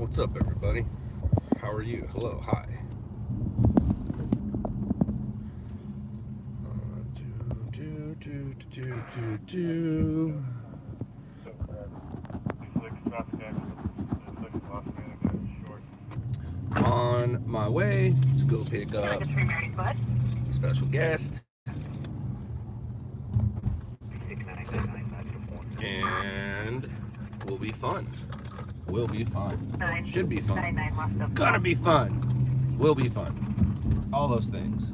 What's up, everybody? How are you? Hello, hi. On my way to go pick up a special guest. And will be fun. Will be fun. Should be fun. Gonna be fun. Will be fun. All those things.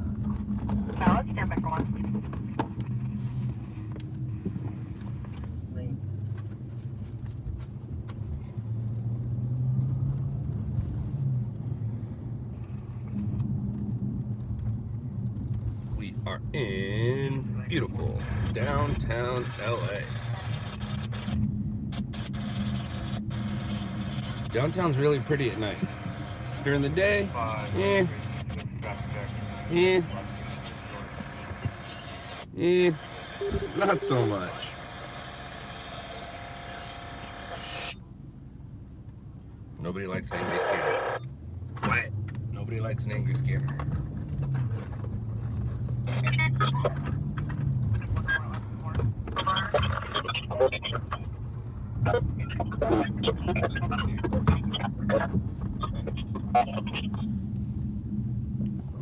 We are in beautiful downtown LA. Downtown's really pretty at night. During the day, not so much. Shh. Nobody likes an angry scare. Quiet. Nobody likes an angry scare.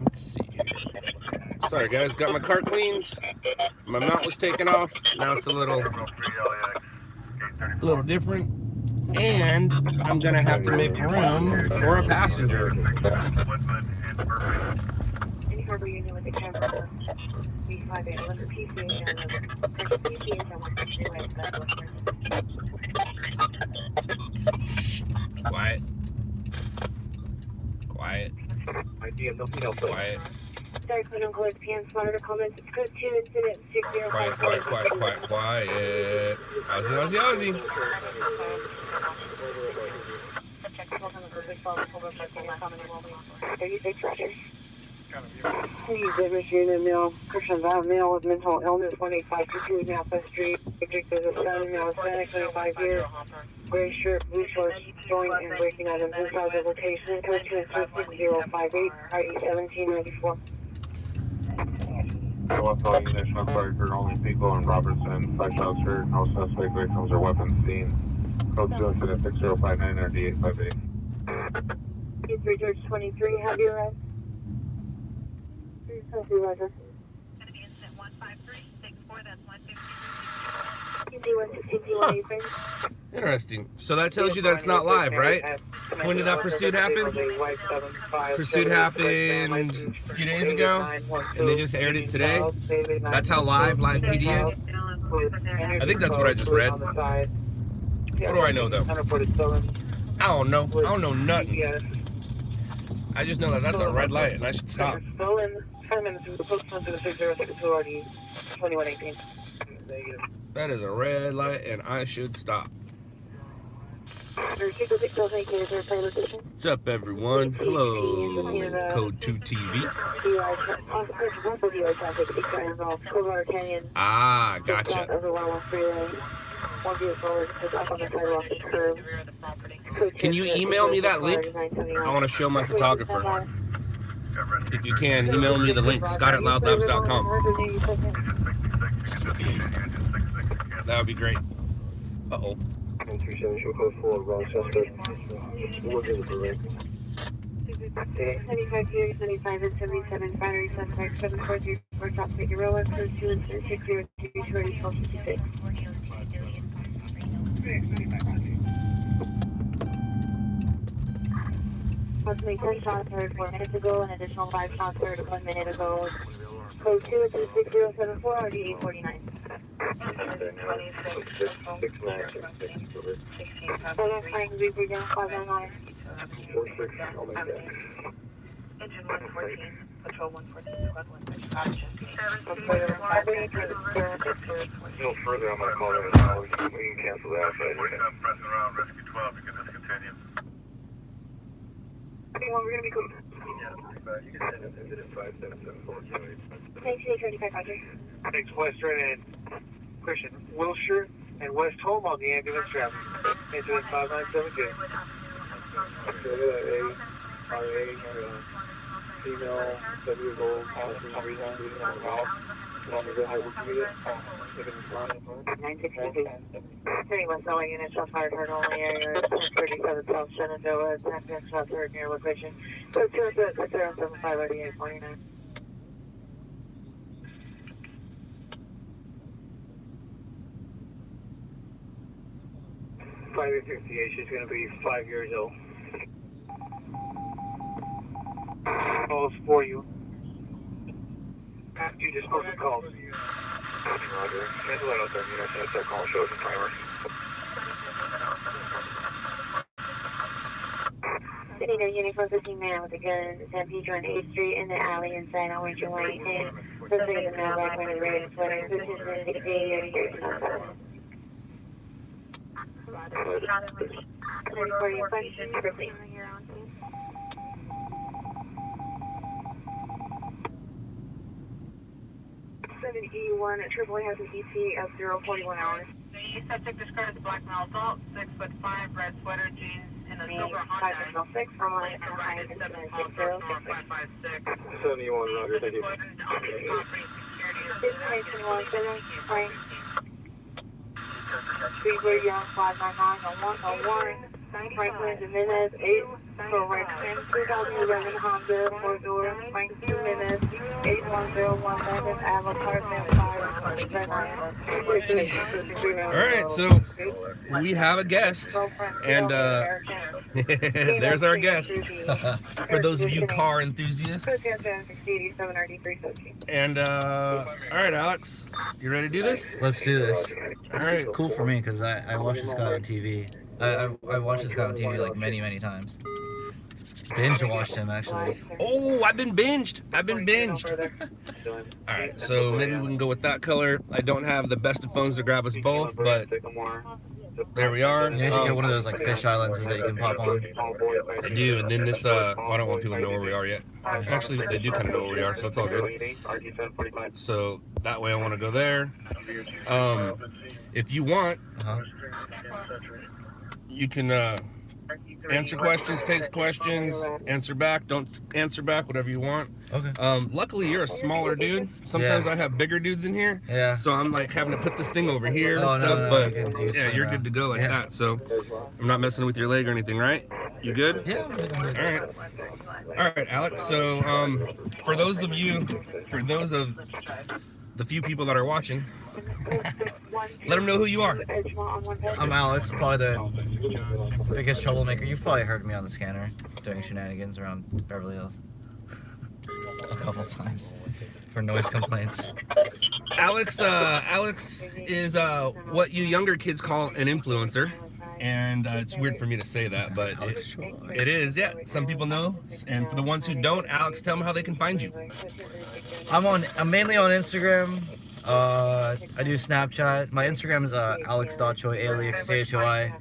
Let's see here. Sorry guys, got my car cleaned. My mount was taken off. Now it's a little different. And I'm gonna have to make room for a passenger. Quiet. Quiet. Quiet. Sorry, couldn't collect PM's monitor comments. It's code 2, incident 60. Quiet. Aussie. Please, Michigan male, Christian Bound male with mental illness, 18522 Southwest Street. Subject is a Southern male, Hispanic, 25 years. Gray shirt, blue shorts, joint and breaking items inside the location. Code 2 6058, RE 1794. I want to tell you National Guard for only people in Robertson, 5 shots heard, no suspect victims or weapons seen. Code 2 incident 6059 or D858. Three George 23, have you arrived? Thank you, Roger. Going to be incident 15364, that's 116, Interesting. So that tells you that it's not live, right? When did that pursuit happen? Pursuit happened a few days ago, and they just aired it today. That's how live PD is. I think that's what I just read. What do I know though? I don't know. I don't know nothing. I just know that that's a red light and I should stop. That is a red light and I should stop. What's up, everyone? Hello, Code 2 TV. Ah, gotcha. Can you email me that link? I want to show my photographer. If you can, email me the link, scott@loudlabs.com. That would be great. Uh-oh. 75 years, 75 and 77, battery suspect, 743, top figure roller, code 2 incident 602, 1256. Approximately 10 shots heard 4 minutes ago, an additional 5 shots heard 1 minute ago. Code 2 incident 6074, RD 849. Engine 114, Patrol 114, Squad 135. No further, I'm going to call it now. We can cancel that. We're pressing around Rescue 12, you can discontinue. We're going to be cool. You can send us incident 5774. Thanks, 35, Roger. Thanks, Western and Christian Wilshire and West Home on the ambulance traffic. Incident 5972. Female, W-gold, passenger, City West LA unit, shots fired, heard only area, 1037 South Shenandoah, 10 shots heard near location. So 207-538-49. 5868, she's going to be 5 years old. Calls for you. You just posted calls. Roger. Here's a little out there, you know, that call shows the timer. City to uniform 15 man with a gun, San Pedro and 8th Street in the alley inside on Winter White. And this is the mailback when the red sweater, 15 for your question, 7E1 at AAA has an ET of 041 hours. The subject describes black male adult, 6'5", red sweater, jeans, and a silver Honda. 506 from line and high 71, Roger, thank you. 1521, Freeway, Young, 599, Franklin, Jimenez, 8, correction, 2011 Honda, 4-door, Frank Jimenez, 81011, apartment 5. Alright, so we have a guest, and there's our guest, for those of you car enthusiasts. And, alright Alex, you ready to do this? Let's do this. Alright. This is cool for me because I watch this guy on TV. I watched this guy on TV like many times. Binge watched him actually. Oh, I've been binged. Alright, so maybe we can go with that color. I don't have the best of phones to grab us both, but there we are. You should get one of those like fish islands that you can pop on. I do, and then this, I don't want people to know where we are yet. Actually, they do kind of know where we are, so it's all good. So that way I want to go there. If you want, you can answer questions, take questions, answer back, don't answer back, whatever you want. Okay. Luckily, you're a smaller dude. Sometimes I have bigger dudes in here. Yeah. So I'm like having to put this thing over here and No, stuff, no, but yeah, you're good to go like that. So I'm not messing with your leg or anything, right? You good? Yeah. All right, Alex. So for those of the few people that are watching, let them know who you are. I'm Alex, probably the biggest troublemaker. You've probably heard me on the scanner doing shenanigans around Beverly Hills a couple times for noise complaints. Alex is what you younger kids call an influencer. And it's weird for me to say that, but it is, yeah. Some people know, and for the ones who don't, Alex, tell them how they can find you. I'm mainly on Instagram. I do Snapchat. My Instagram is alex.choi, ALEXCHOI.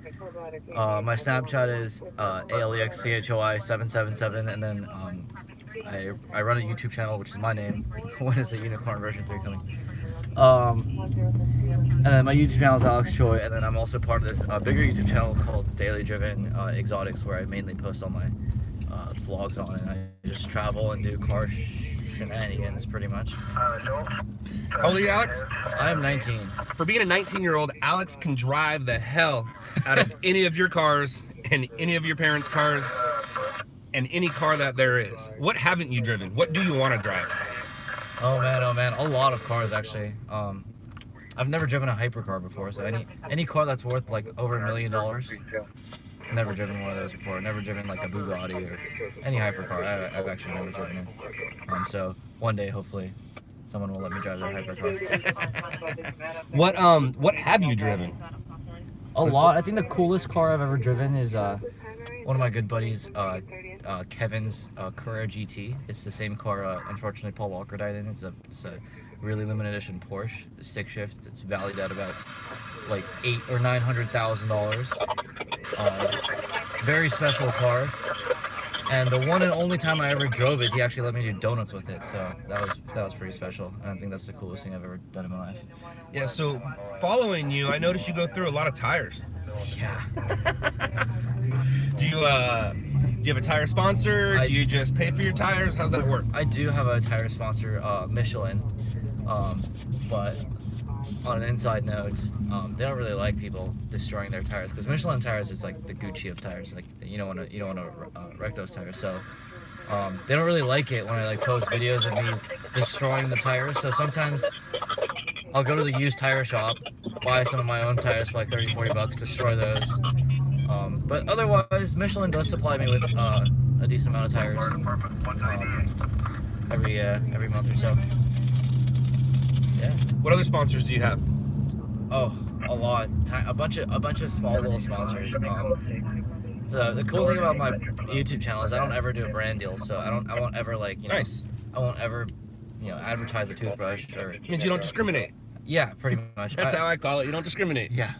My Snapchat is ALEXCHOI777, and then I run a YouTube channel, which is my name. When is the Unicorn version 3 coming? And then my YouTube channel is Alex Choi, and then I'm also part of this bigger YouTube channel called Daily Driven Exotics, where I mainly post all my vlogs on it. I just travel and do car shenanigans, pretty much. How old are you, Alex? I am 19. For being a 19-year-old, Alex can drive the hell out of any of your cars and any of your parents' cars and any car that there is. What haven't you driven? What do you want to drive? Oh man, a lot of cars actually. I've never driven a hypercar before, so any car that's worth like over $1 million, never driven one of those before. Never driven like a Bugatti or any hypercar. I've actually never driven it. So one day, hopefully, someone will let me drive a hypercar. What have you driven? A lot. I think the coolest car I've ever driven is one of my good buddies, Kevin's Carrera GT. It's the same car, unfortunately, Paul Walker died in. It's a really limited edition Porsche, stick shift. It's valued at about like $800,000 or $900,000. Very special car. And the one and only time I ever drove it, he actually let me do donuts with it. So that was pretty special. And I think that's the coolest thing I've ever done in my life. Yeah. So following you, I noticed you go through a lot of tires. Yeah. Do you have a tire sponsor? Do you just pay for your tires? How's that work? I do have a tire sponsor, Michelin, but on an inside note, they don't really like people destroying their tires because Michelin tires is like the Gucci of tires. Like you don't want to wreck those tires. So they don't really like it when I like post videos of me destroying the tires. So sometimes I'll go to the used tire shop, buy some of my own tires for like 30-40 bucks, destroy those. But otherwise, Michelin does supply me with a decent amount of tires every month or so. Yeah. What other sponsors do you have? Oh, a lot. A bunch of small little sponsors. So the cool thing about my YouTube channel is I don't ever do a brand deal. So I won't ever like Nice. I won't ever advertise a toothbrush or. It means you don't discriminate. Yeah, pretty much. That's how I call it. You don't discriminate. Yeah.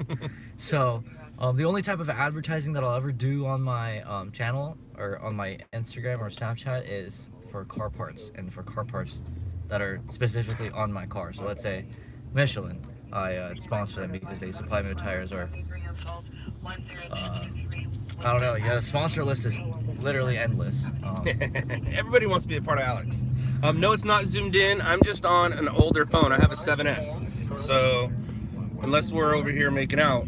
So the only type of advertising that I'll ever do on my channel or on my Instagram or Snapchat is for car parts and for car parts that are specifically on my car. So let's say Michelin, I sponsor them because they supply me with tires, or I don't know. Yeah, the sponsor list is literally endless. Everybody wants to be a part of Alex. No, it's not zoomed in. I'm just on an older phone. I have a 7S. So unless we're over here making out,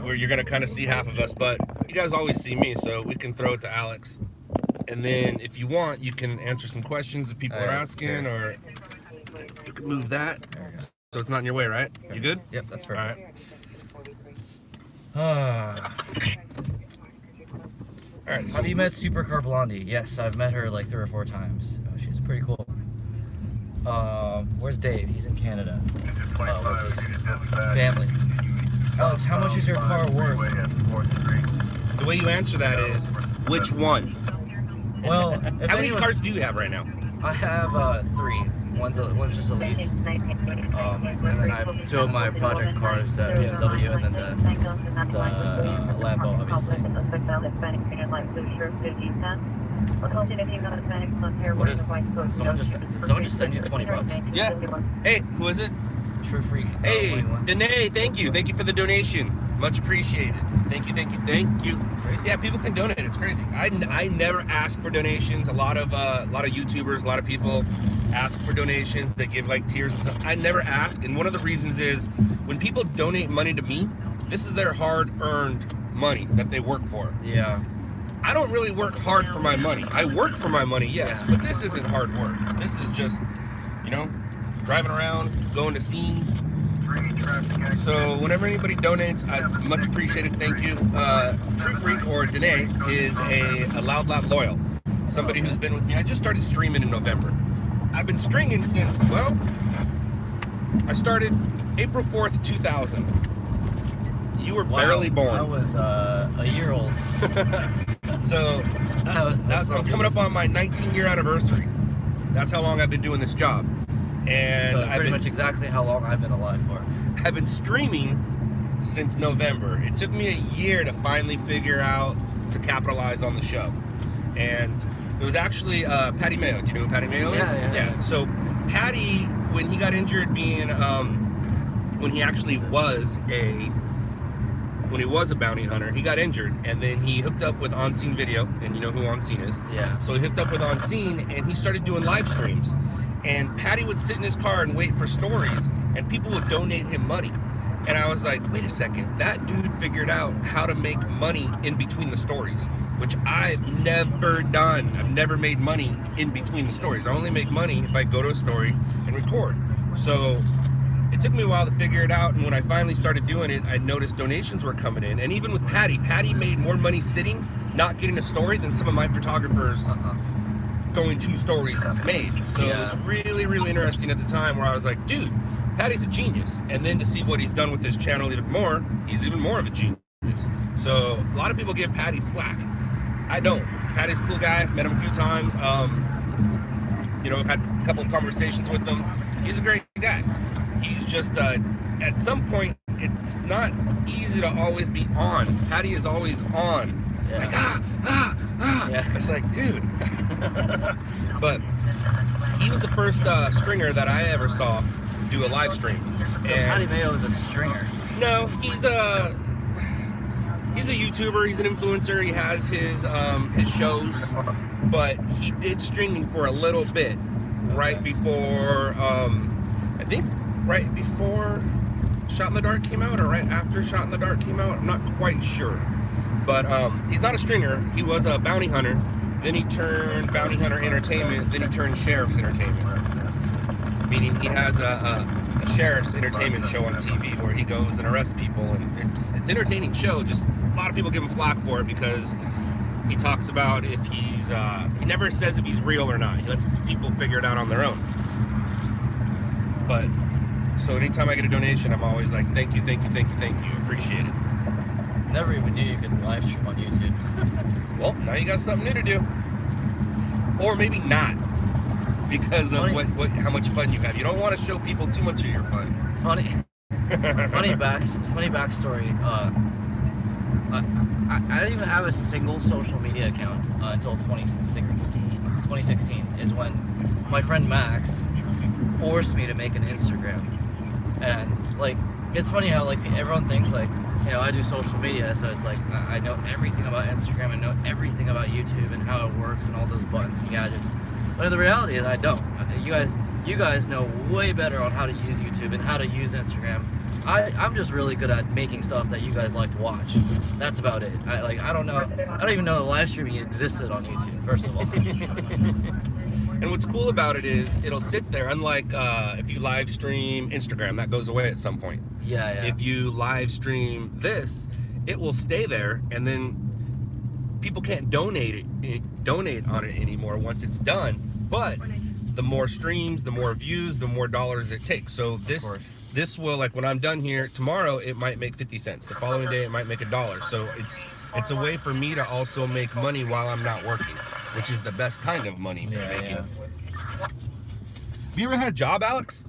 where you're gonna kind of see half of us, but you guys always see me, so we can throw it to Alex. And then if you want, you can answer some questions that people are asking, or you can move that so it's not in your way, right? You good? Yep, that's perfect. All right. All right. So Have you met Supercar Blondie? Yes, I've met her like 3 or 4 times. She's pretty cool. Where's Dave? He's in Canada with his family. Alex, how much is your car worth? the way you answer that is, which one? Well, how many cars do you have right now? I have 3. One's just a lease. And then I have 2 of my project cars, the BMW and then the Lambo, obviously. What is? Did someone just send you 20 bucks? Yeah. Hey, who is it? True Freak. Hey, Danae, thank you. Thank you for the donation. Much appreciated. Thank you, thank you, thank you. Yeah, people can donate. It's crazy. I never ask for donations. A lot of YouTubers, a lot of people ask for donations. They give like tiers and stuff. I never ask, and one of the reasons is when people donate money to me, this is their hard-earned money that they work for. Yeah. I don't really work hard for my money. I work for my money, yes, but this isn't hard work. This is just, you know, driving around, going to scenes. So whenever anybody donates, it's much appreciated. Thank you. True Freak, or Danae, is a LOUDLAB loyal. Somebody who's been with me. I just started streaming in November. I've been streaming since, well, I started April 4th, 2000. You were barely born. I was a year old. So I'm coming up on my 19-year anniversary. That's how long I've been doing this job. And so pretty much exactly how long I've been alive for. I've been streaming since November. It took me a year to finally figure out to capitalize on the show. And it was actually Patty Mayo. Do you know who Patty Mayo is? Yeah. So Patty, when he got injured being, when he actually was a bounty hunter, he got injured, and then he hooked up with On Scene Video, and you know who On Scene is. Yeah. So he hooked up with On Scene, and he started doing live streams. And Patty would sit in his car and wait for stories, and people would donate him money. And I was like, wait a second, that dude figured out how to make money in between the stories, which I've never done. I've never made money in between the stories. I only make money if I go to a story and record. So it took me a while to figure it out, and when I finally started doing it, I noticed donations were coming in. And even with Patty made more money sitting, not getting a story, than some of my photographers going 2 stories made. So it was really, really interesting at the time, where I was like, dude, Patty's a genius. And then to see what he's done with his channel even more, he's even more of a genius. So a lot of people give Patty flack. I don't. Patty's a cool guy, met him a few times. You know, I've had a couple of conversations with him. He's a great guy. He's just, at some point, it's not easy to always be on. Patty is always on. Yeah. Like, Yeah. It's like, dude. But he was the first stringer that I ever saw do a live stream. So Patty Mayo is a stringer. No, he's He's a YouTuber, he's an influencer, he has his shows, but he did streaming for a little bit, right before, I think right before Shot in the Dark came out, or right after Shot in the Dark came out, I'm not quite sure. But he's not a stringer, he was a bounty hunter, then he turned Bounty Hunter Entertainment, then he turned Sheriff's Entertainment. Meaning he has a Sheriff's Entertainment show on TV where he goes and arrests people, and it's an entertaining show, just a lot of people give him flack for it because he talks about if he's, he never says if he's real or not. He lets people figure it out on their own. But, so anytime I get a donation, I'm always like, thank you, thank you, thank you, thank you, appreciate it. Never even knew you could live stream on YouTube. Well, now you got something new to do. Or maybe not, because of how much fun you have. You don't want to show people too much of your fun. Funny backstory. I didn't even have a single social media account until 2016. 2016 is when my friend Max forced me to make an Instagram. And like, it's funny how like everyone thinks like, you know, I do social media, so it's like I know everything about Instagram, I know everything about YouTube and how it works and all those buttons and gadgets. But the reality is I don't. You guys know way better on how to use YouTube and how to use Instagram. I'm just really good at making stuff that you guys like to watch. That's about it. I don't even know that live streaming existed on YouTube, first of all. And what's cool about it is it'll sit there, unlike if you live stream Instagram, that goes away at some point. Yeah. If you live stream this, it will stay there, and then people can't donate on it anymore once it's done. But the more streams, the more views, the more dollars it takes. So this will, like when I'm done here tomorrow, it might make 50 cents. The following day, it might make $1. So it's a way for me to also make money while I'm not working, which is the best kind of money making. Yeah. Have you ever had a job, Alex?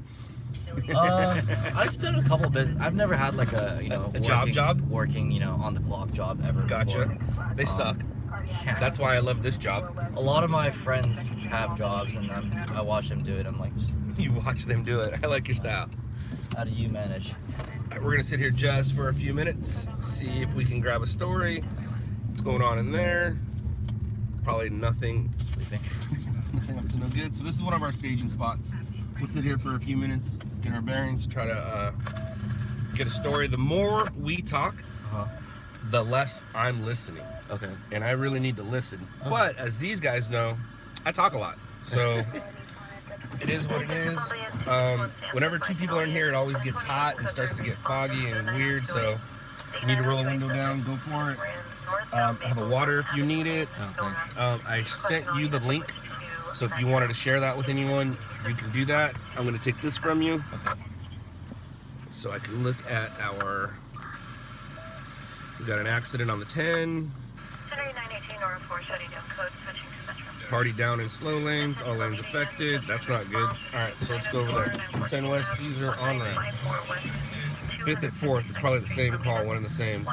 I've done a couple business. I've never had like a job working, you know, on the clock job ever. Gotcha. Before. They suck. Yeah. That's why I love this job. A lot of my friends have jobs, and I watch them do it. I'm like, You watch them do it. I like your style. how do you manage? All right, we're gonna sit here just for a few minutes, see if we can grab a story. What's going on in there? Probably nothing. Sleeping. Nothing up to no good. So this is one of our staging spots. We'll sit here for a few minutes, get our bearings, try to get a story. The more we talk, the less I'm listening. Okay. And I really need to listen. Okay. But as these guys know, I talk a lot. So it is what it is. Whenever two people are in here, it always gets hot and starts to get foggy and weird. So you need to roll the window down, go for it. I have a water if you need it. Oh, thanks. I sent you the link. So if you wanted to share that with anyone, you can do that. I'm going to take this from you. Okay. So I can look at our... We got an accident on the 10. Party down in slow lanes, all lanes affected. That's not good. Alright, so let's go over there. 10 West Caesar on ramp. 5th at 4th. It's probably the same call, one and the same.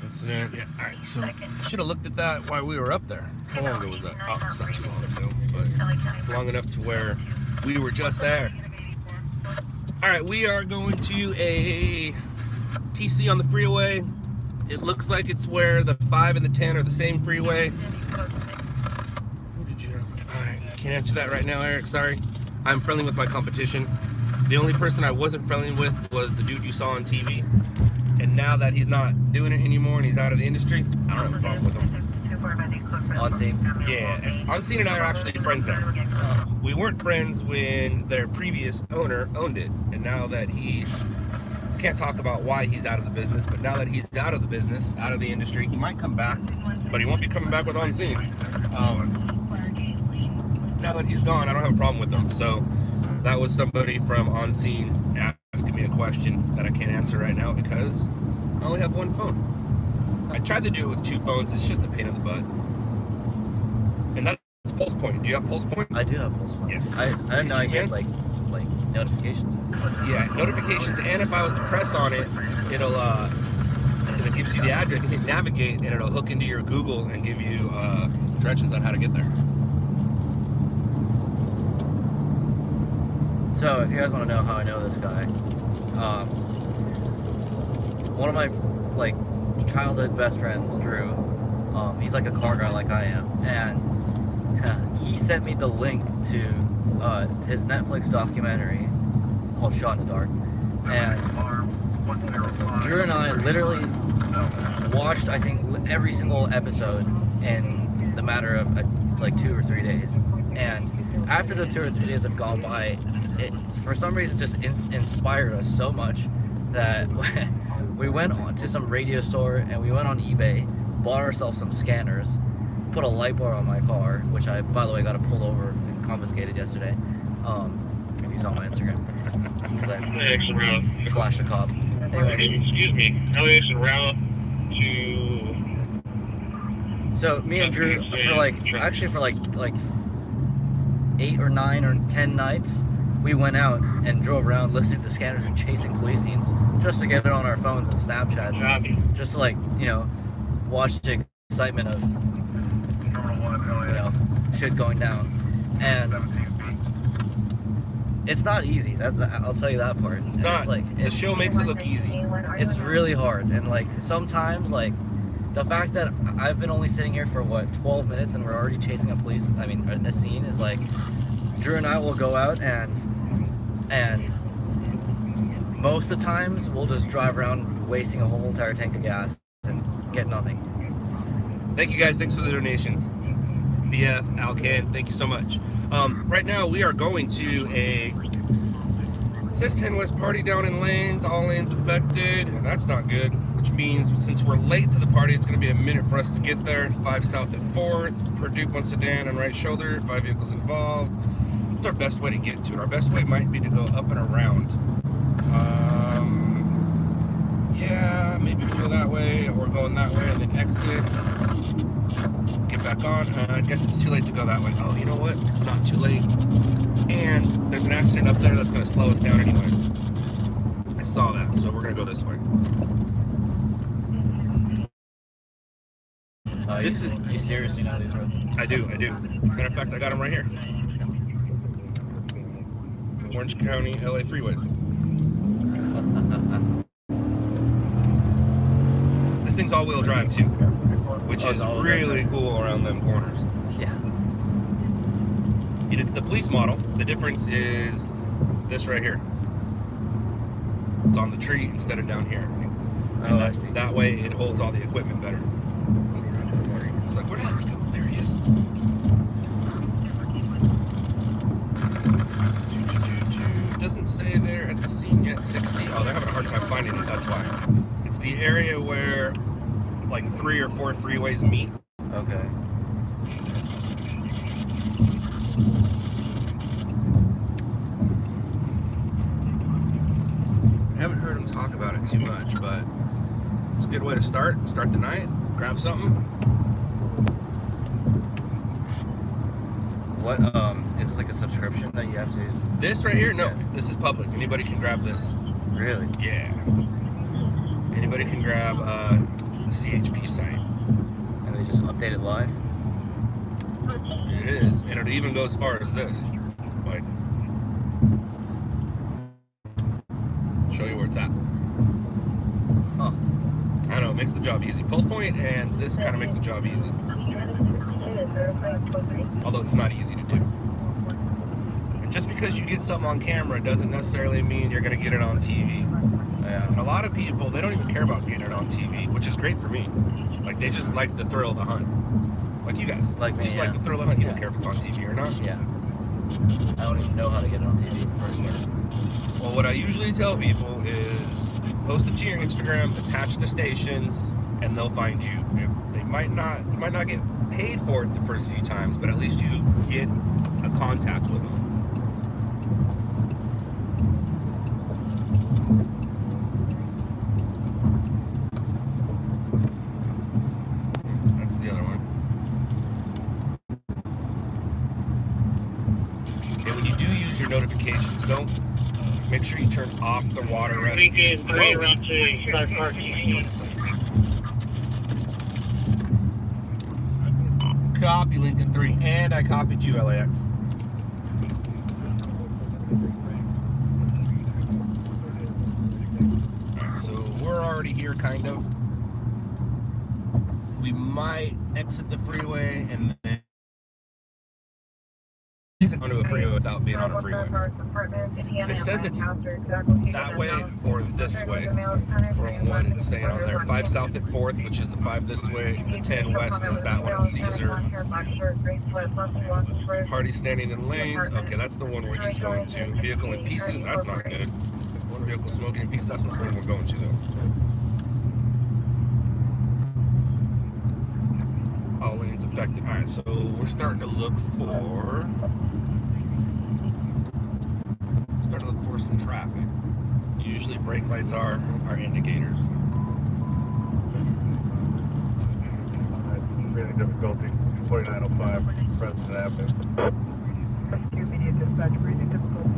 Incident. Yeah, alright, so I should have looked at that while we were up there. How long ago was that? Oh, it's not too long ago, but it's long enough to where we were just there. Alright, we are going to a TC on the freeway. It looks like it's where the 5 and the 10 are the same freeway. Who did you have? Alright, can't answer that right now, Eric, sorry. I'm friendly with my competition. The only person I wasn't friendly with was the dude you saw on TV. And now that he's not doing it anymore and he's out of the industry, I don't have a problem with him. On scene? Yeah, On Scene and I are actually friends now. We weren't friends when their previous owner owned it. And now that he... Can't talk about why he's out of the business, but now that he's out of the business, out of the industry, he might come back, but he won't be coming back with On Scene. Now that he's gone, I don't have a problem with him. So that was somebody from On Scene asking me a question that I can't answer right now because I only have one phone. I tried to do it with 2 phones. It's just a pain in the butt. And that's Pulse Point. Do you have Pulse Point? I do have Pulse Point. Yes. I didn't know I get like notifications. Yeah, notifications, and if I was to press on it, it gives you the address. You can hit navigate, and it'll hook into your Google and give you directions on how to get there. So, if you guys want to know how I know this guy, one of my childhood best friends, Drew. He's like a car guy like I am, and he sent me the link to his Netflix documentary called Shot in the Dark. And Drew and I literally watched, I think, every single episode in the matter of like 2 or 3 days. And after the 2 or 3 days have gone by, it for some reason just inspired us so much that we went on to some radio store and we went on eBay, bought ourselves some scanners, put a light bar on my car, which I, by the way, got to pull over and confiscated yesterday. If you saw my Instagram, because I flashed a cop. Anyway. Excuse me, LAX and route to... So me and Drew, for like 8 or 9 or 10 nights, we went out and drove around listening to scanners and chasing police scenes just to get it on our phones and Snapchats, and just to, like, you know, watch the excitement of, you know, shit going down. And it's not easy. I'll tell you that part. It's not. The show makes it look easy. It's really hard, and like sometimes, like the fact that I've been only sitting here for what 12 minutes and we're already chasing a scene is like, Drew and I will go out and most of the times we'll just drive around wasting a whole entire tank of gas and get nothing. Thank you guys. Thanks for the donations. BF, Alcan, thank you so much. Right now we are going to it says 10 West party down in lanes, all lanes affected. That's not good, which means since we're late to the party, it's going to be a minute for us to get there. 5 south at 4th, per Duke, one sedan on right shoulder, 5 vehicles involved. It's our best way to get to it. Our best way might be to go up and around. Yeah, maybe we go that way, or going that way and then exit. Get back on. I guess it's too late to go that way. Oh, you know what? It's not too late. And there's an accident up there that's going to slow us down anyways. I saw that, so we're going to go this way. You seriously know these roads? I do. Matter of fact, I got them right here. Orange County, LA freeways. This thing's all-wheel drive too, which is really cool around them corners. Yeah. And it's the police model. The difference is this right here. It's on the tree instead of down here. And that way it holds all the equipment better. It's like, where did this go? There he is. Doesn't say they're at the scene yet. 60. Oh, they're having a hard time finding it. That's why. It's the area where like 3 or 4 freeways meet. Okay. I haven't heard him talk about it too much, but it's a good way to start the night, grab something. What, is this like a subscription that you have to... This right here? No, this is public. Anybody can grab this. Really? Yeah. Anybody can grab the CHP site. And they just update it live? It is, and it even goes as far as this. Like, show you where it's at. Huh. I don't know, it makes the job easy. Pulse point and this kind of make the job easy. Although it's not easy to do. And just because you get something on camera doesn't necessarily mean you're going to get it on TV. Yeah. And a lot of people, they don't even care about getting it on TV, which is great for me. Like, they just like the thrill of the hunt. Like you guys. Like me, just like the thrill of the hunt. You don't care if it's on TV or not. Yeah. I don't even know how to get it on TV in the first place. Well, what I usually tell people is post it to your Instagram, attach the stations, and they'll find you. You might not get paid for it the first few times, but at least you get a contact with them. That's the other one. And when you do use your notifications, don't make sure you turn off the water rescue. Lincoln 3 around to Supercar TC. Copy Lincoln 3, and I copied you, LAX. Alright, so we're already here, kind of. we might exit the freeway and then onto a freeway without being on a freeway. So it says it's that way or this way from what it's saying on there. 5 south at 4th, which is the 5 this way. The 10 west is that one at Caesar. Party standing in lanes. Okay, that's the one where he's going to. Vehicle in pieces. That's not good. Motor vehicle smoking in pieces. That's not the one we're going to though. All lanes affected. All right, so we're starting to look for some traffic. Usually brake lights are indicators. Really difficulty. 4905 President Avenue. Immediate dispatch, breathing difficulty,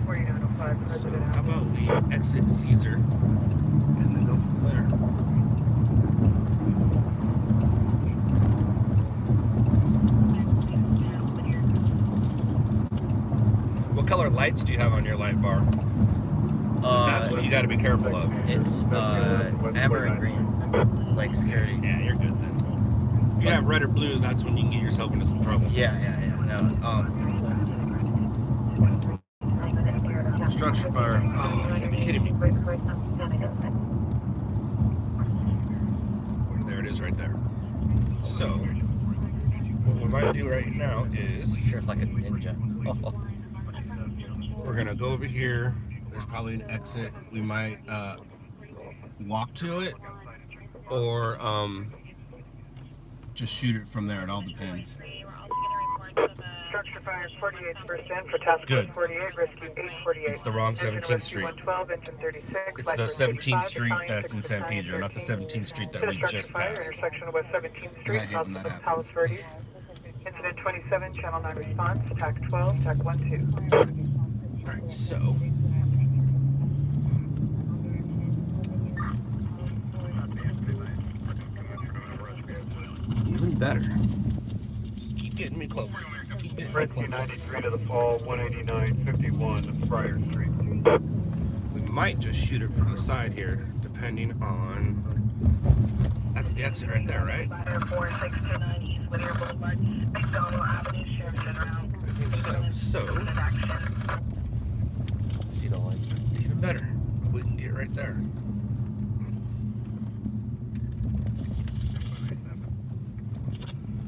4905. So how about we exit Caesar and then go from there? What color lights do you have on your light bar? That's what you got to be careful of. It's amber and green, like security. Yeah, you're good then. If you have red or blue, that's when you can get yourself into some trouble. Yeah. No. Structure fire. Oh, you gotta be kidding me. There it is right there. So, what we might do right now is Sure, like a ninja. we're gonna go over here. There's probably an exit. We might walk to it or just shoot it from there. It all depends. Structure fire 48% for task Good. force 48, rescue 848. It's the wrong 17th Street. 112, engine 36. It's the 17th Street that's in San Pedro, not the 17th Street that we just passed. Intersection of West 17th I Street, hate south when that of happens. Palos Verdes. Incident 27, channel 9 response, TAC 12, TAC 12. Alright, so even better. Just keep getting me close. Keep getting me Rescue close. 93 to the fall, 18951 Friar Street. We might just shoot it from the side here, depending on. That's the exit right there, right? 4629 East Whittier Boulevard, McDonald Avenue, Sheridan Route. I think so. So, See the lights. even better. We can get right there.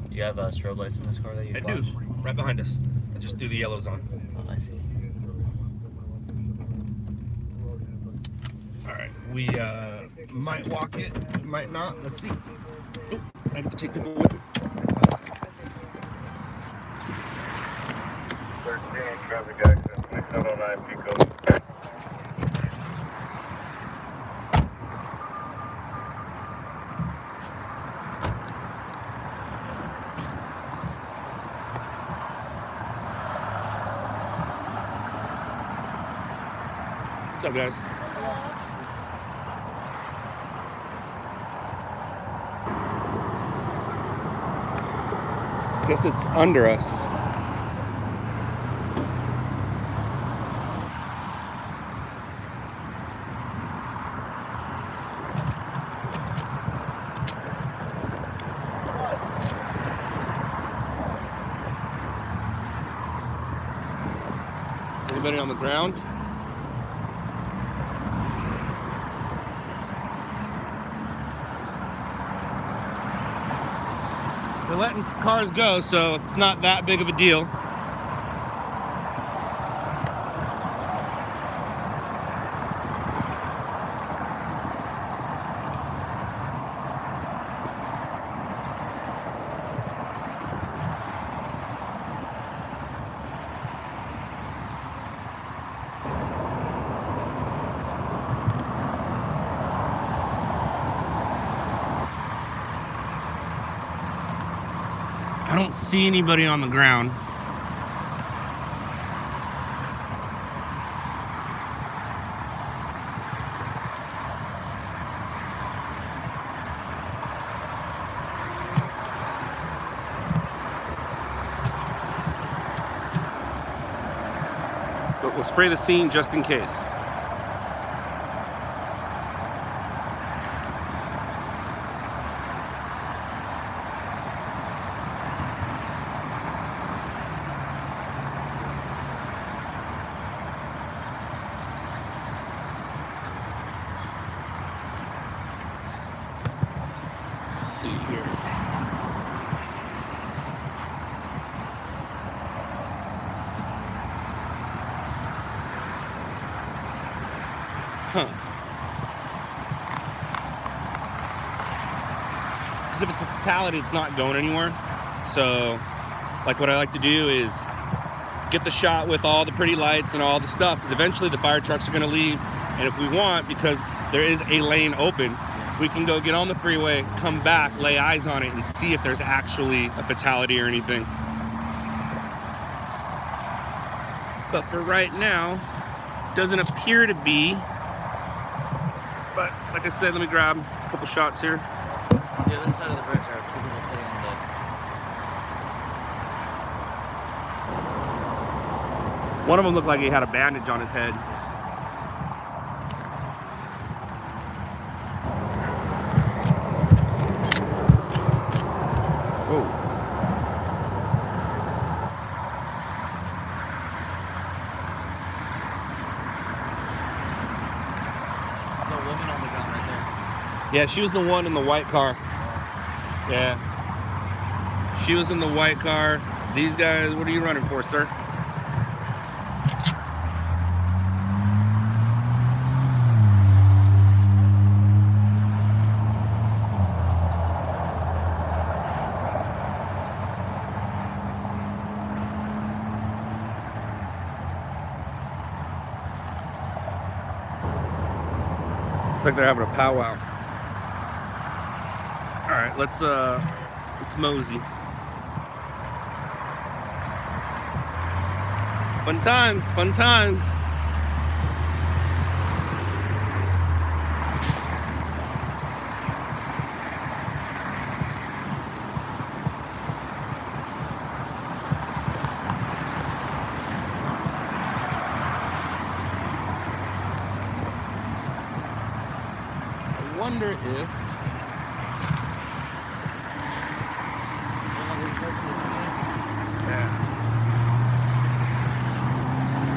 Do you have strobe lights in this car that you I flash? do. Right behind us. I just threw the yellows on. Oh, I see. Alright, we might walk it, we might not. Let's see. Oh, I have to take the boy with me. 13, traffic accident, 6709 Pico. What's up, guys? Guess it's under us. Anybody on the ground? They're letting cars go, so it's not that big of a deal. I don't see anybody on the ground. But we'll spray the scene just in case. see here. Huh. Because if it's a fatality, it's not going anywhere. So, like, what I like to do is get the shot with all the pretty lights and all the stuff, because eventually the fire trucks are going to leave. And if we want, because there is a lane open, we can go get on the freeway, come back, lay eyes on it, and see if there's actually a fatality or anything. But for right now, doesn't appear to be. But like I said, let me grab a couple shots here. The other side of the bridge, I was people sitting on the. One of them looked like he had a bandage on his head. Whoa. There's a woman on the ground right there. Yeah, she was the one in the white car. Yeah. She was in the white car. These guys, what are you running for, sir? Looks like they're having a powwow. All right, let's mosey. Fun times, fun times. I wonder if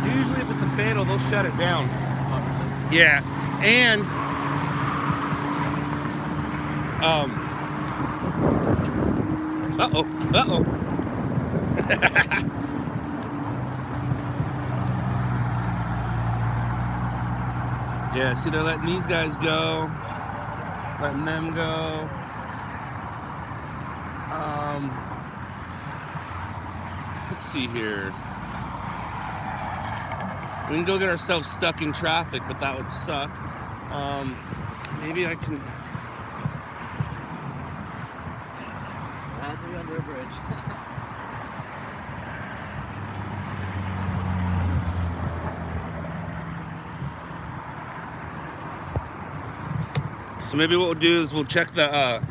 usually if it's a fatal, they'll shut it down. Yeah, and uh-oh. Yeah, see, they're letting these guys go, letting them go. Let's see here. We can go get ourselves stuck in traffic, but that would suck. Maybe I can. I have to be under a bridge. So maybe what we'll do is we'll check the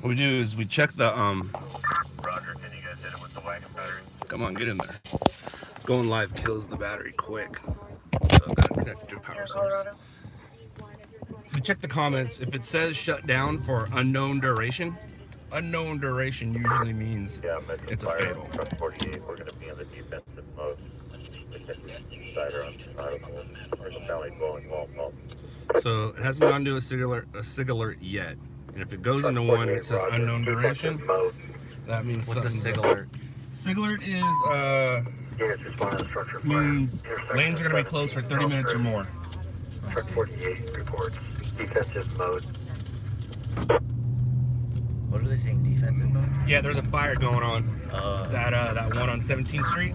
what we do is we check the Roger, can you guys hit it with the wagon battery? come on, get in there. Going live kills the battery quick. So I've got it connected to a power source. If you check the comments, if it says shut down for unknown duration usually means it's a fatal. Truck 48, we're going to be in the defensive mode. Cider on or the valley blowing wall pump. So it hasn't gone to a SIG alert yet. And if it goes into one and it says unknown duration, that means What's a something's SIG up. alert? SIG alert is means lanes are gonna be closed for 30 minutes or more. Truck 48 reports defensive mode. What are they saying? Defensive mode? Yeah, there's a fire going on. That one on 17th Street.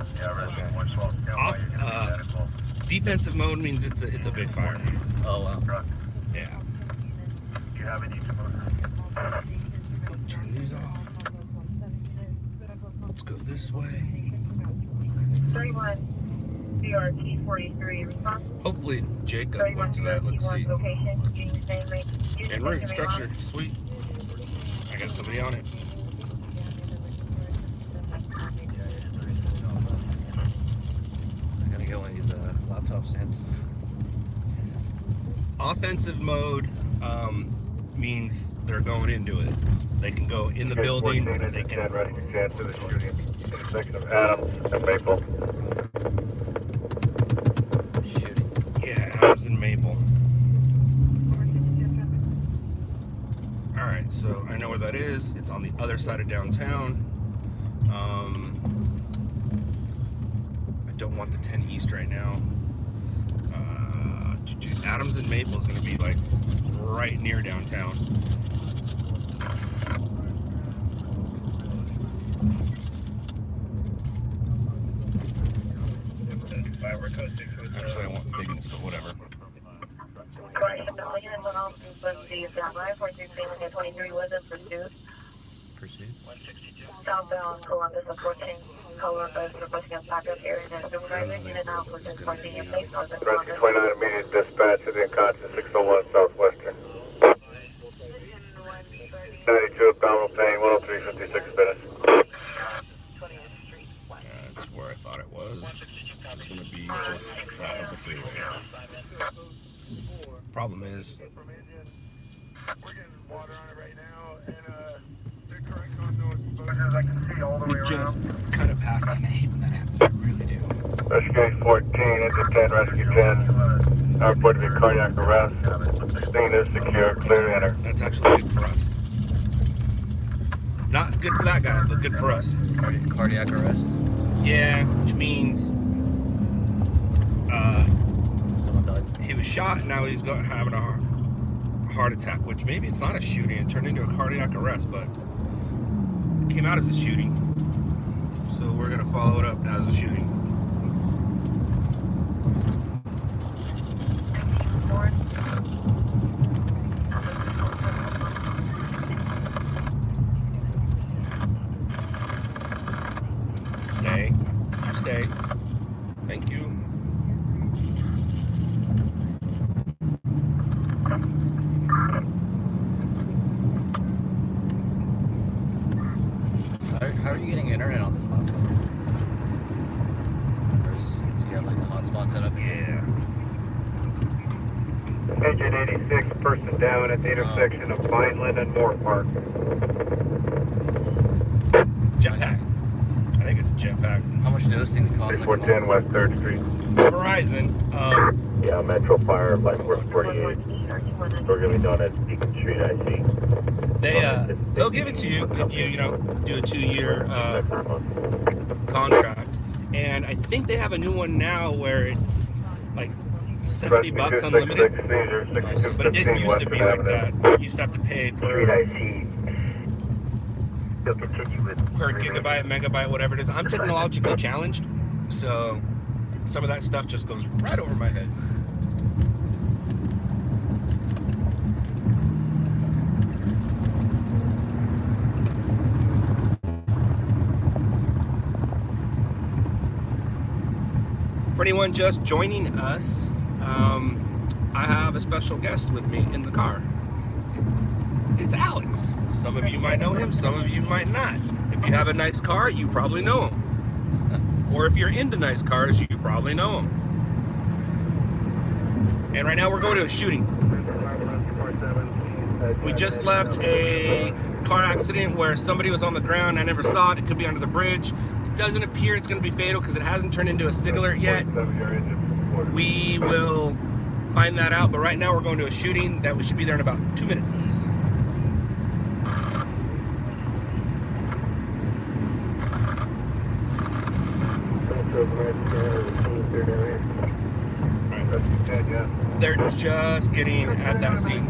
Off. Defensive mode means it's a big fire. Oh wow. Yeah. Do you have any Turn these off. Let's go this way. 31 CRT 43 response. Hopefully Jacob went to that. Let's see. Location. En route structure. Sweet. I got somebody on it. I gotta get one of these laptop stands. Offensive mode means they're going into it. They can go in the building. They can. To the shooting intersection of Adams and Maple. Shooting. Yeah, Adams and Maple. All right, so I know where that is. It's on the other side of downtown. I don't want the 10 East right now. Adams and Maple is going to be like right near downtown. Actually, I want bigness, but whatever. Pursuit. Southbound Columbus approaching Columbus, requesting a backup area and supervisor in and out with this parking in place. Rescue 29 immediate dispatch to the unconscious 601 Southwestern. 92 abdominal pain, 103.56 minutes. That's where I thought it was. It's going to be just that of the freeway. Problem is, we just kind of passed that, and I hate when that happens. I really do. Rescue 14, engine 10, rescue 10. Our report to be cardiac arrest. Scene is secure, clear to enter. That's actually good for us. Not good for that guy, but good for us. Cardiac arrest. Yeah, which means Someone died. he was shot, and now he's having a heart attack, which maybe it's not a shooting. It turned into a cardiac arrest, but it came out as a shooting. So we're going to follow it up as a shooting. Stay. You stay. Thank you. How are you getting internet on this laptop? Or do you have like a hotspot set up? Yeah. Engine 86, person down at the intersection of Vineland and Moore Park. Jetpack. I think it's a jetpack. How much do those things cost? 410 West 3rd Street. Verizon. Yeah, Metro Fire, like we're 48. We're gonna be done at Beacon Street, I see. They'll give it to you if you do a 2-year contract. And I think they have a new one now where it's like $70 unlimited. But it didn't used to be like that. You used to have to pay per gigabyte, megabyte, whatever it is. I'm technologically challenged, so some of that stuff just goes right over my head. For anyone just joining us, I have a special guest with me in the car. It's Alex. Some of you might know him, some of you might not. If you have a nice car, you probably know him. Or if you're into nice cars, you probably know him. And right now we're going to a shooting. We just left a car accident where somebody was on the ground. I never saw it. It could be under the bridge. It doesn't appear it's going to be fatal because it hasn't turned into a SIG alert yet. We will find that out, but right now we're going to a shooting that we should be there in about 2 minutes. They're just getting at that scene.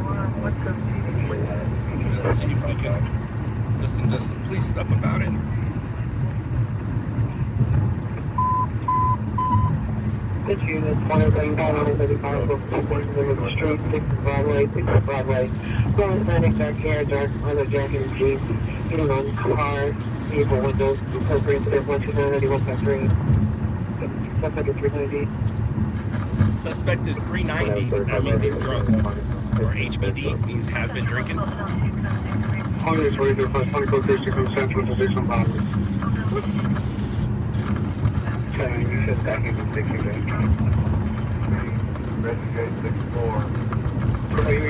Let's see if we can listen to some police stuff about it. This unit, 135, the street, 6th Broadway. Going Atlantic, dark hair, dark leather jacket and jeans. Getting on car, vehicle windows, appropriate to 1299153. Suspect is 390. Suspect is 390. That means he's drunk. Or HBD means has been drinking. 20 is ready to first 20 code 36 from Central to do some bombs. You said that he was 60 days. Investigate 64. Alright,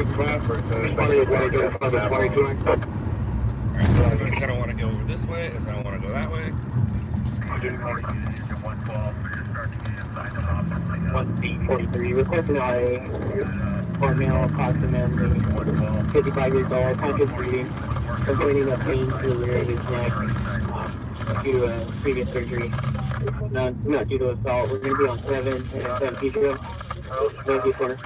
he's gonna want to go over this way, as I want to go that way. 1B43, requesting IA for male approximately 55 years old, conscious breathing, complaining of pain to the rear of his neck due to a previous surgery. Not due to assault. We're going to be on 7 and 17 trail. Thank you, sir.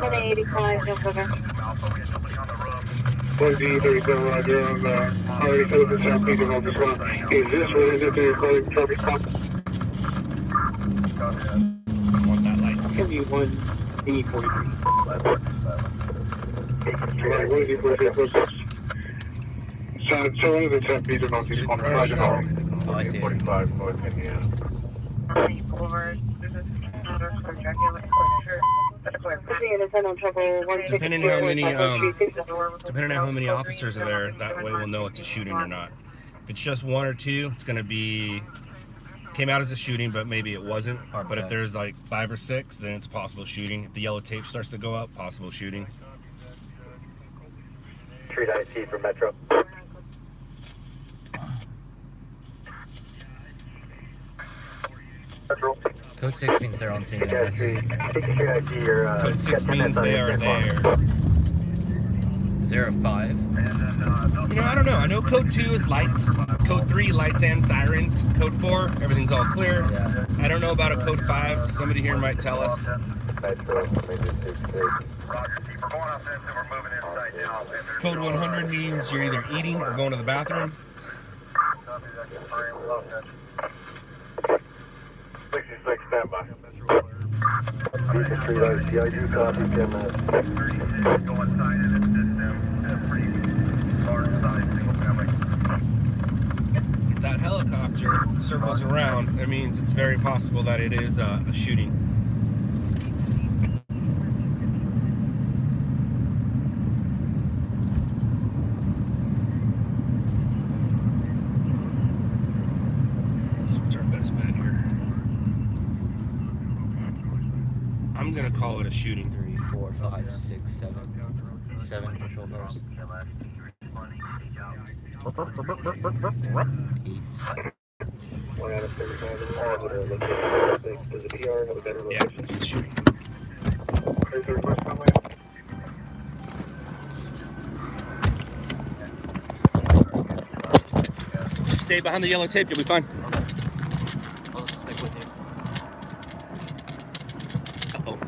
185, no cover. 1D37 Roger, I'm already set up the South Peak and I'll just want, is this related to your calling traffic stop? I want that light. It's going to be 1B43. Right, 1D43, so what is the South Peak and I'll just want Roger. Oh, I see it. 45, North Indiana. Boulevard, this is underscore Dracula, Depending on how many officers are there, that way we'll know it's a shooting or not. If it's just 1 or 2, it's gonna be came out as a shooting, but maybe it wasn't. But if there's like 5 or 6, then it's possible shooting. If the yellow tape starts to go up, possible shooting. Street IC for Metro. Metro. Code 6 means they're on scene. I see. Code 6 means they are there. Is there a 5? You know, I don't know. I know code 2 is lights. Code 3, lights and sirens. Code 4, everything's all clear. Yeah. I don't know about a code 5. Somebody here might tell us. Code 100 means you're either eating or going to the bathroom. 66, standby. Street IC, I do copy 10 minutes. If that helicopter circles around, it means it's very possible that it is a shooting. So what's our best bet here? I'm gonna call it a shooting. 3, 4, 5, 6, 7. 7 patrol cars. 8. 1 out of 35 in the Auditor, located to the PR, have a better Yeah, location. it's a shooting. Is there a request on that? Just stay behind the yellow tape, you'll be fine. I'll just stick with you. Uh-oh.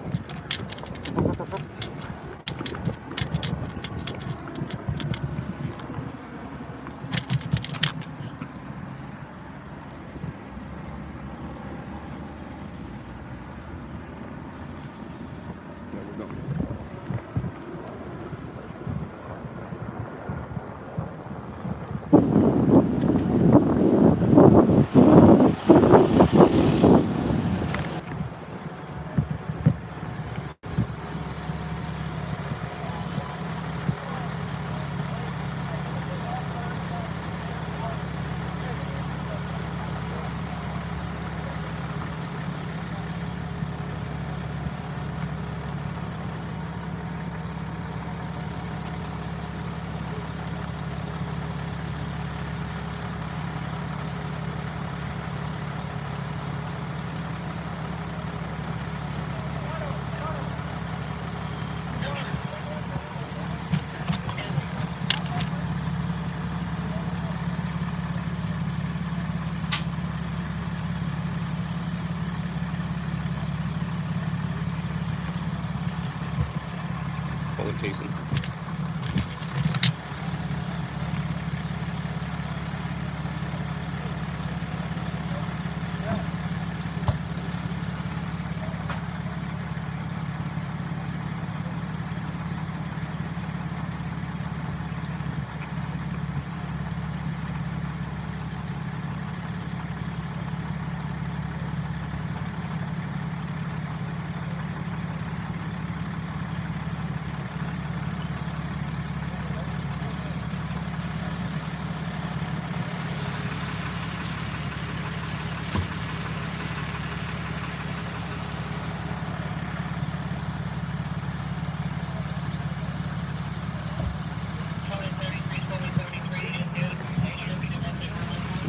Bullet casing.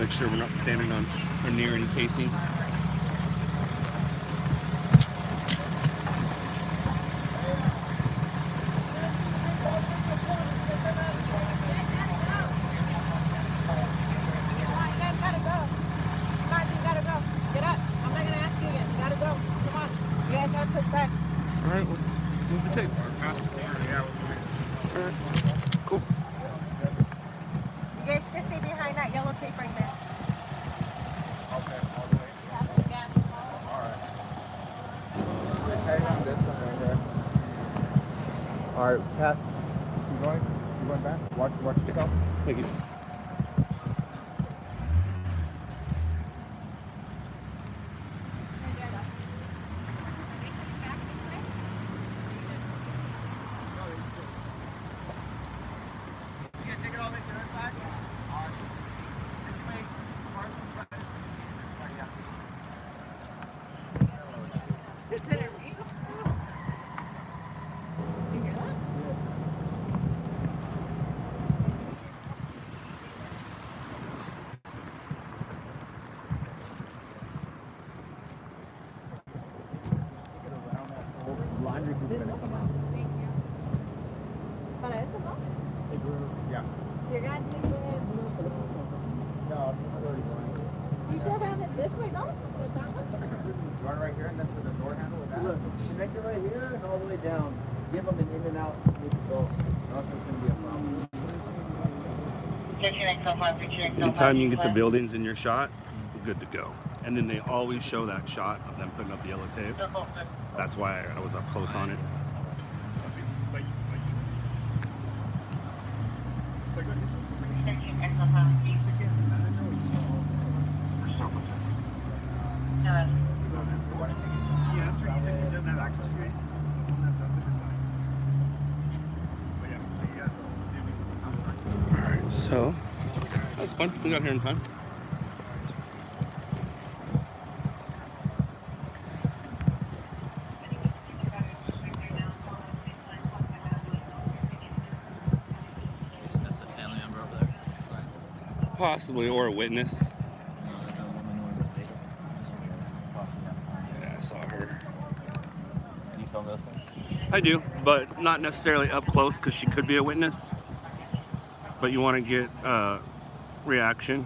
Make sure we're not standing on or near any casings. Alright, we'll move the tape. Past the corner, yeah. Alright, cool. You guys can stay behind that yellow tape right there. Okay, all the way. Yeah. Alright. Hang on this one right here. Alright, pass. You going back? Watch yourself. Thank you. Lieutenant Reed? You hear that? Para eso, ¿no? Yeah. Llegar to No, You should have it this way, no? With that one? run right here and then to the door handle with that. Look, connect it right here and all the way down. Give them an in and out with the go. Or else it's going to be a problem. Anytime you get the buildings in your shot, we're good to go. And then they always show that shot of them putting up the yellow tape. That's why I was up close on it. Alright, so that's fun. We got here in time. That's a family member over there. Possibly, or a witness. Yeah, I saw her. Can you film those things? I do, but not necessarily up close because she could be a witness. But you want to get reaction.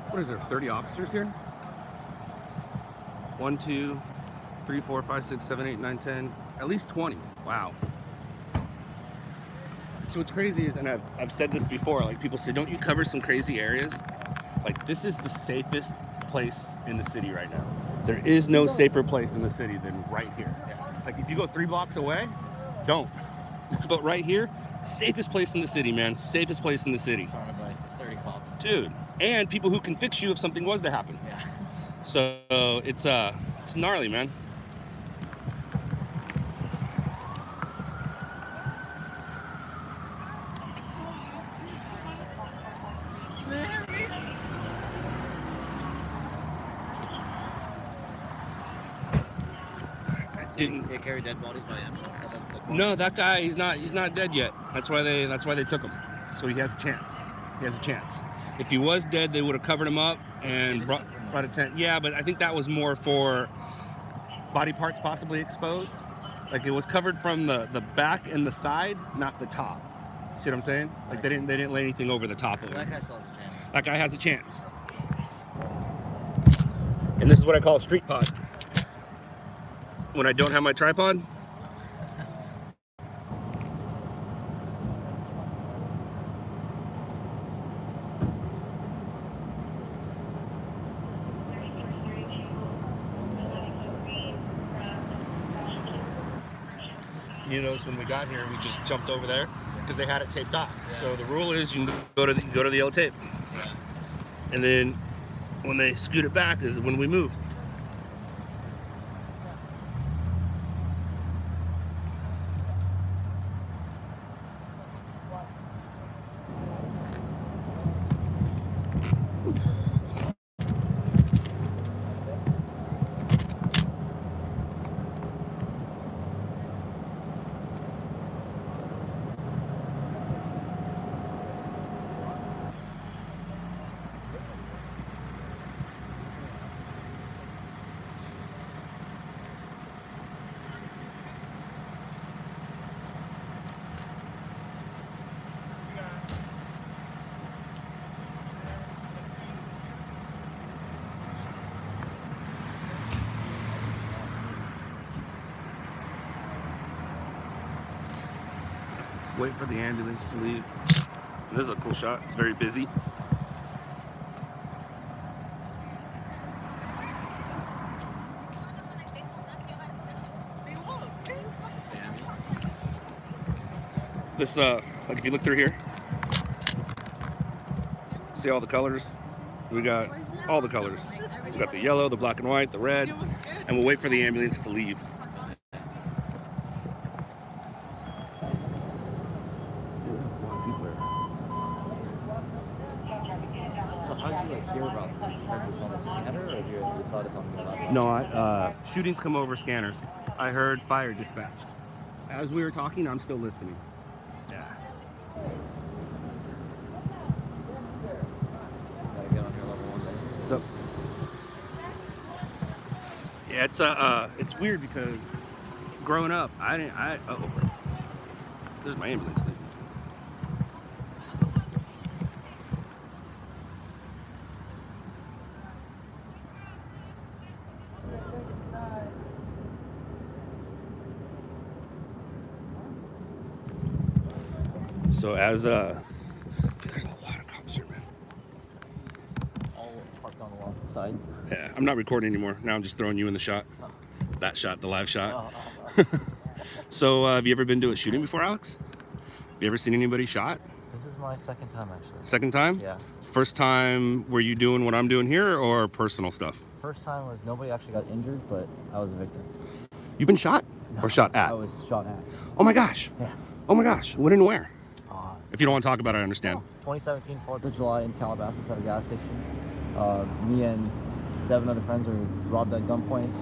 What is there, 30 officers here? 1, 2, 3, 4, 5, 6, 7, 8, 9, 10. At least 20. Wow. So what's crazy is, and I've said this before, like people say, don't you cover some crazy areas? Like this is the safest place in the city right now. There is no safer place in the city than right here. Like if you go 3 blocks away, don't. But right here, safest place in the city, man. Safest place in the city. Surrounded by 30 cops. Dude, and people who can fix you if something was to happen. Yeah. So it's gnarly, man. Didn't They carry dead bodies by ambulance? No, that guy, he's not dead yet. That's why they took him. So he has a chance. He has a chance. If he was dead, they would have covered him up and brought a tent. Yeah, but I think that was more for body parts possibly exposed. Like it was covered from the back and the side, not the top. See what I'm saying? Like they didn't lay anything over the top of it. That guy still has a chance. That guy has a chance. And this is what I call a street pod. When I don't have my tripod. You notice when we got here, we just jumped over there because they had it taped off. Yeah. So the rule is you can go to the yellow tape. Yeah. And then when they scoot it back is when we move. Wait for the ambulance to leave. This is a cool shot. It's very busy. This like if you look through here, see all the colors? We got all the colors. We got the yellow, the black and white, the red, and we'll wait for the ambulance to leave. No, shootings come over scanners. I heard fire dispatch. As we were talking, I'm still listening. Yeah. Gotta get on your level one day. So, yeah, it's weird because growing up, there's my ambulance thing. So as there's a lot of cops here, man. All parked on the long side. Yeah, I'm not recording anymore. Now I'm just throwing you in the shot. That shot, the live shot. So have you ever been to a shooting before, Alex? Have you ever seen anybody shot? This is my second time, actually. Second time? Yeah. First time, were you doing what I'm doing here or personal stuff? First time was nobody actually got injured, but I was a victim. You've been shot? No, or shot at? I was shot at. Oh my gosh. Yeah. Oh my gosh. When and where? If you don't want to talk about it, I understand. 2017, 4th of July in Calabasas at a gas station. Me and 7 other friends were robbed at gunpoint.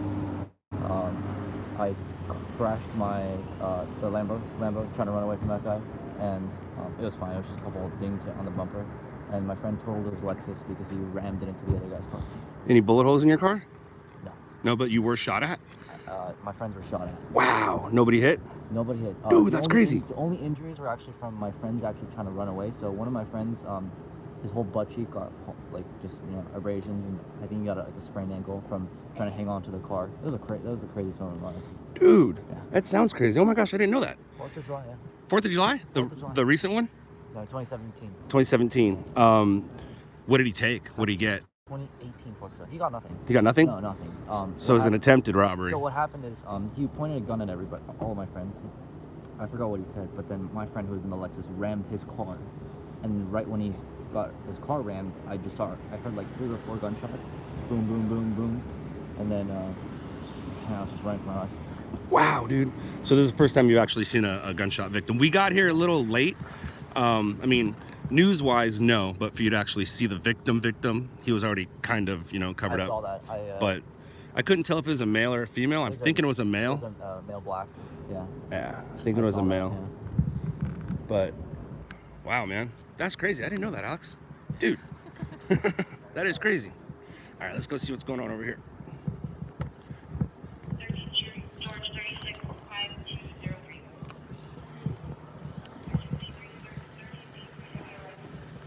I crashed the Lambo trying to run away from that guy, and it was fine. It was just a couple of dings on the bumper, and my friend totaled his Lexus because he rammed it into the other guy's car. Any bullet holes in your car? No. No, but you were shot at? My friends were shot at. Wow. Nobody hit? Nobody hit. Dude, that's crazy. The only injuries were actually from my friends actually trying to run away. So one of my friends, his whole butt cheek got like just abrasions, and I think he got like a sprained ankle from trying to hang on to the car. That was the craziest moment of my life. Dude, yeah. That sounds crazy. Oh my gosh, I didn't know that. 4th of July, yeah. 4th of July? 4th of July. The recent one? No, 2017. 2017. What did he take? What did he get? 2018 4th of July. He got nothing. He got nothing? No, nothing. So it was an attempted robbery. So what happened is he pointed a gun at everybody, all of my friends. I forgot what he said, but then my friend who was in the Lexus rammed his car, and right when he got his car rammed, I heard like 3 or 4 gunshots, boom, boom, boom, boom, and then I was just running for my life. Wow, dude. So this is the first time you've actually seen a gunshot victim. We got here a little late. I mean, news-wise, no, but for you to actually see the victim, he was already kind of, covered up. I saw that. But I couldn't tell if it was a male or a female. I'm thinking it was a male. It was a male black. Yeah. Yeah, I think it was a male. Yeah. But, wow, man. That's crazy. I didn't know that, Alex. Dude. That is crazy. All right, let's go see what's going on over here.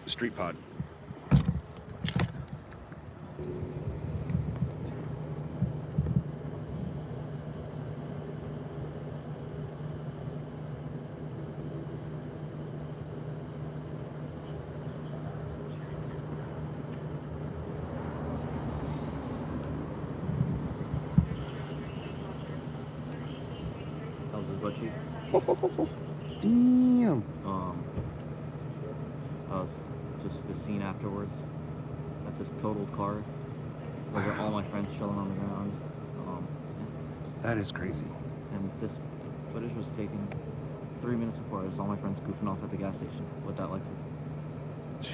Street pod. That was his butt cheek. Damn. That was just the scene afterwards. That's his totaled car. Over all my friends chilling on the ground. That is crazy. And this footage was taken 3 minutes before. It was all my friends goofing off at the gas station with that Lexus. Dude.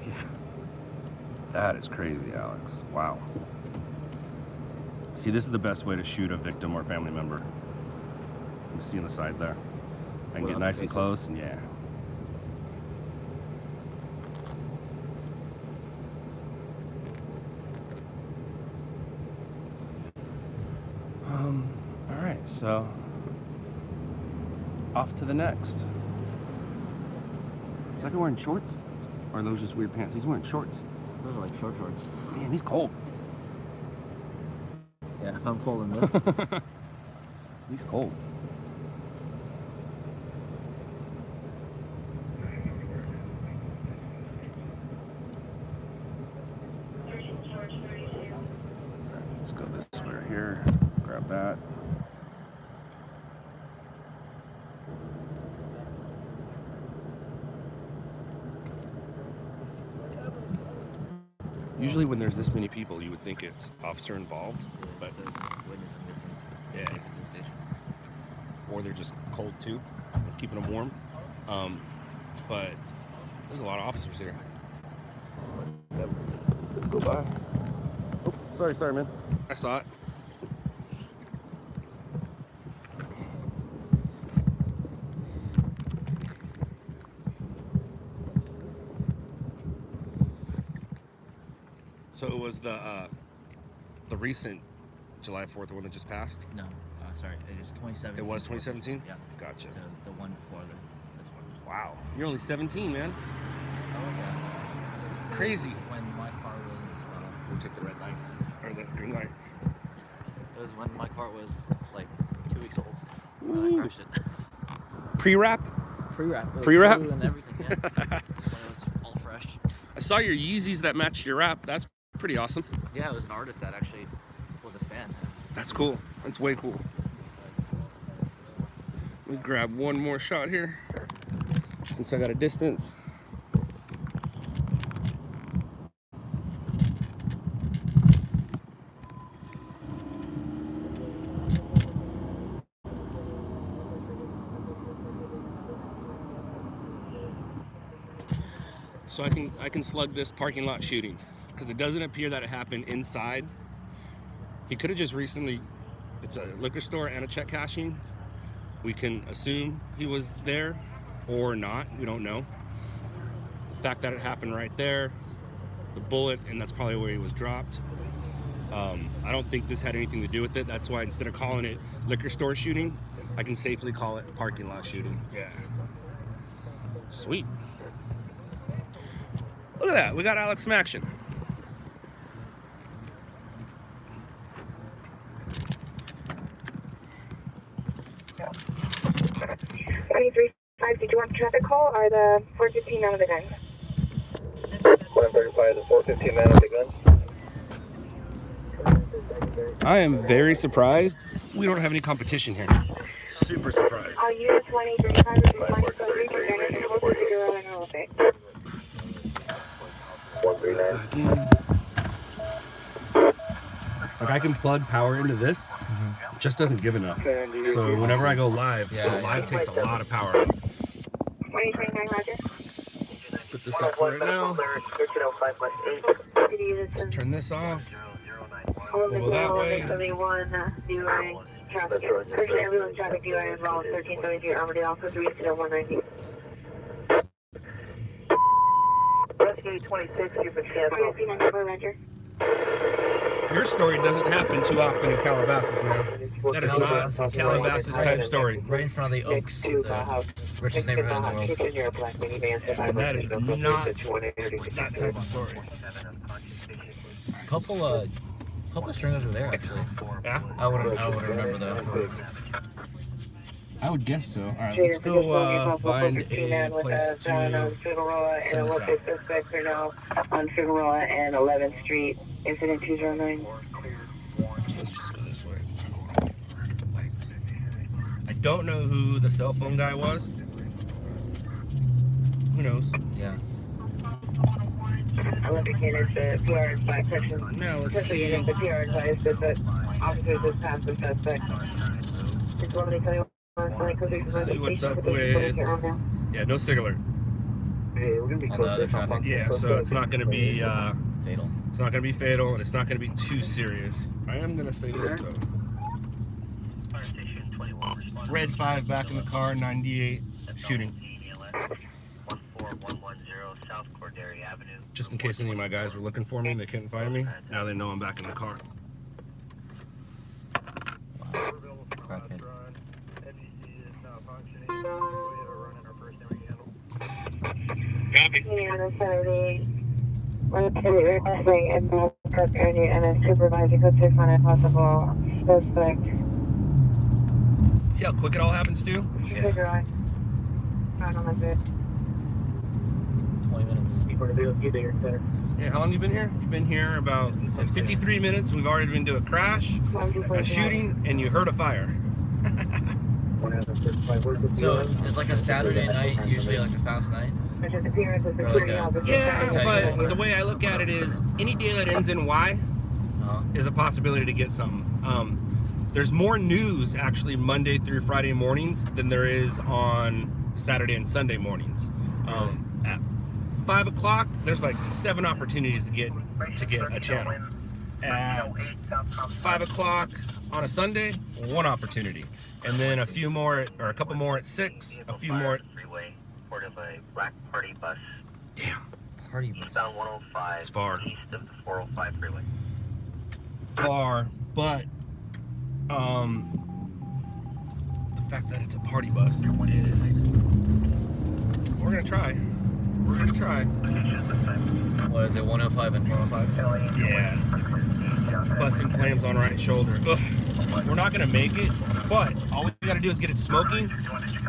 Yeah. That is crazy, Alex. Wow. See, this is the best way to shoot a victim or family member. You see on the side there. I can get nice and close, and yeah. All right, so off to the next. Is that guy wearing shorts? Or are those just weird pants? He's wearing shorts. Those are like short shorts. Man, he's cold. Yeah, I'm cold in this. He's cold. Let's go this way right here. Grab that. Usually when there's this many people, you would think it's officer involved, but Witnessing this in yeah. the station. Or they're just cold too, keeping them warm. But there's a lot of officers here. Go by. Oh, sorry, man. I saw it. So it was the recent July 4th, the one that just passed? No, sorry, it was 2017. It was 2017? Yeah. Gotcha. So the one before this one. Wow. You're only 17, man. How was that? Crazy. When my car was... We'll take the red light. Or the green light. It was when my car was like 2 weeks old. When I crashed it. Pre-wrap? Pre-wrap. Pre-wrap? And everything, yeah. When it was all fresh. I saw your Yeezys that matched your wrap. That's pretty awesome. Yeah, it was an artist that actually was a fan. That's cool. That's way cool. Let me grab one more shot here, since I got a distance. So I can slug this parking lot shooting, because it doesn't appear that it happened inside. He could have just recently, it's a liquor store and a check cashing. We can assume he was there or not, we don't know. The fact that it happened right there, the bullet, and that's probably where he was dropped. I don't think this had anything to do with it. That's why instead of calling it liquor store shooting, I can safely call it parking lot shooting. Yeah. Sweet. Look at that, we got Alex some action. Did you want the traffic call or the 415 man with the gun? 135, the 415 man with the gun. I am very surprised we don't have any competition here. Super surprised. All units 1835 is responding to a region damage close to Figueroa and Relevant. 139. Like I can plug power into this, it just doesn't give enough. So whenever I go live, live takes a lot of power. 2029 Roger. Let's put this up for right now. Let's turn this off. Go that way. 71 DUI traffic. First ambulance traffic DUI involved 1333 Armadale, also 30190. Rescue 26, you've been canceled. 394 Roger. Your story doesn't happen too often in Calabasas, man. That is not a Calabasas type story. Right in front of the Oaks, the richest neighborhood in the world. And that is not that type of story. Couple stringers were there actually. Yeah? I wouldn't remember though. I would guess so. Alright, let's go find a place to send this out. Suspects are now on Figueroa and 11th Street, incident 209. Let's just go this way. Lights. I don't know who the cell phone guy was. Who knows? Yeah. I'll indicate the PR advised section. Now let's see. The PR advised that officers has passed the suspect. It's 11:21. Let's see what's up with. Yeah, no SIG alert. On the other traffic. Yeah, so it's not going to be Fatal. it's not going to be fatal, and it's not going to be too serious. I am going to say this though. Red 5 back in the car, 98 shooting. Just in case any of my guys were looking for me and they couldn't find me, now they know I'm back in the car. Crackhead. We're requesting a Norfolk area and a supervisor could take on a possible suspect. See how quick it all happens, too? Yeah. Right on my bed. 20 minutes. Yeah, how long you been here? You've been here about 53 minutes. We've already been to a crash, a shooting, and you heard a fire. So it's like a Saturday night, usually like a fast night. Yeah, but the way I look at it is, any day that ends in Y is a possibility to get something. There's more news actually Monday through Friday mornings than there is on Saturday and Sunday mornings. At 5 o'clock, there's like 7 opportunities to get a channel. At 5 o'clock on a Sunday, 1 opportunity, and then a few more, or a couple more at 6, a few more. Freeway, port of a black party bus. Damn. Party bus. Eastbound 105. It's far. East of the 405 freeway. Far, but the fact that it's a party bus is, we're gonna try. We're gonna try. What is it, 105 and 405? Yeah. Busting flames on right shoulder. Ugh. We're not gonna make it, but all we gotta do is get it smoking,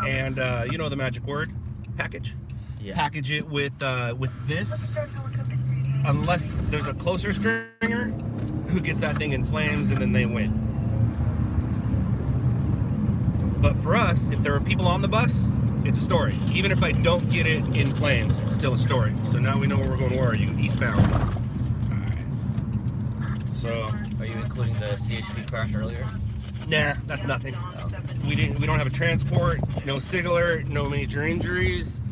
and you know the magic word, package. Yeah. Package it with this, unless there's a closer stringer who gets that thing in flames, and then they win. But for us, if there are people on the bus, it's a story. Even if I don't get it in flames, it's still a story. So now we know where we're going. Where are you? Eastbound. All right. So. Are you including the CHP crash earlier? Nah, that's nothing. We don't have a transport, no SIG alert, no major injuries.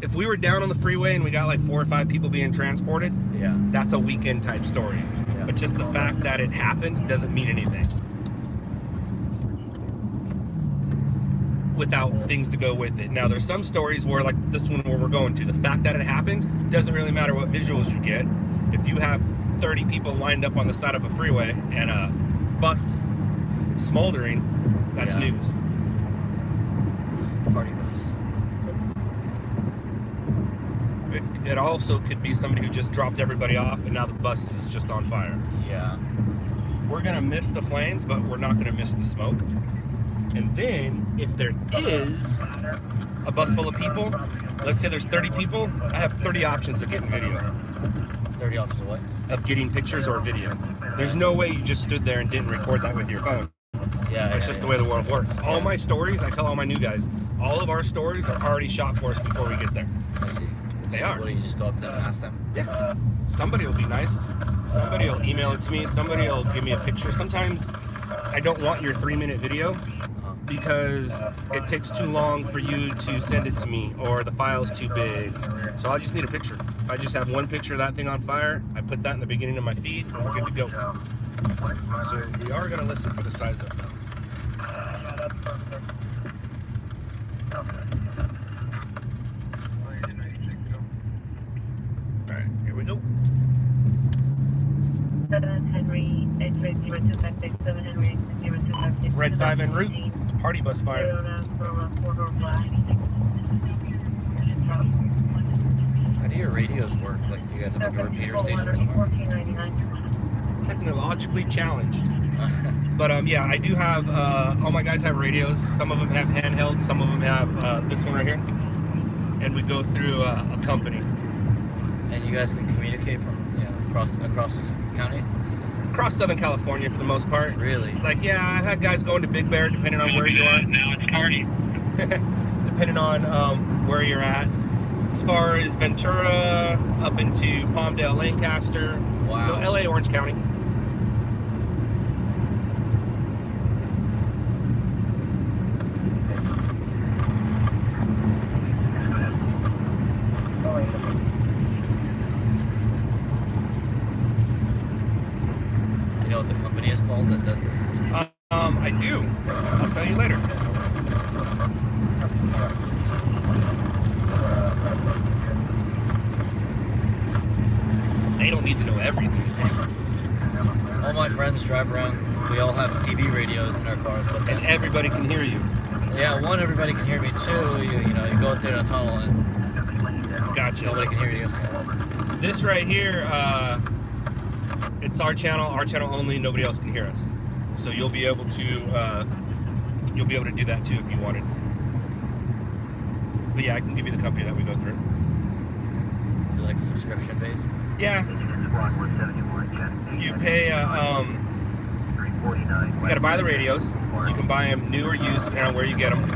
If we were down on the freeway and we got like 4 or 5 people being transported, Yeah. that's a weekend type story. Yeah. But just the fact that it happened doesn't mean anything. Without things to go with it. Now there's some stories where, like this one where we're going to, the fact that it happened doesn't really matter what visuals you get. If you have 30 people lined up on the side of a freeway and a bus smoldering, that's Yeah. news. Party bus. It also could be somebody who just dropped everybody off and now the bus is just on fire. Yeah. We're gonna miss the flames, but we're not gonna miss the smoke. And then, if there is a bus full of people, let's say there's 30 people, I have 30 options of getting video. 30 options of what? Of getting pictures or video. There's no way you just stood there and didn't record that with your phone. Yeah, It's just the way the world works. All my stories, I tell all my new guys, all of our stories are already shot for us before we get there. I see. They So are. What do you just go up to them and ask them? Yeah. Somebody will be nice. Somebody will email it to me. Somebody will give me a picture. Sometimes I don't want your 3-minute video because it takes too long for you to send it to me, or the file's too big. So I just need a picture. If I just have one picture of that thing on fire, I put that in the beginning of my feed, and we're good to go. So we are going to listen for the size of it. Alright, here we go. 7 Henry, X-ray 0256, 7 Henry, 0256. Red 5 en route. Party bus fire. How do your radios work? Like, do you guys have like a repeater station somewhere? Technologically challenged. But yeah, I do have, all my guys have radios. Some of them have handheld, some of them have this one right here. And we go through a company. And you guys can communicate from, you know, across the county? Across Southern California for the most part. Really? Like, yeah, I've had guys going to Big Bear depending on where you are. Now it's party. Depending on where you're at. as far as Ventura, up into Palmdale, Lancaster. Wow. So LA, Orange County. You know what the company is called that does this? I do. I'll tell you later. They don't need to know everything. All my friends drive around. We all have CB radios in our cars, but then, And everybody can hear you. yeah, one, everybody can hear me. Two, you know, you go out there in a tunnel and Gotcha. nobody can hear you. This right here, it's our channel only. Nobody else can hear us. So you'll be able to do that too if you wanted. But yeah, I can give you the company that we go through. Is it like subscription based? Yeah. You pay. You gotta buy the radios. You can buy them new or used, depending on where you get them.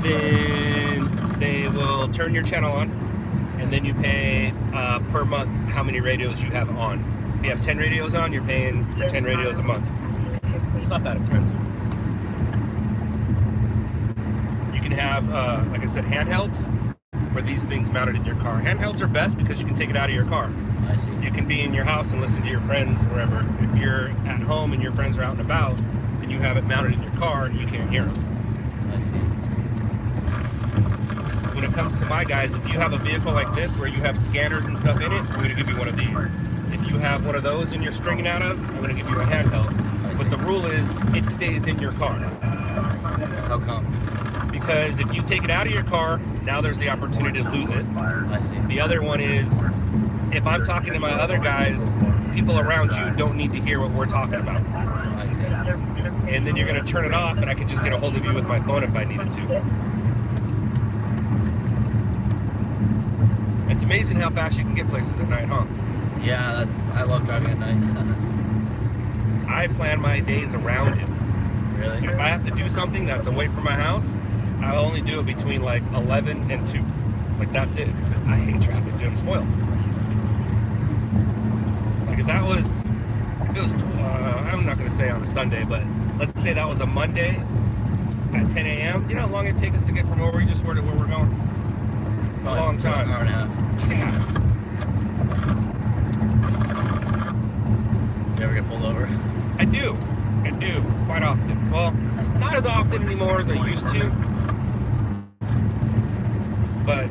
Then they will turn your channel on, and then you pay per month how many radios you have on. If you have 10 radios on, you're paying for 10 radios a month. It's not that expensive. You can have, like I said, handhelds, where these things mounted in your car. Handhelds are best because you can take it out of your car. I see. You can be in your house and listen to your friends wherever. If you're at home and your friends are out and about, and you have it mounted in your car, you can't hear them. I see. When it comes to my guys, if you have a vehicle like this where you have scanners and stuff in it, I'm going to give you one of these. If you have one of those and you're stringing out of, I'm going to give you a handheld. But the rule is, it stays in your car. How come? Because if you take it out of your car, now there's the opportunity to lose it. I see. The other one is, if I'm talking to my other guys, people around you don't need to hear what we're talking about. I see. And then you're going to turn it off, and I can just get a hold of you with my phone if I needed to. It's amazing how fast you can get places at night, huh? Yeah, I love driving at night. I plan my days around it. Really? If I have to do something that's away from my house, I'll only do it between like 11 and 2. Like, that's it. Because I hate traffic, dude. I'm spoiled. Like, if it was, I'm not going to say on a Sunday, but let's say that was a Monday at 10 a.m. You know how long it'd take us to get from where we just were to where we're going? A long time. An hour and a half. Yeah. You ever get pulled over? I do, quite often. Well, not as often anymore as I used to, but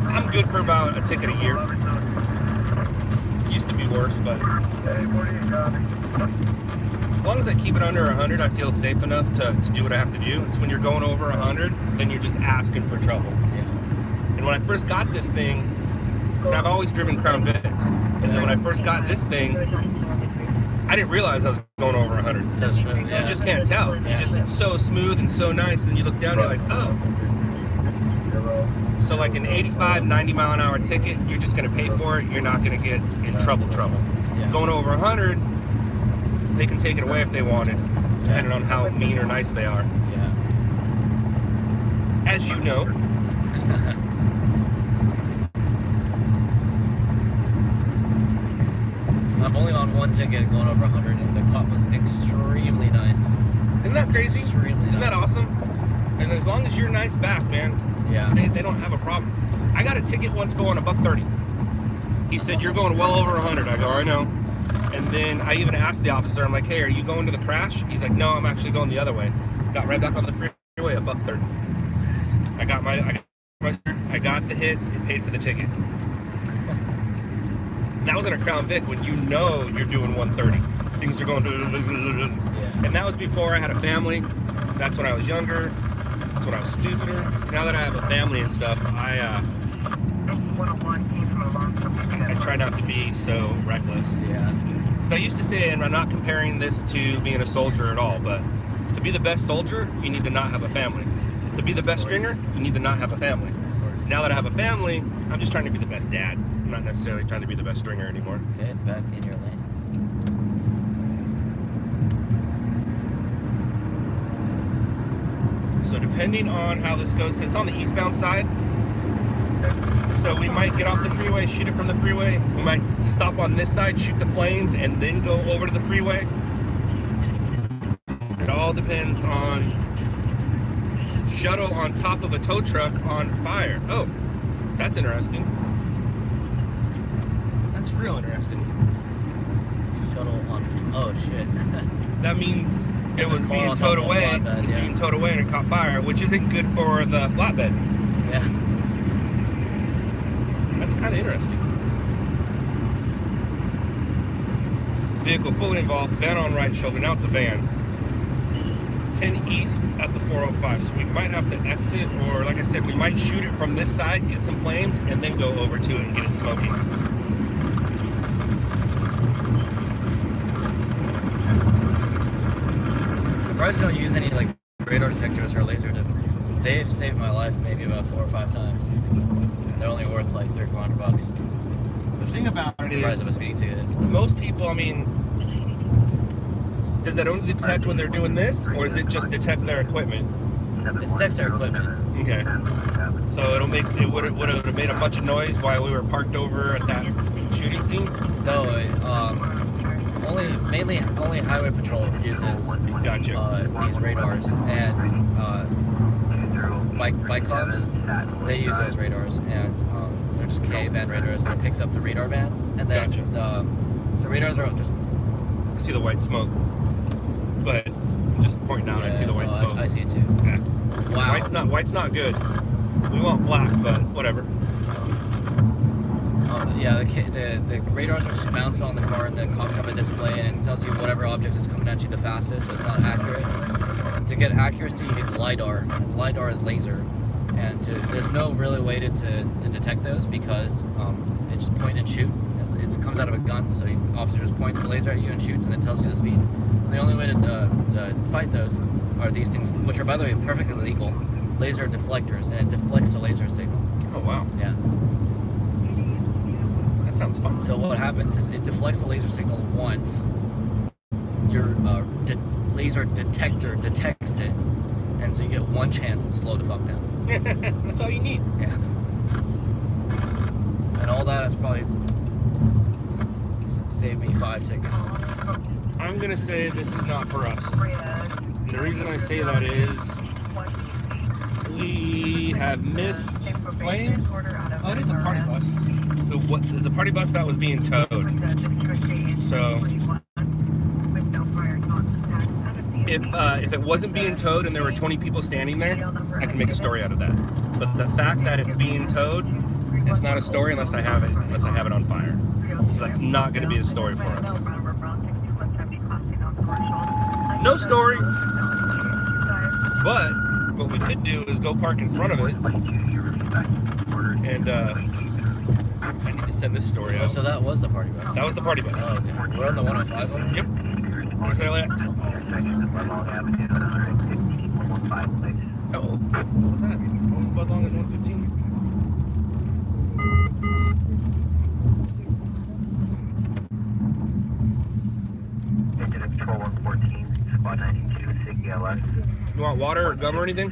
I'm good for about a ticket a year. Used to be worse, but as long as I keep it under 100, I feel safe enough to do what I have to do. It's when you're going over 100, then you're just asking for trouble. Yeah. And when I first got this thing, because I've always driven Crown Vics, and then when I first got this thing, I didn't realize I was going over 100. So smooth, yeah. You just can't tell. It's so smooth and so nice, and you look down and you're like, oh. So like an 85, 90 mile an hour ticket, you're just gonna pay for it, you're not gonna get in trouble. Yeah. Going over 100, they can take it away if they wanted, depending on how mean or nice they are. Yeah. As you know. I've only on one ticket going over 100, and the cop was extremely nice. Isn't that crazy? Extremely Isn't that nice. awesome? And as long as you're nice back, man, Yeah. they don't have a problem. I got a ticket once going $130. He said, you're going well over 100. I go, I know. And then I even asked the officer, I'm like, hey, are you going to the crash? He's like, no, I'm actually going the other way. Got right back on the freeway, $130. I got the hits, it paid for the ticket. And that was in a Crown Vic when you know you're doing 130. Things are going, Yeah. and that was before I had a family. That's when I was younger. That's when I was stupider. Now that I have a family and stuff, I try not to be so reckless. Yeah. Because I used to say, and I'm not comparing this to being a soldier at all, but to be the best soldier, you need to not have a family. To be the best stringer, you need to not have a family. Now that I have a family, I'm just trying to be the best dad. I'm not necessarily trying to be the best stringer anymore. Okay, back in your lane. So depending on how this goes, because it's on the eastbound side, so we might get off the freeway, shoot it from the freeway. We might stop on this side, shoot the flames, and then go over to the freeway. It all depends on shuttle on top of a tow truck on fire. Oh, that's interesting. That's real interesting. Shuttle on. Oh shit. That means it was car being on top towed of a away. flatbed, It was yeah. being towed away and it caught fire, which isn't good for the flatbed. Yeah. That's kind of interesting. Vehicle fully involved, van on right shoulder. Now it's a van. 10 east at the 405. So we might have to exit, or like I said, we might shoot it from this side, get some flames, and then go over to it and get it smoking. Surprised you don't use any like radar detectors or laser. They've saved my life maybe about 4 or 5 times. They're only worth like $300-400. The thing about it Price is, of a speeding ticket. most people, I mean, does that only detect when they're doing this, or does it just detect their equipment? It detects their equipment. Okay. So it would have made a bunch of noise while we were parked over at that shooting scene? No, mainly highway patrol uses Gotcha. these radars, and bike cops, they use those radars, and they're just K-band radars, and it picks up the radar bands, and then Gotcha. So radars are just. I see the white smoke. Go ahead. I'm just pointing out. I see the white smoke. I see it too. Okay. Wow. White's not good. We want black, but whatever. Yeah, the radars are just mounted on the car, and the cops have a display, and it tells you whatever object is coming at you the fastest, so it's not accurate. And to get accuracy, you need LiDAR, and LiDAR is laser. And there's no really way to detect those, because it just point and shoot. It comes out of a gun, so the officer just points the laser at you and shoots, and it tells you the speed. So the only way to fight those are these things, which are, by the way, perfectly legal. Laser deflectors, and it deflects the laser signal. Oh, wow. Yeah. That sounds fun. So what happens is it deflects the laser signal once. Your laser detector detects it, and so you get one chance to slow the fuck down. That's all you need. Yeah. And all that has probably saved me 5 tickets. I'm gonna say this is not for us. The reason I say that is we have missed flames. Oh, it is a party bus. What is a party bus that was being towed? So if it wasn't being towed and there were 20 people standing there, I can make a story out of that. But the fact that it's being towed, it's not a story unless I have it on fire. So that's not going to be a story for us. No story. But what we could do is go park in front of it, and I need to send this story out. So that was the party bus. That was the party bus. Oh, okay. We're on the 105 one? Yep. There's LX. Uh-oh. What was that? What was Bud Long at 115? Patrol 114, Squad 92, Sig LS. You want water or gum or anything?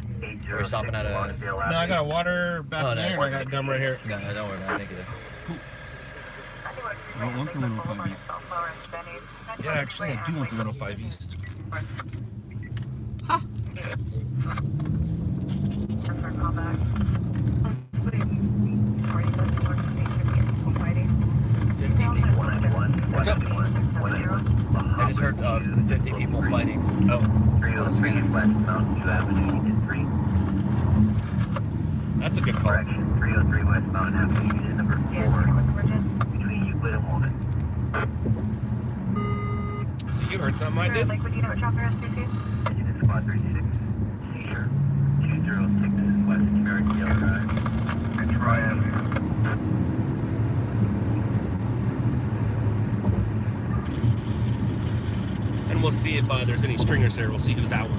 We're stopping at a... No, I got a water back there, and I got gum right here. No, don't worry about it. Thank you. I don't want the 105 East. Yeah, actually, I do want the 105 East. Ha! 50 people. What's up? I just heard 50 people fighting. Oh. 303 West Mountain Avenue, 3. That's a good call. Correction, 303 West Mountain Avenue, unit number 4. Between Euclid and Walden. So you heard something I did? Unit Squad 36, Seizure, 206 West Merrickdale Drive. Troy Avenue. And we'll see if there's any stringers there. We'll see who's out.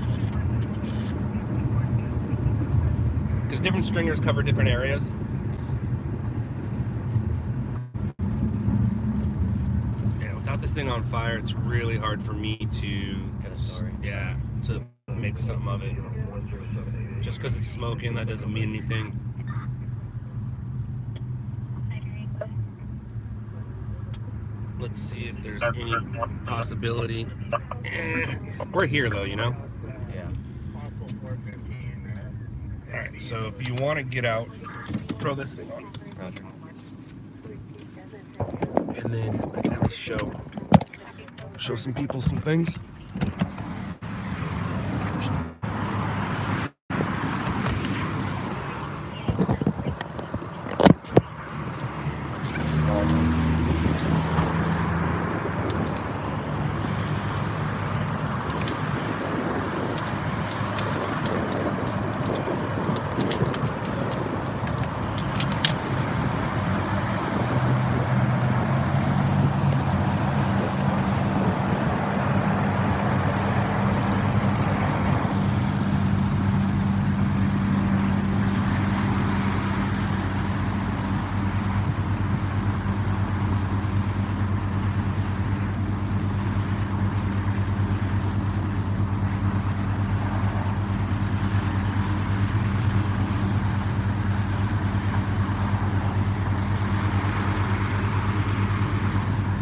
Because different stringers cover different areas. Yeah, without this thing on fire, it's really hard for me to Get a story. Yeah, to make something of it. Just because it's smoking, that doesn't mean anything. Let's see if there's any possibility. We're here though, you know? Yeah. Alright, so if you want to get out, throw this thing on. Roger. And then I can at least show some people some things.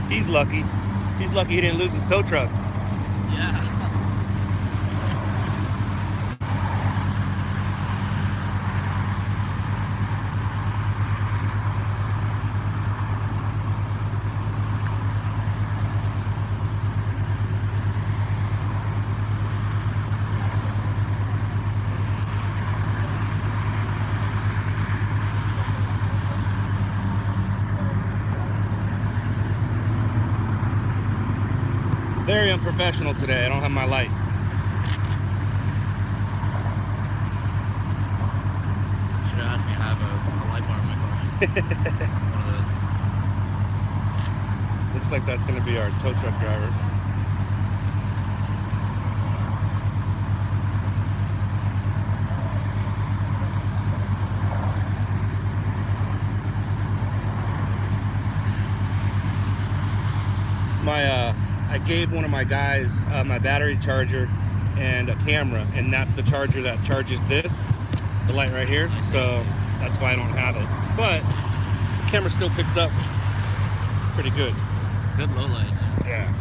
He's lucky. He's lucky he didn't lose his tow truck. Yeah. Very unprofessional today. I don't have my light. Should have asked me to have a light bar in my car. One of those. Looks like that's going to be our tow truck driver. I gave one of my guys my battery charger and a camera, and that's the charger that charges this, the light right here. So that's why I don't have it. But the camera still picks up pretty good. Good low light. Yeah.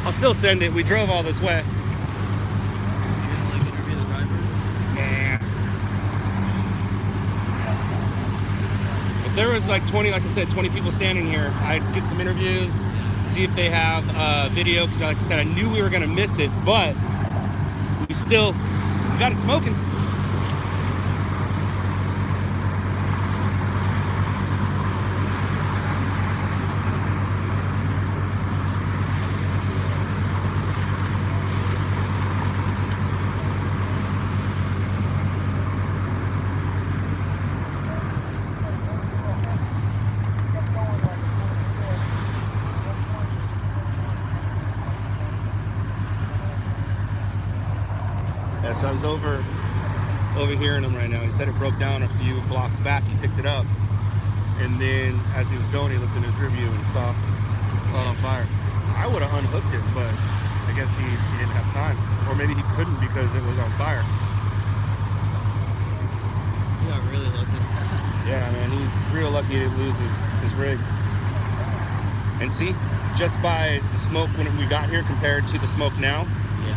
I'll still send it. We drove all this way. You gonna like interview the driver? Nah. If there was like 20, like I said, 20 people standing here, I'd get some interviews, see if they have video, because like I said, I knew we were gonna miss it, but we got it smoking. Yeah, so I was overhearing him right now. He said it broke down a few blocks back. He picked it up, and then as he was going, he looked in his rear view and saw it on fire. I would have unhooked it, but I guess he didn't have time, or maybe he couldn't because it was on fire. You got really lucky. Yeah, man, he's real lucky he didn't lose his rig. And see, just by the smoke when we got here compared to the smoke now. Yeah.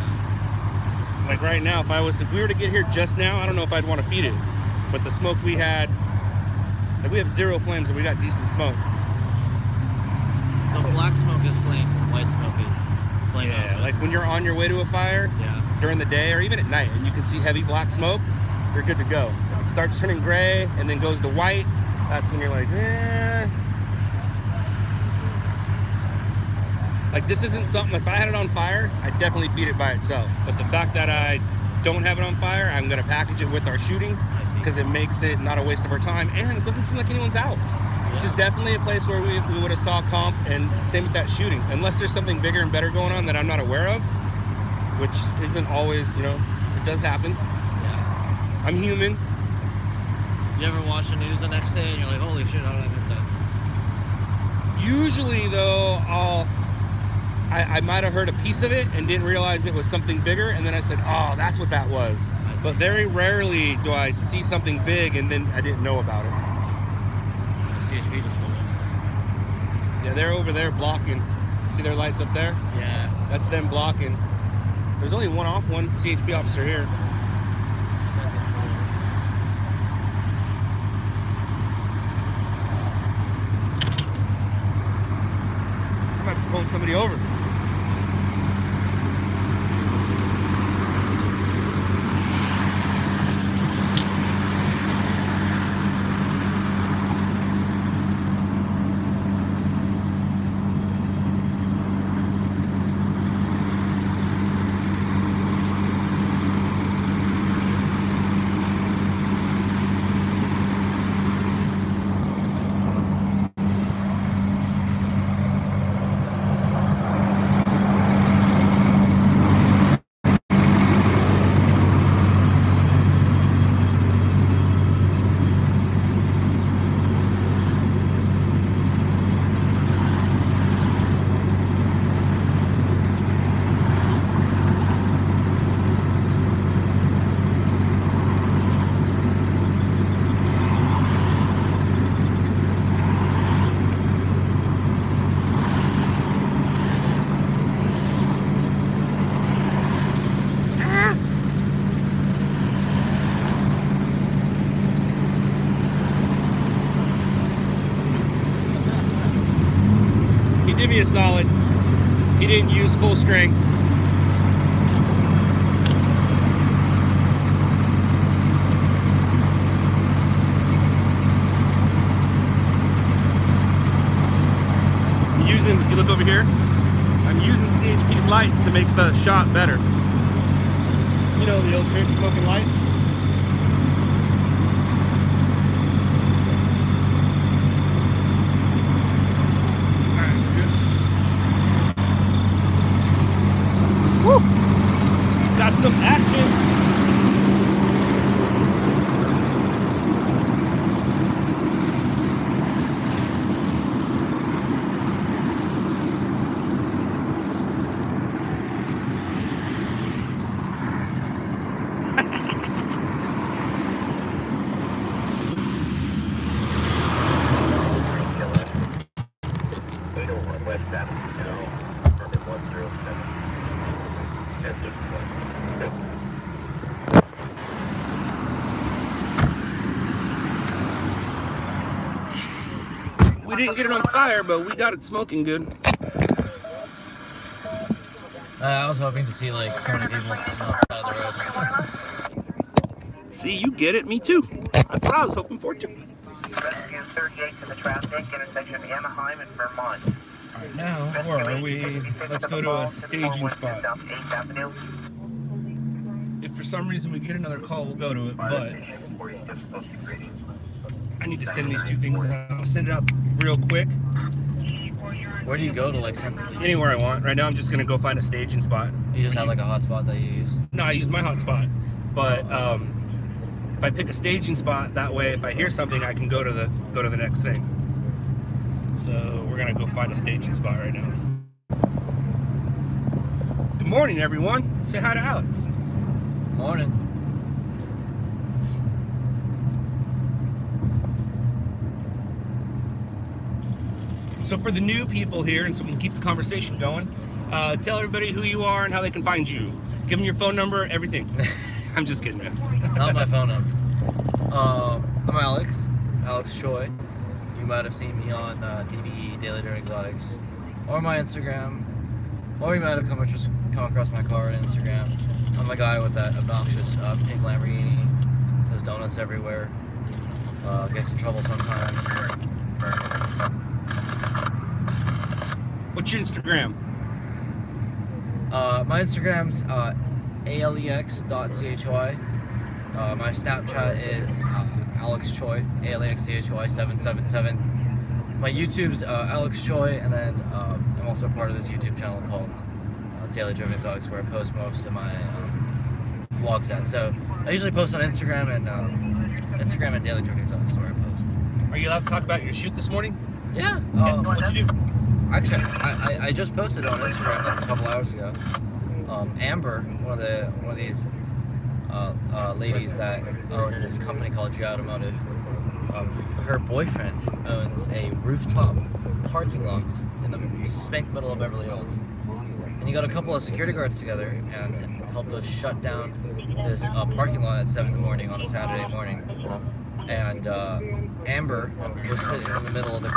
Like right now, if we were to get here just now, I don't know if I'd want to feed it. But the smoke we had Like we have zero flames and we got decent smoke. So black smoke is flamed, white smoke is flame. Yeah, like when you're on your way to a fire during the day or even at night and you can see heavy black smoke, you're good to go. It starts turning gray and then goes to white. That's when you're like, eh. Like this isn't something, if I had it on fire, I'd definitely feed it by itself. But the fact that I don't have it on fire, I'm gonna package it with our shooting because it makes it not a waste of our time and it doesn't seem like anyone's out. This is definitely a place where we would have saw comp, and same with that shooting. Unless there's something bigger and better going on that I'm not aware of, which isn't always, you know, it does happen. Yeah. I'm human. You ever watch the news the next day and you're like, holy shit, how did I miss that? Usually though, I might have heard a piece of it and didn't realize it was something bigger, and then I said, oh, that's what that was. But very rarely do I see something big and then I didn't know about it. CHP just pulled in. Yeah, they're over there blocking. See their lights up there? Yeah. That's them blocking. There's only one CHP officer here. I might be pulling somebody over. Did me a solid. He didn't use full strength. If you look over here, I'm using CHP's lights to make the shot better. You know the old trick, smoking lights. Woo! Got some action. We didn't get it on fire, but we got it smoking good. I was hoping to see like 20 people sitting on the side of the road. See, you get it. Me too. That's what I was hoping for too. Rescue 38 to the traffic intersection Anaheim and Vermont. Alright, now, where are we? Let's go to a staging spot. If for some reason we get another call, we'll go to it, but I need to send these two things out. I'll send it out real quick. Where do you go to like send? Anywhere I want. Right now I'm just gonna go find a staging spot. You just have like a hot spot that you use? No, I use my hot spot. But if I pick a staging spot, that way if I hear something I can go to the next thing. So we're gonna go find a staging spot right now. Good morning everyone. Say hi to Alex. Morning. So for the new people here, and so we can keep the conversation going, tell everybody who you are and how they can find you. Give them your phone number, everything. I'm just kidding, man. Not my phone number. I'm Alex. Alex Choi. You might have seen me on DDE, Daily Driven Exotics, or my Instagram, or you might have come across my car on Instagram. I'm the guy with that obnoxious pink Lamborghini. There's donuts everywhere. Gets in trouble sometimes. What's your Instagram? My Instagram's alex.chy. My Snapchat is Alex Choi, ALEXCHOI 777. My YouTube's Alex Choi, and then I'm also part of this YouTube channel called Daily Driven Exotics, where I post most of my vlogs at. So I usually post on Instagram and Daily Driven Exotics, where I post. Are you allowed to talk about your shoot this morning? Yeah. What'd you do? Actually, I just posted on Instagram like a couple hours ago. Amber, one of these ladies that own this company called G Automotive, her boyfriend owns a rooftop parking lot in the spank middle of Beverly Hills. And he got a couple of security guards together and helped us shut down this parking lot at 7 in the morning on a Saturday morning. And Amber was sitting in the middle of the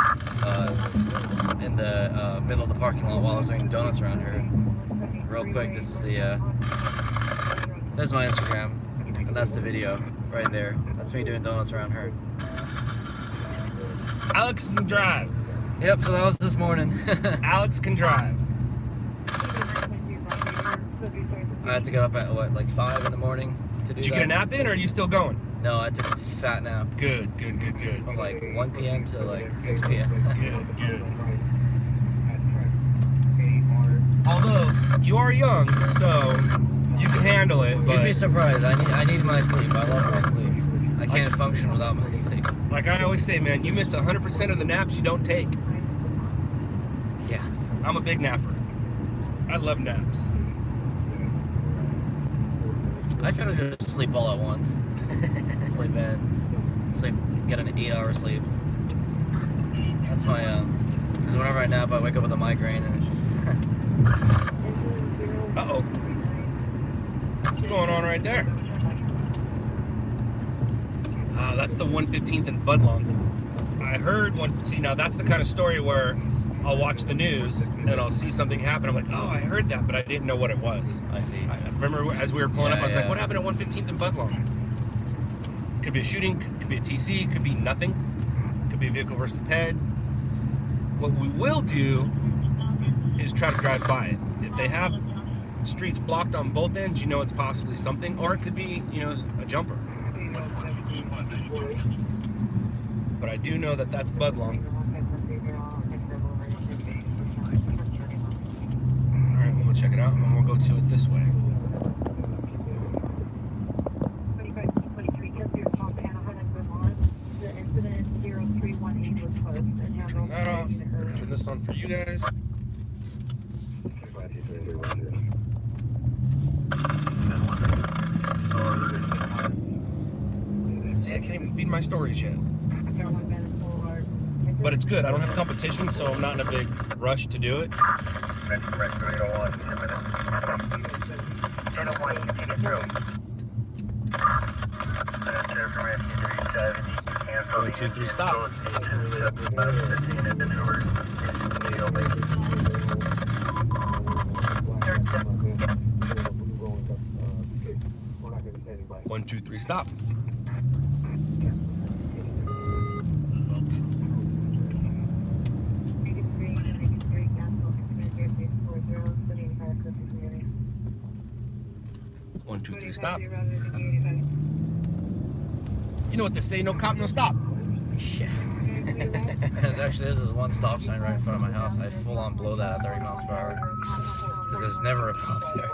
middle of the parking lot while I was doing donuts around her. Real quick, this is there's my Instagram, and that's the video right there. That's me doing donuts around her. Alex can drive. Yep, so that was this morning. Alex can drive. I had to get up at what, like 5 in the morning to do Did you that. get a nap in, or are you still going? No, I took a fat nap. Good. From like 1 p.m. to like 6 p.m. Good. Although you are young, so you can handle it. But You'd be surprised. I need my sleep. I love my sleep. I can't function without my sleep. like I always say, man, you miss 100% of the naps you don't take. Yeah. I'm a big napper. I love naps. I try to just sleep all at once. Sleep, get an 8-hour sleep. That's my, because whenever I nap, I wake up with a migraine, and it's just... Uh-oh. What's going on right there? That's the 115th and Budlong. I heard one, see, now that's the kind of story where I'll watch the news and I'll see something happen. I'm like, oh, I heard that, but I didn't know what it was. I see. I remember as we were pulling up, I was like, what happened at 115th and Budlong? Could be a shooting, could be a TC, could be nothing. Could be a vehicle versus ped. What we will do is try to drive by it. If they have streets blocked on both ends, you know it's possibly something, or it could be, you know, a jumper. But I do know that that's Budlong. Alright, we'll go check it out, and we'll go to it this way. Turn that off. Turn this on for you guys. See, I can't even feed my stories yet. But it's good. I don't have competition, so I'm not in a big rush to do it. One, 2, 3, stop. One, 2, 3, stop. One, 2, 3, stop. You know what they say, no cop, no stop. Yeah. Actually, there's this one stop sign right in front of my house. I full on blow that at 30 miles per hour. Because there's never a cop there.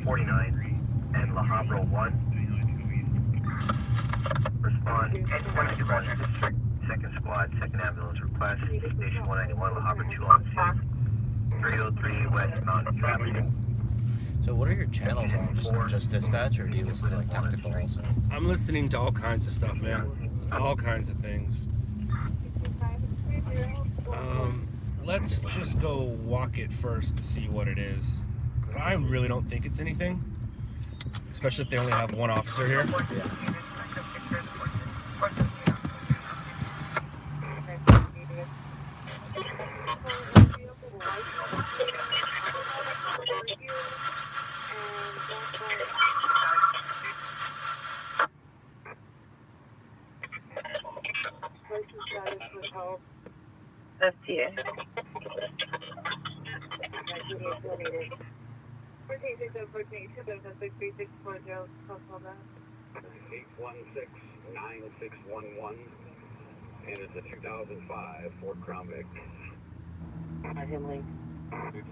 49 and La Habra 1. Respond. District, 2nd Squad, 2nd Ambulance request. Station 191, La Habra 2 on scene. 303 West Mountain Avenue. So what are your channels on? Just dispatch, or do you listen to like tactical also? I'm listening to all kinds of stuff, man. All kinds of things. Let's just go walk it first to see what it is. I really don't think it's anything, especially if they only have one officer here. That's it. 816-9611, and it's a 2005 Ford Crown Vic.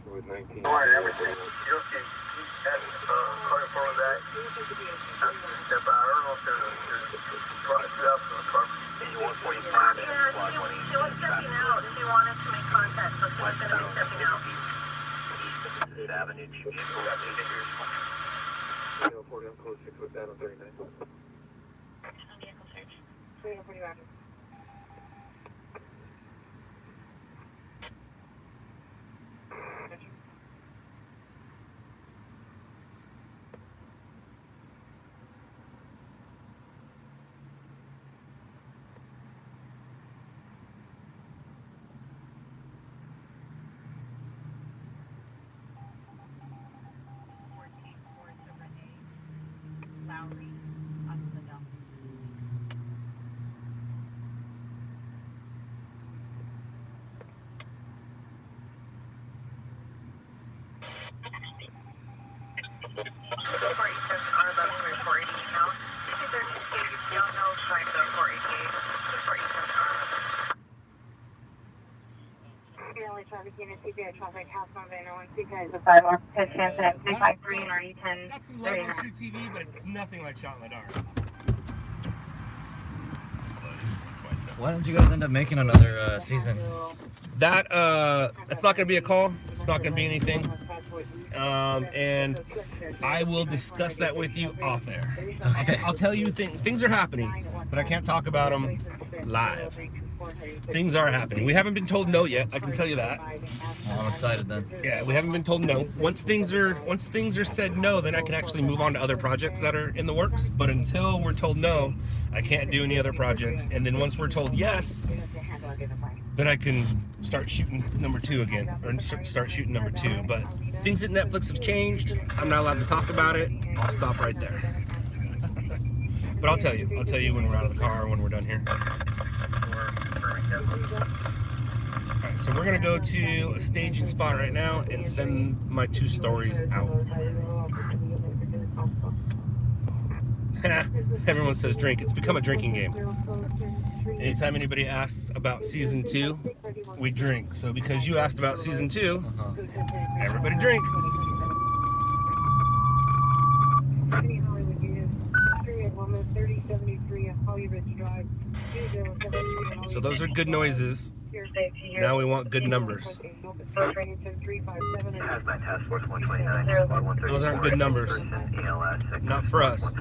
With 19. Alright, everything. You're okay. Calling for that. Step out. I don't know if there's 145 and squad 20. She was stepping out. She wanted to make contact, so she was going to be stepping out. East Avenue, 2 vehicles, 40, I'm close 6 with that on 39. Vehicle search. 340 Roger. Traffic unit, CPI traffic, house number, CPI is a 5-1. Head chance at 353 and RE10. Got some love on True TV, but it's nothing like Shot in the Dark. Why didn't you guys end up making another season? That's not going to be a call. It's not going to be anything. And I will discuss that with you off air. Okay. I'll tell you things are happening, but I can't talk about them live. Things are happening. We haven't been told no yet. I can tell you that. Well, I'm excited then. Yeah, we haven't been told no. Once things are said no, then I can actually move on to other projects that are in the works. But until we're told no, I can't do any other projects. And then once we're told yes, then I can start shooting number 2 again, or start shooting number 2. But things at Netflix have changed. I'm not allowed to talk about it. I'll stop right there. But I'll tell you when we're out of the car, when we're done here. Alright, so we're gonna go to a staging spot right now and send my 2 stories out. Everyone says drink. It's become a drinking game. Anytime anybody asks about season 2, we drink. So because you asked about season 2, everybody drink. So those are good noises. Now we want good numbers. Those aren't good numbers. Not for us.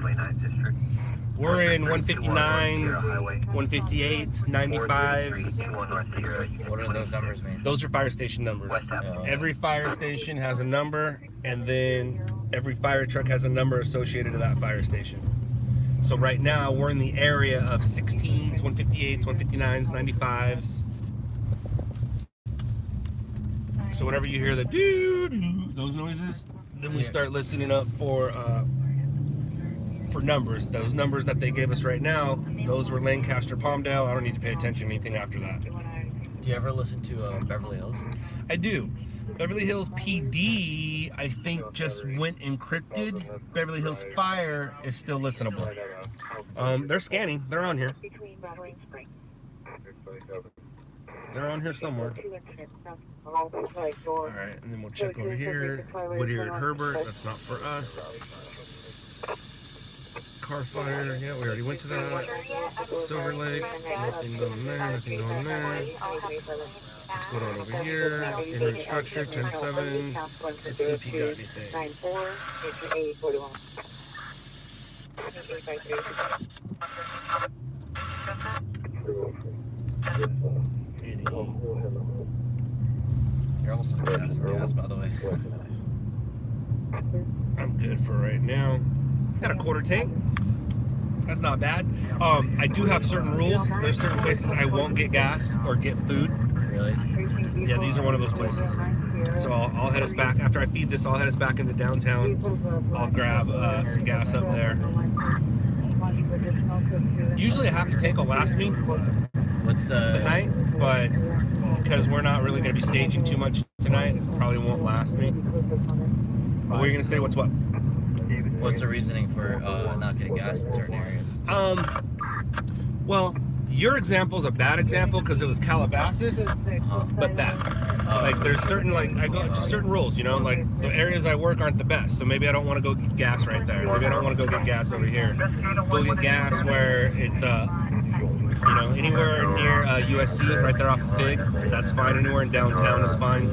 We're in 159s, 158s, 95s. What do those numbers mean? Those are fire station numbers. Every fire station has a number, and then every fire truck has a number associated to that fire station. So right now we're in the area of 16s, 158s, 159s, 95s. So whenever you hear the doo-doo, those noises, then we start listening up for numbers. Those numbers that they gave us right now, those were Lancaster, Palmdale. I don't need to pay attention to anything after that. Do you ever listen to Beverly Hills? I do. Beverly Hills PD, I think, just went encrypted. Beverly Hills Fire is still listenable. They're scanning. They're on here. They're on here somewhere. Alright, and then we'll check over here. Whittier and Herbert, that's not for us. Car Fire, yeah, we already went to that. Silver Lake, nothing going there, nothing going there. What's going on over here? In-route structure, 10-7. Let's see if he got anything. You're almost on gas, by the way. I'm good for right now. Got a quarter tank. That's not bad. I do have certain rules. There's certain places I won't get gas or get food. Really? Yeah, these are one of those places. So I'll head us back. After I feed this, I'll head us back into downtown. I'll grab some gas up there. Usually a half a tank will last me What's the night, but because we're not really going to be staging too much tonight, it probably won't last me. What were you going to say? What's what? What's the reasoning for not getting gas in certain areas? Well, your example is a bad example because it was Calabasas, but like there's certain I go just certain rules, you know, like the areas I work aren't the best, so maybe I don't want to go get gas right there. Maybe I don't want to go get gas over here. Go get gas where it's you know, anywhere near USC, right there off of Fig, that's fine. Anywhere in downtown is fine.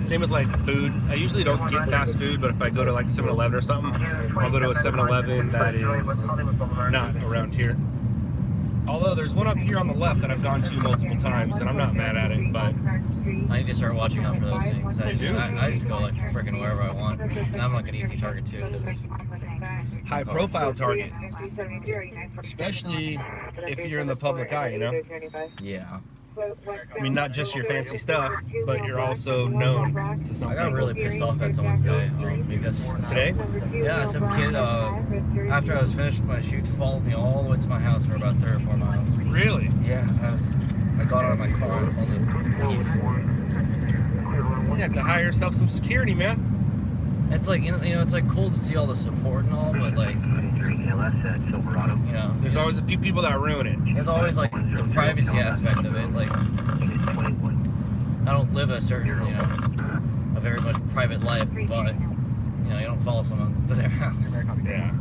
Same with like food. I usually don't get fast food, but if I go to like 7-Eleven or something, I'll go to a 7-Eleven that is not around here. Although there's one up here on the left that I've gone to multiple times, and I'm not mad at it, but I need to start watching out for those things. I just go like freaking wherever I want, and I'm like an easy target too. High profile target, especially if you're in the public eye, you know? Yeah. I mean, not just your fancy stuff, but you're also known to some I got people. really pissed off at someone today because Today? Yeah, some kid after I was finished with my shoot followed me all the way to my house for about 3 or 4 miles. Really? Yeah, I got out of my car and told him to leave. You have to hire yourself some security, man. It's like, you know, it's like cool to see all the support and all, but like, you know, There's always a few people that ruin it. there's always like the privacy aspect of it. Like, I don't live a certain, you know, a very much private life, but you know, you don't follow someone to their house. Yeah.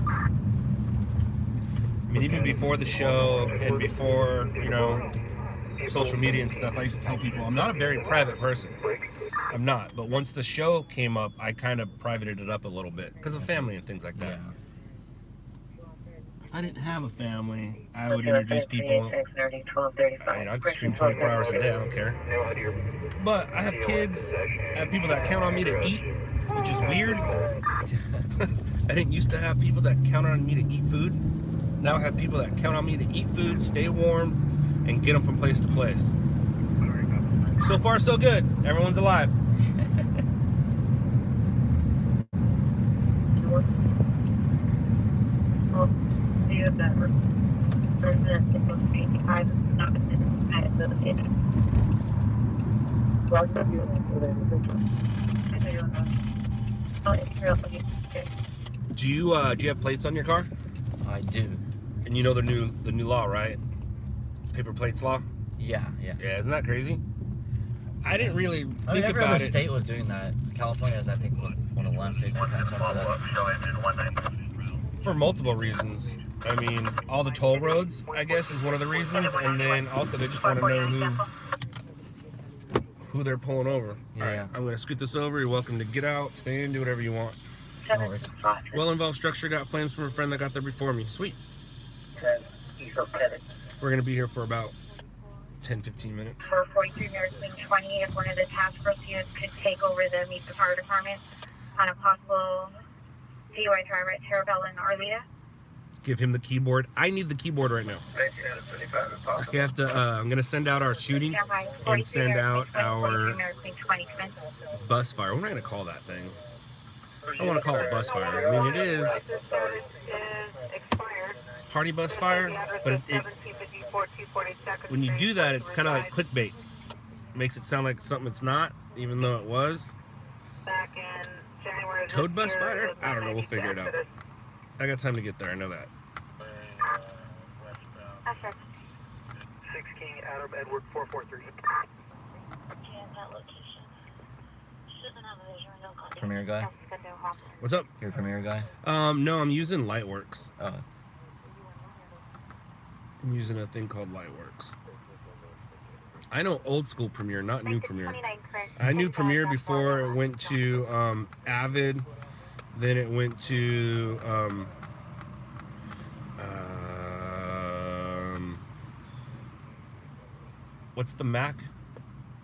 I mean, even before the show and before, you know, social media and stuff, I used to tell people I'm not a very private person. I'm not. But once the show came up, I kind of privated it up a little bit because of family and things like that. Yeah. If I didn't have a family, I would introduce people. I mean, I could stream 24 hours a day. I don't care. But I have kids. I have people that count on me to eat, which is weird. I didn't used to have people that count on me to eat food. Now I have people that count on me to eat food, stay warm, and get them from place to place. So far, so good. Everyone's alive. Do you have plates on your car? I do. And you know the new law, right? Paper plates law. Yeah. Yeah, isn't that crazy? I didn't really think I mean, every about other it. state was doing that. California is, I think, one of the last states to kind of start that. For multiple reasons. I mean, all the toll roads, I guess, is one of the reasons, and then also they just want to know who they're pulling over. Yeah. All right, I'm gonna scoot this over. You're welcome to get out, stay in, do whatever you want. No worries. Well-involved structure, got flames from a friend that got there before me. Sweet. We're gonna be here for about 10-15 minutes. For 43 nursing 20, if one of the task force units could take over the Meet the Fire Department on a possible DUI driver at Terabella and Arleta. Give him the keyboard. I need the keyboard right now. I have to, I'm gonna send out our shooting and send out our bus fire. What am I gonna call that thing? I don't want to call it bus fire. I mean, it is party bus fire, but it when you do that, it's kind of like clickbait. It makes it sound like something it's not, even though it was. Toad bus fire? I don't know. We'll figure it out. I got time to get there. I know that. 6 King, Adam, Edward, 443. Premiere guy? What's up? You're a Premiere guy? No, I'm using Lightworks. Oh. I'm using a thing called Lightworks. I know old school Premiere, not new Premiere. I knew Premiere before it went to Avid, then it went to what's the Mac?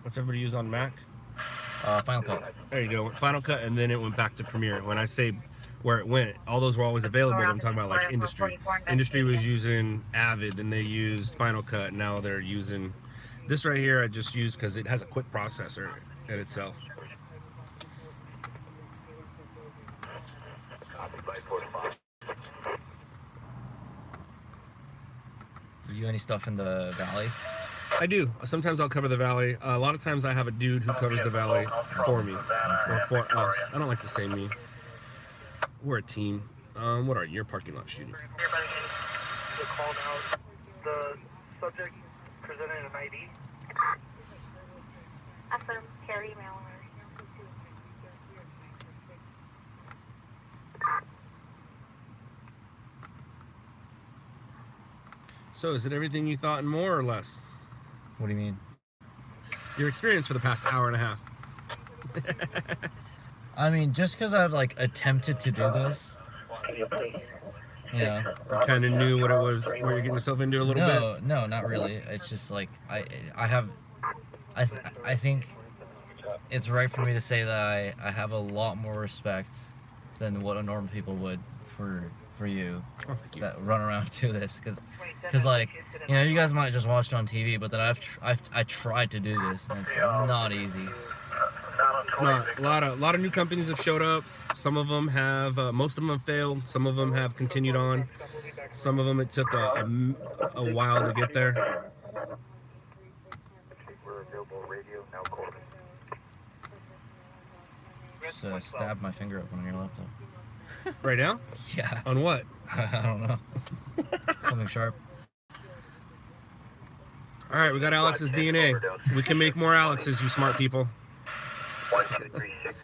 What's everybody use on Mac? Final Cut. There you go. Final Cut, and then it went back to Premiere. When I say where it went, all those were always available. But I'm talking about like industry. Industry was using Avid, then they used Final Cut. Now they're using this right here. I just used because it has a quick processor in itself. Do you any stuff in the valley? I do. Sometimes I'll cover the valley. A lot of times I have a dude who covers the valley for me, or for us. I don't like to say me. We're a team. What are your parking lot shooting? Called out. The subject presented an ID. Affirm, Harry Mallory. So is it everything you thought and more or less? What do you mean? Your experience for the past hour and a half. I mean, just because I've like attempted to do this. Yeah. You kind of knew what it was, what you're getting yourself into a little bit? No, not really. It's just like, I think it's right for me to say that I have a lot more respect than what a normal people would for you, that run around do this, because like, you know, you guys might just watch it on TV, but then I tried to do this, and it's not easy. It's not. A lot of new companies have showed up. Some of them have, most of them have failed. Some of them have continued on. Some of them it took a while to get there. Just stab my finger up on your laptop. Right now? Yeah. On what? I don't know. Something sharp. All right, we got Alex's DNA. We can make more Alexes, you smart people. 1236.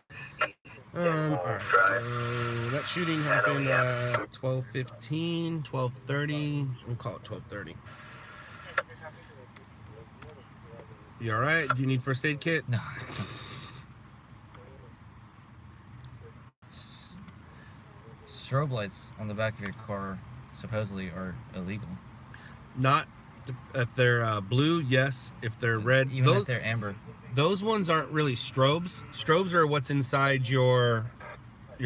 All right, so that shooting happened at 12:15, 12:30. We'll call it 12:30. You all right? Do you need first aid kit? No. Strobe lights on the back of your car supposedly are illegal. Not if they're blue, yes. If they're red, even if they're amber. Those ones aren't really strobes. Strobes are what's inside your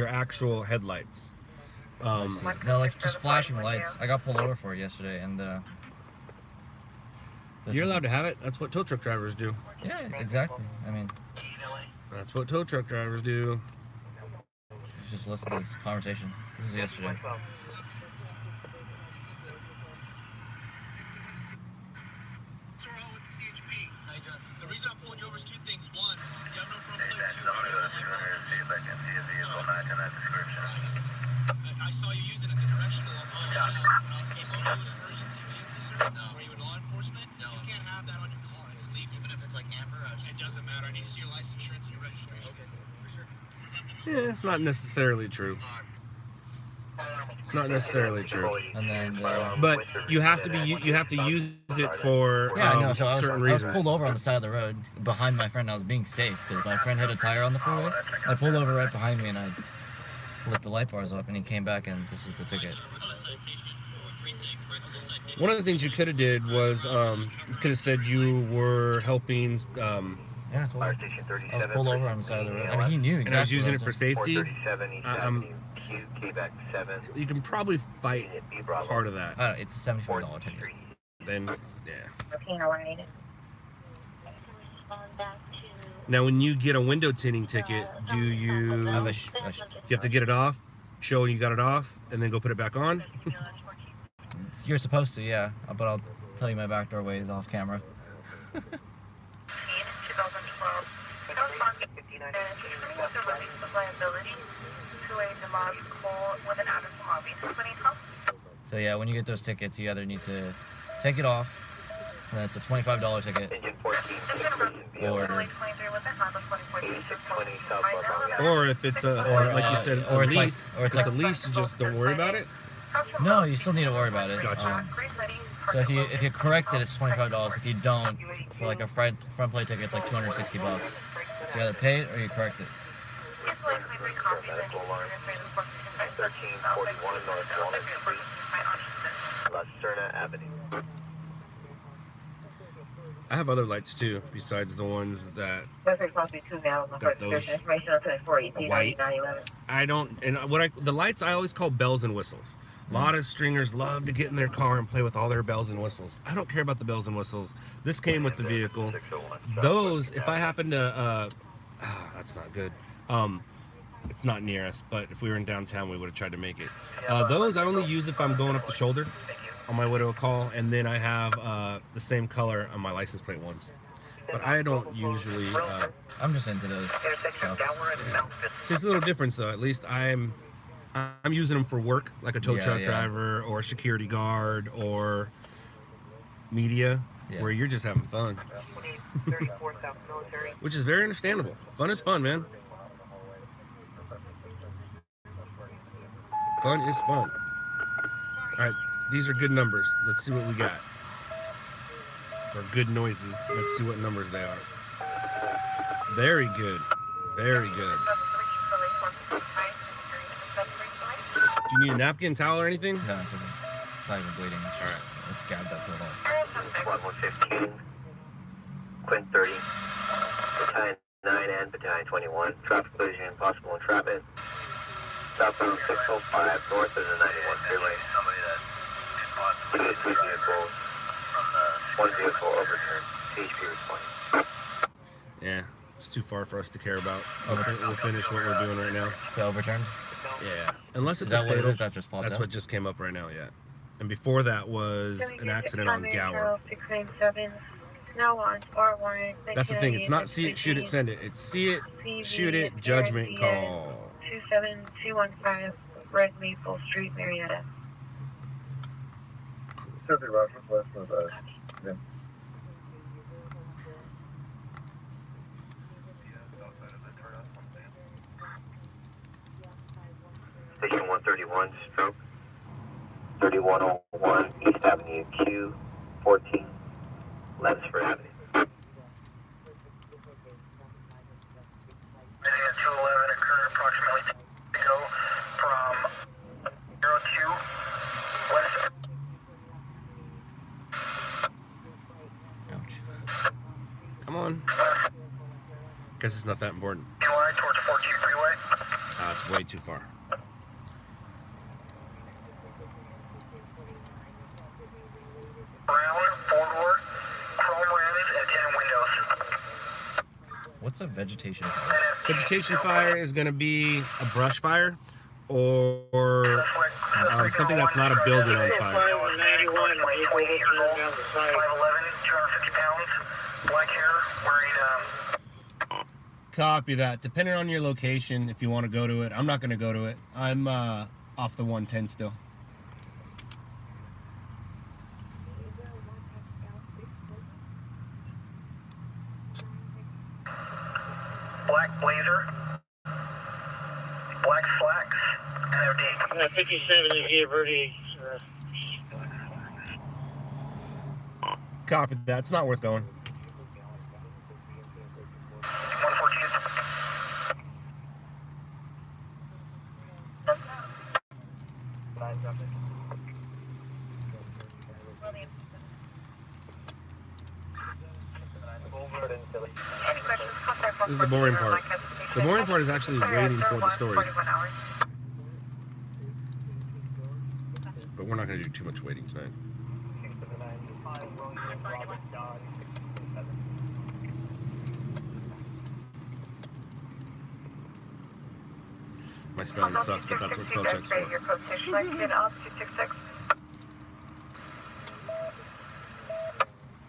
actual headlights. No, like just flashing lights. I got pulled over for it yesterday, and you're allowed to have it. That's what tow truck drivers do. Yeah, exactly. I mean, that's what tow truck drivers do. Just listen to this conversation. This is yesterday. The reason I'm pulling you over is two things. One, you have no front plate. Two, you have I saw you using it, the directional on the house. When I was being loaded with an emergency vehicle, sir. No. Were you in law enforcement? No. You can't have that on your car. It's illegal. Even if it's like amber? It doesn't matter. I need to see your license, insurance, and your registration. Okay. For sure. Yeah, it's not necessarily true. It's not necessarily true. And then, but you have to use it for yeah, no. So certain I was reasons. pulled over on the side of the road behind my friend. I was being safe because my friend hit a tire on the freeway. I pulled over right behind me and I lit the light bars up, and he came back and this is the ticket. One of the things you could have did was you could have said you were helping. Yeah, I was pulled over on the side of the road. I mean, he knew exactly. And I was using it for safety. You can probably fight part of that. It's a $75 ticket. Then, yeah. Right. Now, when you get a window tinting ticket, do you? You have to get it off, show you got it off, and then go put it back on. You're supposed to, yeah. But I'll tell you my backdoor ways off camera. So yeah, when you get those tickets, you either need to take it off, and then it's a $25 ticket, or if it's a, like you said, a lease, or it's a lease, you just don't worry about it. No, you still need to worry about it. Gotcha. So if you correct it, it's $25. If you don't, for like a front plate ticket, it's like $260. So you either pay it or you correct it. 1341 North Walnut Street, La Serna Avenue. I have other lights too, besides the ones that That's supposed to be 2 now. got those Information up to 418, white. 9911. I don't, and the lights I always call bells and whistles. A lot of stringers love to get in their car and play with all their bells and whistles. I don't care about the bells and whistles. This came with the vehicle. Those, if I happen to, that's not good. It's not near us, but if we were in downtown, we would have tried to make it. Those I only use if I'm going up the shoulder on my way to a call, and then I have the same color on my license plate ones. But I don't usually. I'm just into those stuff. Yeah. So it's a little difference though. At least I'm using them for work, like a tow truck driver or a security guard or media, where you're just having fun. Which is very understandable. Fun is fun, man. Fun is fun. Alright, these are good numbers. Let's see what we got. Or good noises. Let's see what numbers they are. Very good. Very good. Do you need a napkin, towel, or anything? No, it's okay. It's not even bleeding. It's just a scab that peeled off. 115, Quint 30, Battalion 9 and Battalion 21. Traffic collision possible in Trapit. Southbound 605 north of the 91 freeway. Two vehicles. One vehicle overturned. HP responding. Yeah, it's too far for us to care about. We'll finish what we're doing right now. The overturned? Yeah, unless it's is that a what it fatal. is? That just popped That's up? what just came up right now. Yeah, and before that was an accident on Gower. 697. Now on R1. That's the thing. It's not see it, shoot it, send it. It's see it, shoot it, judgment call. 27215 Red Maple Street, Marietta. Certainly, Roger, west of yeah. Station 131, stroke 3101, East Avenue Q 14, Lemsford Avenue. 211 occurred approximately 10 minutes ago from 02 west. Ouch. Come on. Guess it's not that important. UI towards 14 Freeway. It's way too far. Brown, 4-door, chrome rims, and 10 windows. What's a vegetation fire? Vegetation fire is going to be a brush fire or something that's not a building on fire. 91, 28 years old, 5'11", 250 pounds, black hair, wearing Copy that. Depending on your location, if you want to go to it. I'm not going to go to it. I'm off the 110 still. black blazer, black slacks, and they're deep. 57 is Via Verde. Copy that. It's not worth going. 114. This is the boring part. The boring part is actually waiting for the stories. But we're not going to do too much waiting tonight. My spelling sucks, but that's what spell check's for. Your code station selected, up 266.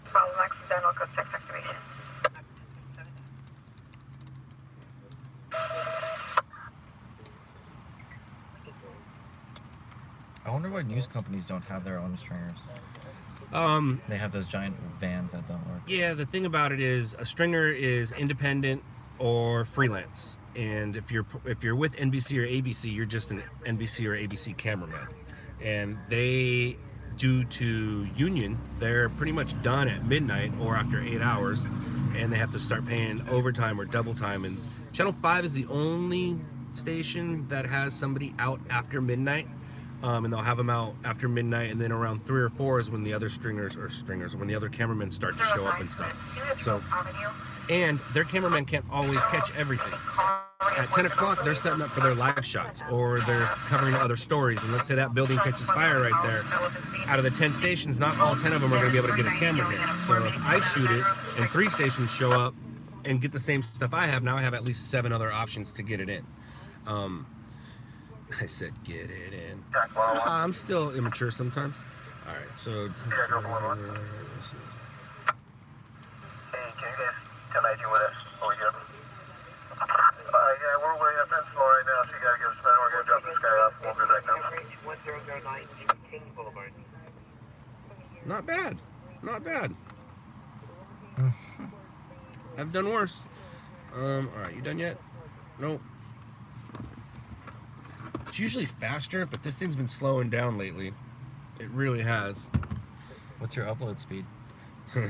Problem accidental code 6 activation. I wonder why news companies don't have their own stringers. They have those giant vans that don't work. Yeah, the thing about it is a stringer is independent or freelance. And if you're with NBC or ABC, you're just an NBC or ABC cameraman. And they, due to union, they're pretty much done at midnight or after 8 hours, and they have to start paying overtime or double time. And Channel 5 is the only station that has somebody out after midnight. and they'll have them out after midnight, and then around 3 or 4 is when the other when the other cameramen start to show up and stuff. So, and their cameramen can't always catch everything. At 10 o'clock, they're setting up for their live shots, or they're covering other stories. And let's say that building catches fire right there. Out of the 10 stations, not all 10 of them are going to be able to get a camera here. So if I shoot it and 3 stations show up and get the same stuff I have, now I have at least 7 other options to get it in. I said get it in. I'm still immature sometimes. All right, so. Hey, can you guys connect you with us over here? Yeah, we're way up in slow right now, so you gotta give us a minute. We're gonna drop this guy off. We'll be back down. Not bad. Not bad. I've done worse. Alright, you done yet? Nope. It's usually faster, but this thing's been slowing down lately. It really has. What's your upload speed? Right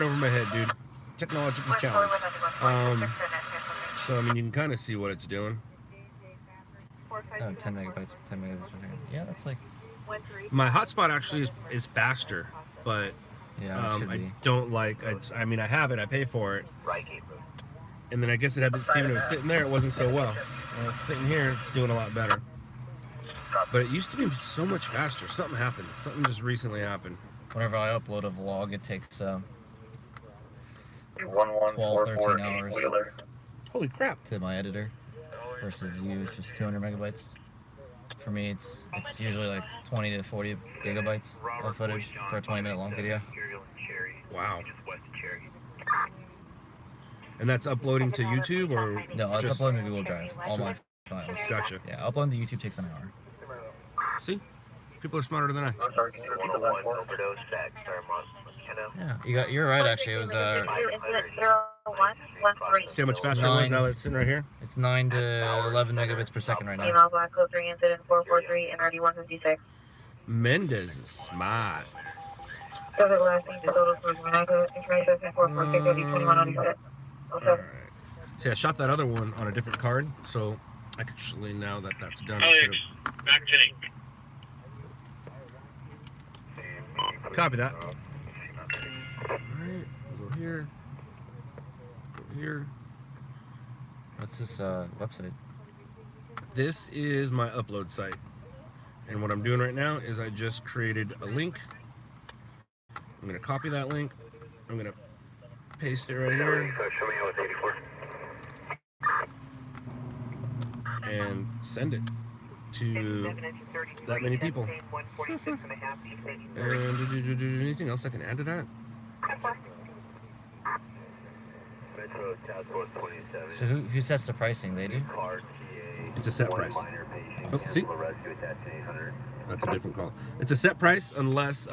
over my head, dude. Technological challenge. So I mean, you can kind of see what it's doing. Oh, 10 megabytes per second. Yeah, that's like. My hotspot actually is faster, but yeah, I don't like. I mean, I have it. I pay for it. And then I guess it had to see when it was sitting there, it wasn't so well. When I was sitting here, it's doing a lot better. But it used to be so much faster. Something happened. Something just recently happened. Whenever I upload a vlog, it takes 12, 13 hours. Holy crap. To my editor. Versus you, it's just 200 megabytes. For me, it's usually like 20 to 40 gigabytes of footage for a 20-minute long video. Wow. And that's uploading to YouTube, or no? It's uploading to Google Drive. All my files. Gotcha. Yeah, uploading to YouTube takes an hour. See, people are smarter than I. Yeah, you're right. Actually, it was see how much faster it was now that it's sitting right here? It's 9 to 11 megabits per second right now. Email Black Code 3 incident 443 NRD 156. Mendez is smart. Alright. See, I shot that other one on a different card, so actually now that that's done, Back to copy that. Alright, we'll go here. Go here. What's this website? This is my upload site. And what I'm doing right now is I just created a link. I'm going to copy that link. I'm going to paste it right here. And send it to that many people. And anything else I can add to that? So who sets the pricing? They do? It's a set price. Oh, see? That's a different call. It's a set price unless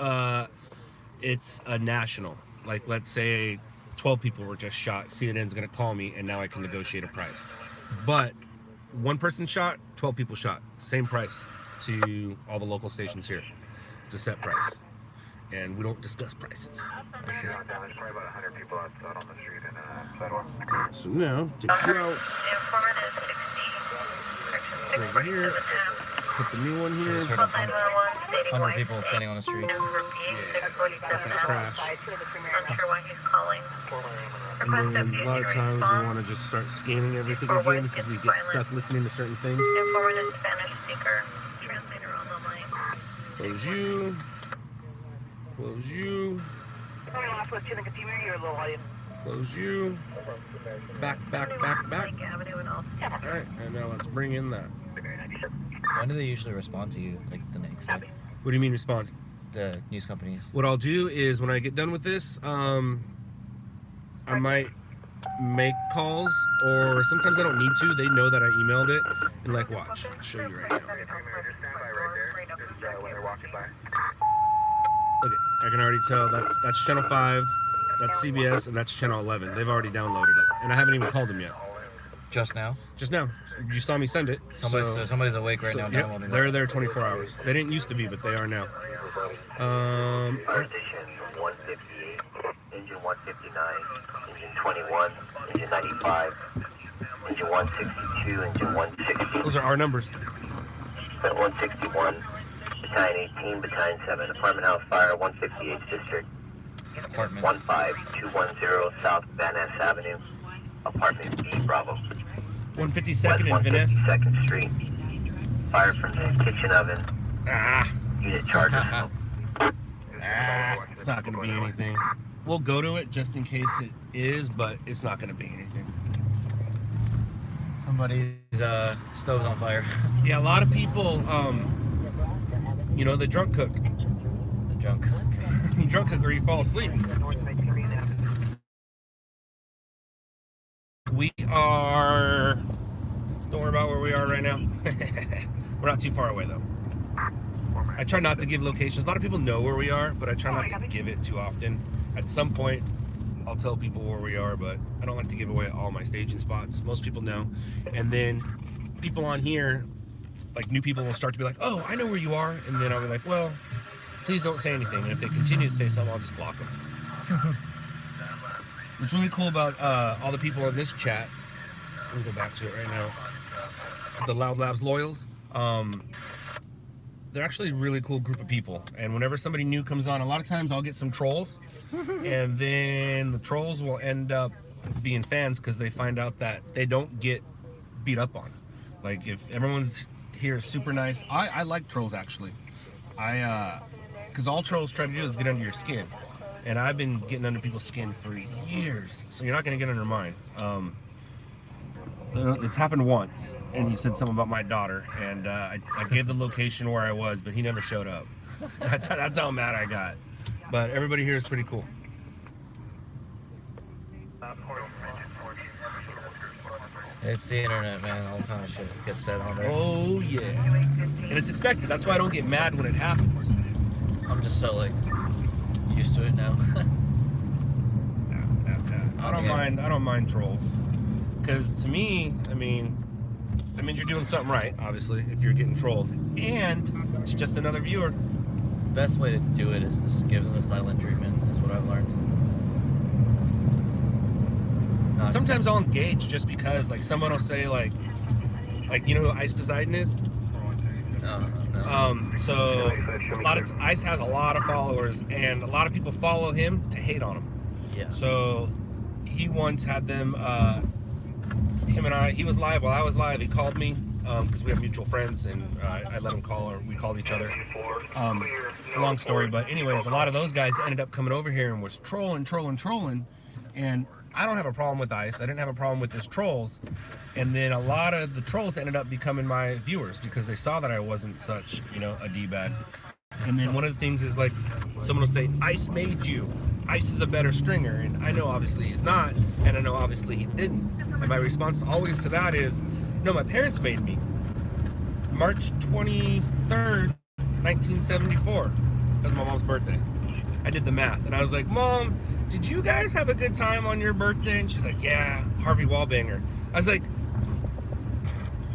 it's a national. Like, let's say 12 people were just shot. CNN's going to call me, and now I can negotiate a price. But one person shot, 12 people shot. Same price to all the local stations here. It's a set price. And we don't discuss prices. So now, take you out. Over here. Put the new one here. 100 people standing on the street. Yeah, got that crash. I'm sure why he's calling. And then a lot of times we want to just start scanning everything again because we get stuck listening to certain things. Informative Spanish speaker, translator on the line. Close you. Close you. Close you. Back. Alright, and now let's bring in that. When do they usually respond to you, like the next day? What do you mean respond? The news companies. What I'll do is when I get done with this, I might make calls, or sometimes I don't need to. They know that I emailed it, and like, watch. I'll show you right now. Okay, I can already tell that's channel 5, that's CBS, and that's channel 11. They've already downloaded it, and I haven't even called them yet. Just now? Just now. You saw me send it. Somebody's awake right now downloading. They're there 24 hours. They didn't used to be, but they are now. Station 158, engine 159, engine 21, engine 95, Engine 162, engine 160. Those are our numbers. 161, battalion 18, battalion 7, apartment house fire, 158th district. Apartment. 15210 South Van Ness Avenue, apartment B, Bravo. 152nd and Van Ness. 152nd Street. Fire from the kitchen oven. Ah. Unit charges. It's not going to be anything. We'll go to it just in case it is, but it's not going to be anything. Somebody's stove's on fire. Yeah, a lot of people, you know, they drunk cook. The drunk cook. You drunk cook or you fall asleep. We are, don't worry about where we are right now. We're not too far away though. I try not to give locations. A lot of people know where we are, but I try not to give it too often. At some point, I'll tell people where we are, but I don't like to give away all my staging spots. Most people know. And then people on here, like new people will start to be like, oh, I know where you are. And then I'll be like, well, please don't say anything. And if they continue to say something, I'll just block them. What's really cool about all the people in this chat, I'm gonna go back to it right now, the LOUDLABS loyals, they're actually a really cool group of people. And whenever somebody new comes on, a lot of times I'll get some trolls, and then the trolls will end up being fans because they find out that they don't get beat up on. Like if everyone's here is super nice, I like trolls actually. Because all trolls try to do is get under your skin. And I've been getting under people's skin for years, so you're not gonna get under mine. It's happened once, and he said something about my daughter, and I gave the location where I was, but he never showed up. That's how mad I got. But everybody here is pretty cool. It's the internet, man. All kind of shit gets said on there. Oh yeah, and it's expected. That's why I don't get mad when it happens. I'm just so like used to it now. I don't mind trolls, because to me, I mean, that means you're doing something right. Obviously, if you're getting trolled, and it's just another viewer. Best way to do it is just give them the silent treatment. Is what I've learned. Sometimes I'll engage just because, like, someone will say like you know who Ice Poseidon is? No. So Ice has a lot of followers, and a lot of people follow him to hate on him. Yeah. So he once had them, him and I, he was live while I was live. He called me because we have mutual friends, and I let him call, or we called each other. It's a long story, but anyways, a lot of those guys ended up coming over here and was trolling, and I don't have a problem with Ice. I didn't have a problem with his trolls. And then a lot of the trolls ended up becoming my viewers because they saw that I wasn't such, you know, a D-bag. And then one of the things is like, someone will say, Ice made you. Ice is a better stringer. And I know obviously he's not, and I know obviously he didn't. And my response always to that is, no, my parents made me. March 23rd, 1974. That was my mom's birthday. I did the math, and I was like, Mom, did you guys have a good time on your birthday? And she's like, yeah, Harvey Wallbanger. I was like,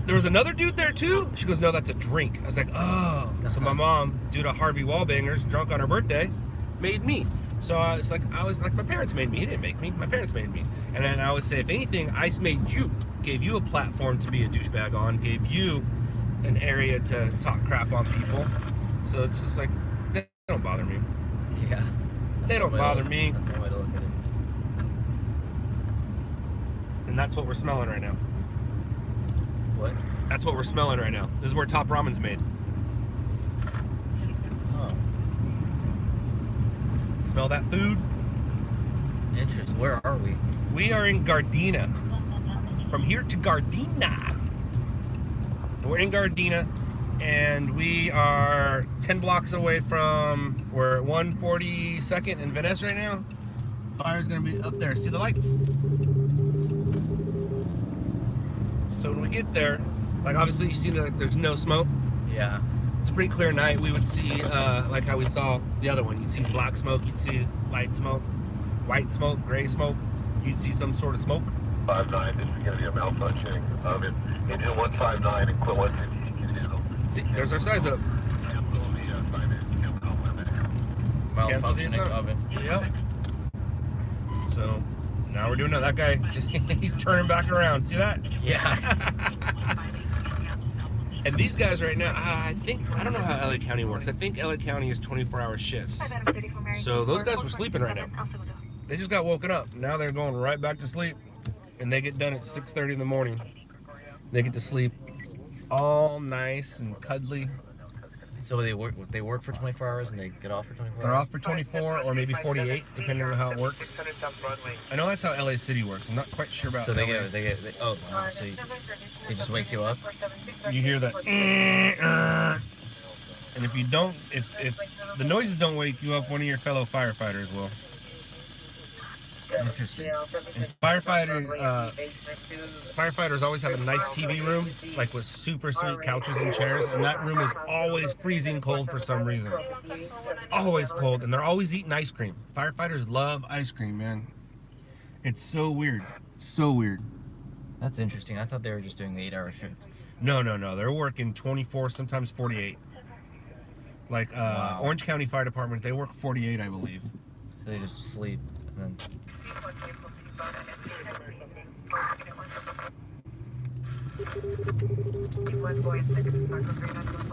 there was another dude there too? She goes, no, that's a drink. I was like, oh. So my mom, due to Harvey Wallbanger's drunk on her birthday, made me. So I was like, my parents made me. He didn't make me, my parents made me. And then I always say, if anything, Ice made you, gave you a platform to be a douchebag on, gave you an area to talk crap on people. So it's just like, they don't bother me. Yeah. They don't bother me. That's one way to look at it. And that's what we're smelling right now. What? That's what we're smelling right now. This is where Top Ramen's made. Oh. Smell that food? Interesting. Where are we? We are in Gardena. From here to Gardena. We're in Gardena, and we are 10 blocks away from, we're at 142nd and Van Ness right now. Fire's gonna be up there. See the lights? So when we get there, like obviously you see like there's no smoke. Yeah. It's a pretty clear night. We would see like how we saw the other one. You'd see black smoke, you'd see light smoke, white smoke, gray smoke. You'd see some sort of smoke. 59, this is going to be a malfunctioning of it. Engine 159 and Quill 150. See, there's our size up. Cancel the Malfunctioning assault. oven. Yep. So Now we're doing that. That guy just he's turning back around. See that? Yeah. And these guys right now, I don't know how LA County works. I think LA County is 24-hour shifts. So those guys were sleeping right now. They just got woken up. Now they're going right back to sleep. And they get done at 6:30 in the morning. They get to sleep all nice and cuddly. So they work for 24 hours and they get off for 24 They're hours? off for 24 or maybe 48, depending on how it works. I know that's how LA City works. I'm not quite sure about So LA. so they just wake you up? You hear that, and if the noises don't wake you up, one of your fellow firefighters will. Interesting. And firefighters always have a nice TV room, like with super sweet couches and chairs, and that room is always freezing cold for some reason. Always cold, and they're always eating ice cream. Firefighters love ice cream, man. It's so weird. So weird. That's interesting. I thought they were just doing the 8-hour shifts. No. They're working 24, sometimes 48. Like Wow. Orange County Fire Department, they work 48, I believe. So they just sleep and then...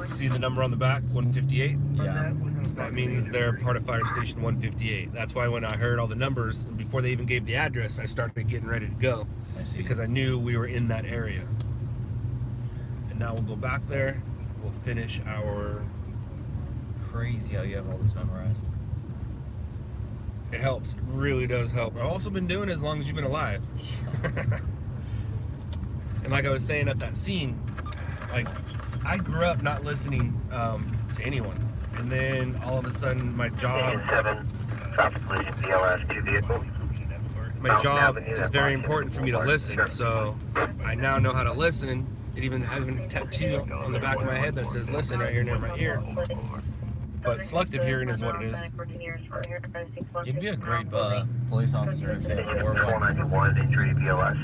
See the number on the back, 158? Yeah. That means they're part of Fire Station 158. That's why when I heard all the numbers, before they even gave the address, I started getting ready to go. I see. Because I knew we were in that area. And now we'll go back there. We'll finish our... Crazy how you have all this memorized. It helps. It really does help. I've also been doing it as long as you've been alive. And like I was saying at that scene, like I grew up not listening to anyone. And then all of a sudden my job... 7, traffic collision, BLS 2 vehicles. My job is very important for me to listen, so I now know how to listen. It even having a tattoo on the back of my head that says listen right here near my ear. But selective hearing is what it is. You'd be a great police officer if you were one. 491, injury BLS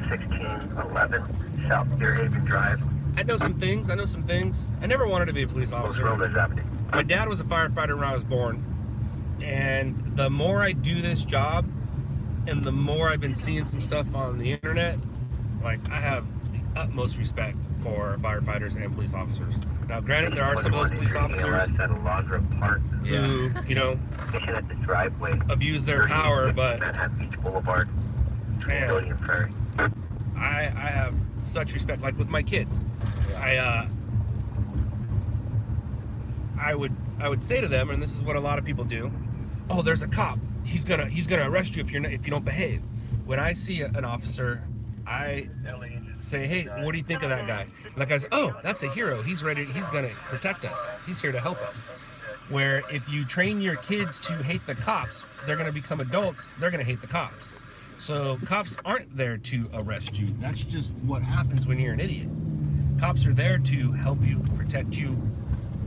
1611, South Deerhaven Drive. I know some things. I never wanted to be a police officer. My dad was a firefighter when I was born. And the more I do this job, and the more I've been seeing some stuff on the internet, like I have the utmost respect for firefighters and police officers. Now, granted, there are some of those police officers who, you know, abuse their power, but man, I have such respect. Like with my kids, I would say to them, and this is what a lot of people do: "Oh, there's a cop. He's gonna arrest you if you don't behave." When I see an officer, I say, "Hey, what do you think of that guy?" And that guy's, "Oh, that's a hero. He's ready. He's gonna protect us. He's here to help us." Where if you train your kids to hate the cops, they're gonna become adults. They're gonna hate the cops. So cops aren't there to arrest you. That's just what happens when you're an idiot. Cops are there to help you, protect you,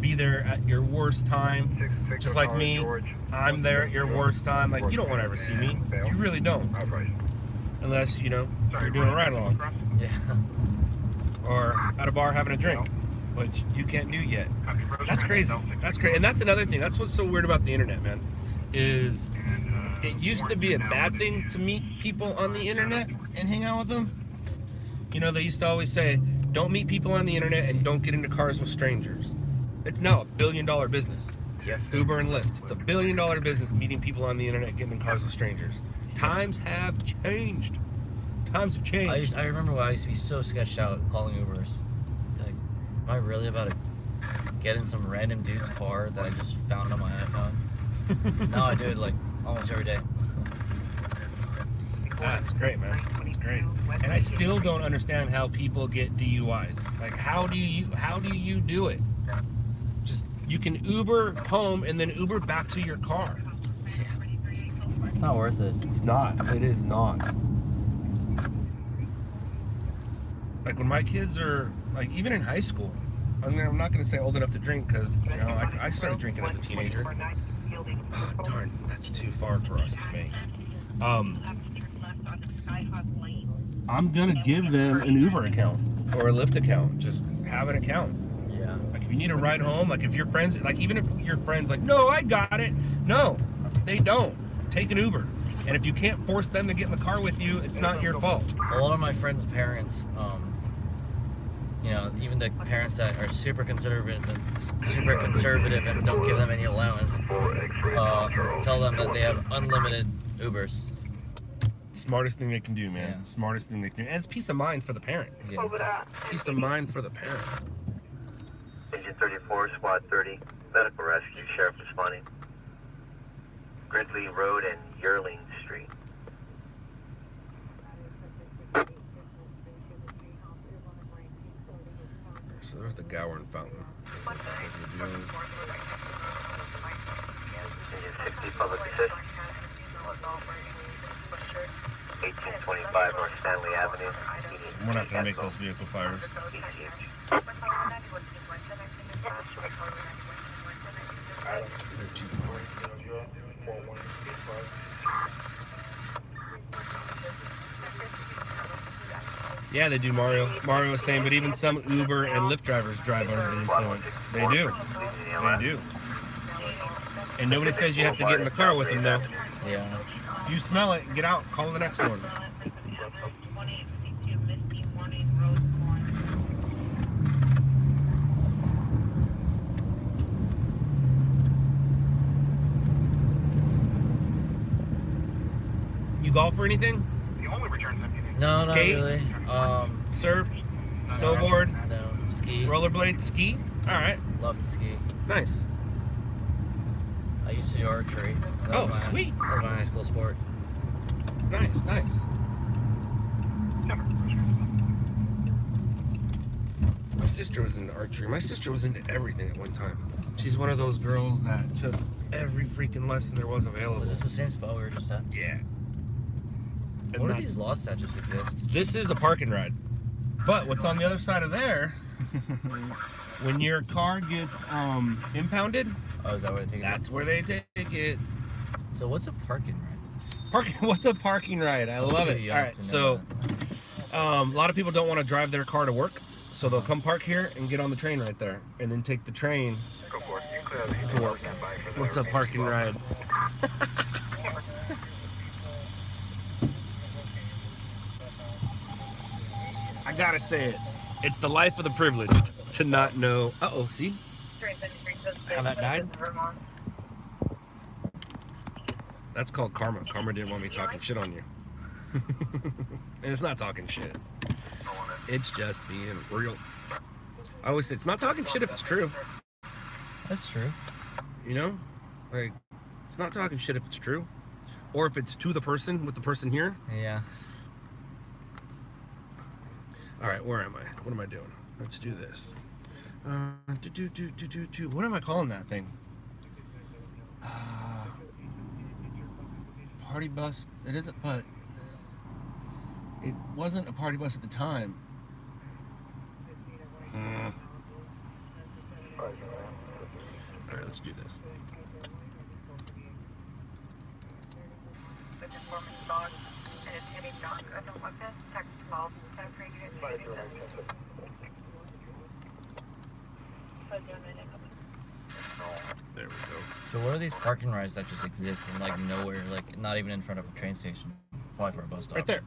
be there at your worst time. Just like me, I'm there at your worst time. Like, you don't want to ever see me. You really don't. Unless, you know, you're doing a ride-along. Yeah. Or at a bar having a drink, which you can't do yet. That's crazy. That's crazy. And that's another thing. That's what's so weird about the internet, man. Is it used to be a bad thing to meet people on the internet and hang out with them. You know, they used to always say, don't meet people on the internet and don't get into cars with strangers. It's now $1 billion business. Uber and Lyft. It's $1 billion business meeting people on the internet, getting in cars with strangers. Times have changed. Times have changed. I remember when I used to be so sketched out calling Ubers. Like, am I really about to get in some random dude's car that I just found on my iPhone? Now I do it like almost every day. It's great, man. It's great. And I still don't understand how people get DUIs. Like, how do you do it? Just, you can Uber home and then Uber back to your car. It's not worth it. It's not. It is not. Like when my kids are, like, even in high school, I'm not going to say old enough to drink because, you know, I started drinking as a teenager. Oh, darn, that's too far for us to make. I'm going to give them an Uber account or a Lyft account. Just have an account. Yeah. Like if you need a ride home, like if your friends, like even if your friends like, no, I got it. No, they don't. Take an Uber. And if you can't force them to get in the car with you, it's not your fault. A lot of my friends' parents, you know, even the parents that are super conservative and don't give them any allowance, tell them that they have unlimited Ubers. Smartest thing they can do, man. Yeah. Smartest thing they can do. And it's peace of mind for the parent. Yeah. Peace of mind for the parent. Engine 34, Squad 30, medical rescue, sheriff responding. Gridley Road and Yearling Street. So there's the Gowan Fountain. That's like that Engine 60, public assist. 1825 North Stanley Avenue. So we're not going to make those vehicle fires. They're too far. Yeah, they do, Mario. Mario was saying, but even some Uber and Lyft drivers drive under the influence. They do. They do. And nobody says you have to get in the car with them, though. Yeah. If you smell it, get out. Call the next one. You golf or anything? No, Skate? not really. Surf? Snowboard? No, ski. Rollerblade? Ski? Alright. Love to ski. Nice. I used to do archery. That was Sweet. That was my high school sport. Nice, nice. My sister was into archery. My sister was into everything at one time. She's one of those girls that took every freaking lesson there was available. Was this the same spot we were just at? Yeah. What are these lots that just exist? This is a park and ride. But what's on the other side of there, when your car gets impounded, oh, is that where they take it? That's where they take it. So what's a parking ride? What's a parking ride? I love it. All right, so a lot of people don't want to drive their car to work, so they'll come park here and get on the train right there, and then take the train to work. What's a parking ride? I gotta say it. It's the life of the privileged to not know. Uh-oh, see? How that died? That's called karma. Karma didn't want me talking shit on you. And it's not talking shit. It's just being real. I always say it's not talking shit if it's true. That's true. You know? Like, it's not talking shit if it's true. Or if it's to the person with the person here. Yeah. Alright, where am I? What am I doing? Let's do this. What am I calling that thing? Party bus. It isn't, but it wasn't a party bus at the time. Alright, let's do this. There we go. So what are these parking rides that just exist in like nowhere, like not even in front of a train station? Probably for a bus stop. Right there.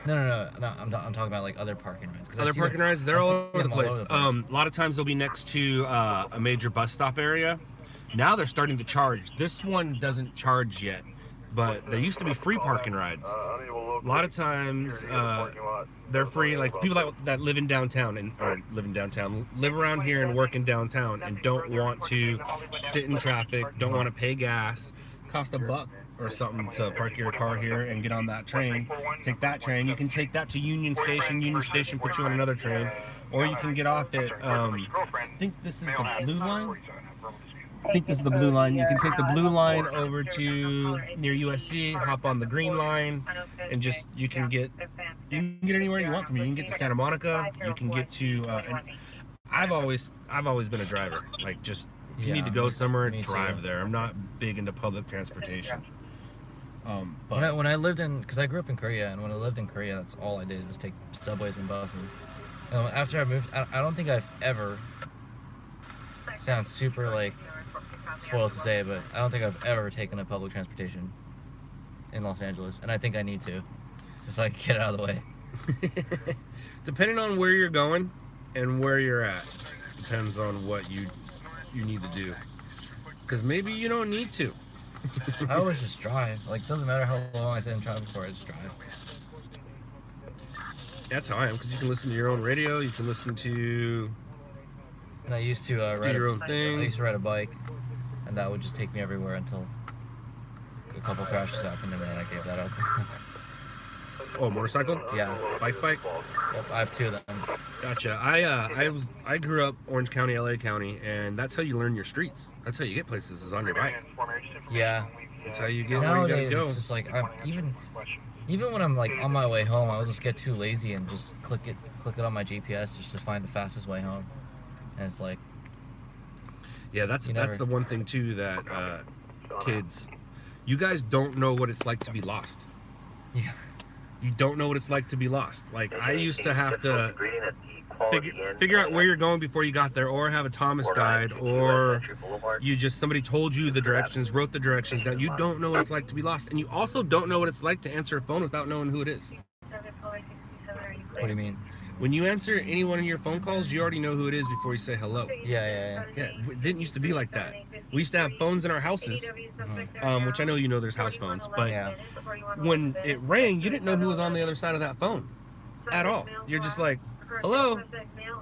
No. I'm talking about like other parking rides. Other parking rides, they're all over the place. A lot of times they'll be next to a major bus stop area. Now they're starting to charge. This one doesn't charge yet, but they used to be free parking rides. A lot of times they're free. Like people that live in downtown live around here and work in downtown and don't want to sit in traffic, don't want to pay gas. Cost $1 or something to park your car here and get on that train. Take that train. You can take that to Union Station. Union Station puts you on another train, or you can get off at. I think this is the blue line. You can take the blue line over to near USC, hop on the green line, and just you can get anywhere you want from here. You can get to Santa Monica. You can get to. I've always been a driver. Like just if you need to go somewhere, drive there. I'm not big into public transportation. But when I lived in, because I grew up in Korea, and when I lived in Korea, that's all I did was take subways and buses. After I moved, I don't think I've ever. Sounds super like spoiled to say, but I don't think I've ever taken a public transportation in Los Angeles, and I think I need to, just so I can get it out of the way. Depending on where you're going and where you're at, depends on what you need to do. Because maybe you don't need to. I always just drive. Like, doesn't matter how long I sit in traffic for, I just drive. That's how I am, because you can listen to your own radio, you can listen to And I used to ride your own thing. I used to ride a bike, and that would just take me everywhere until a couple crashes happened, and then I gave that up. Oh, motorcycle? Yeah. Bike? Yep, I have 2 of them. Gotcha. I grew up Orange County, LA County, and that's how you learn your streets. That's how you get places, is on your bike. Yeah. That's how you get where you Nowadays, gotta go. it's just like even when I'm like on my way home, I'll just get too lazy and just click it on my GPS just to find the fastest way home. And it's like, Yeah, that's the one thing too that kids, you guys don't know what it's like to be lost. yeah. You don't know what it's like to be lost. Like, I used to have to figure out where you're going before you got there, or have a Thomas guide, or somebody told you the directions, wrote the directions down. You don't know what it's like to be lost, and you also don't know what it's like to answer a phone without knowing who it is. What do you mean? When you answer any one of your phone calls, you already know who it is before you say hello. Yeah. Yeah, it didn't used to be like that. We used to have phones in our houses, which I know you know there's house phones, but Yeah. when it rang, you didn't know who was on the other side of that phone at all. You're just like, hello,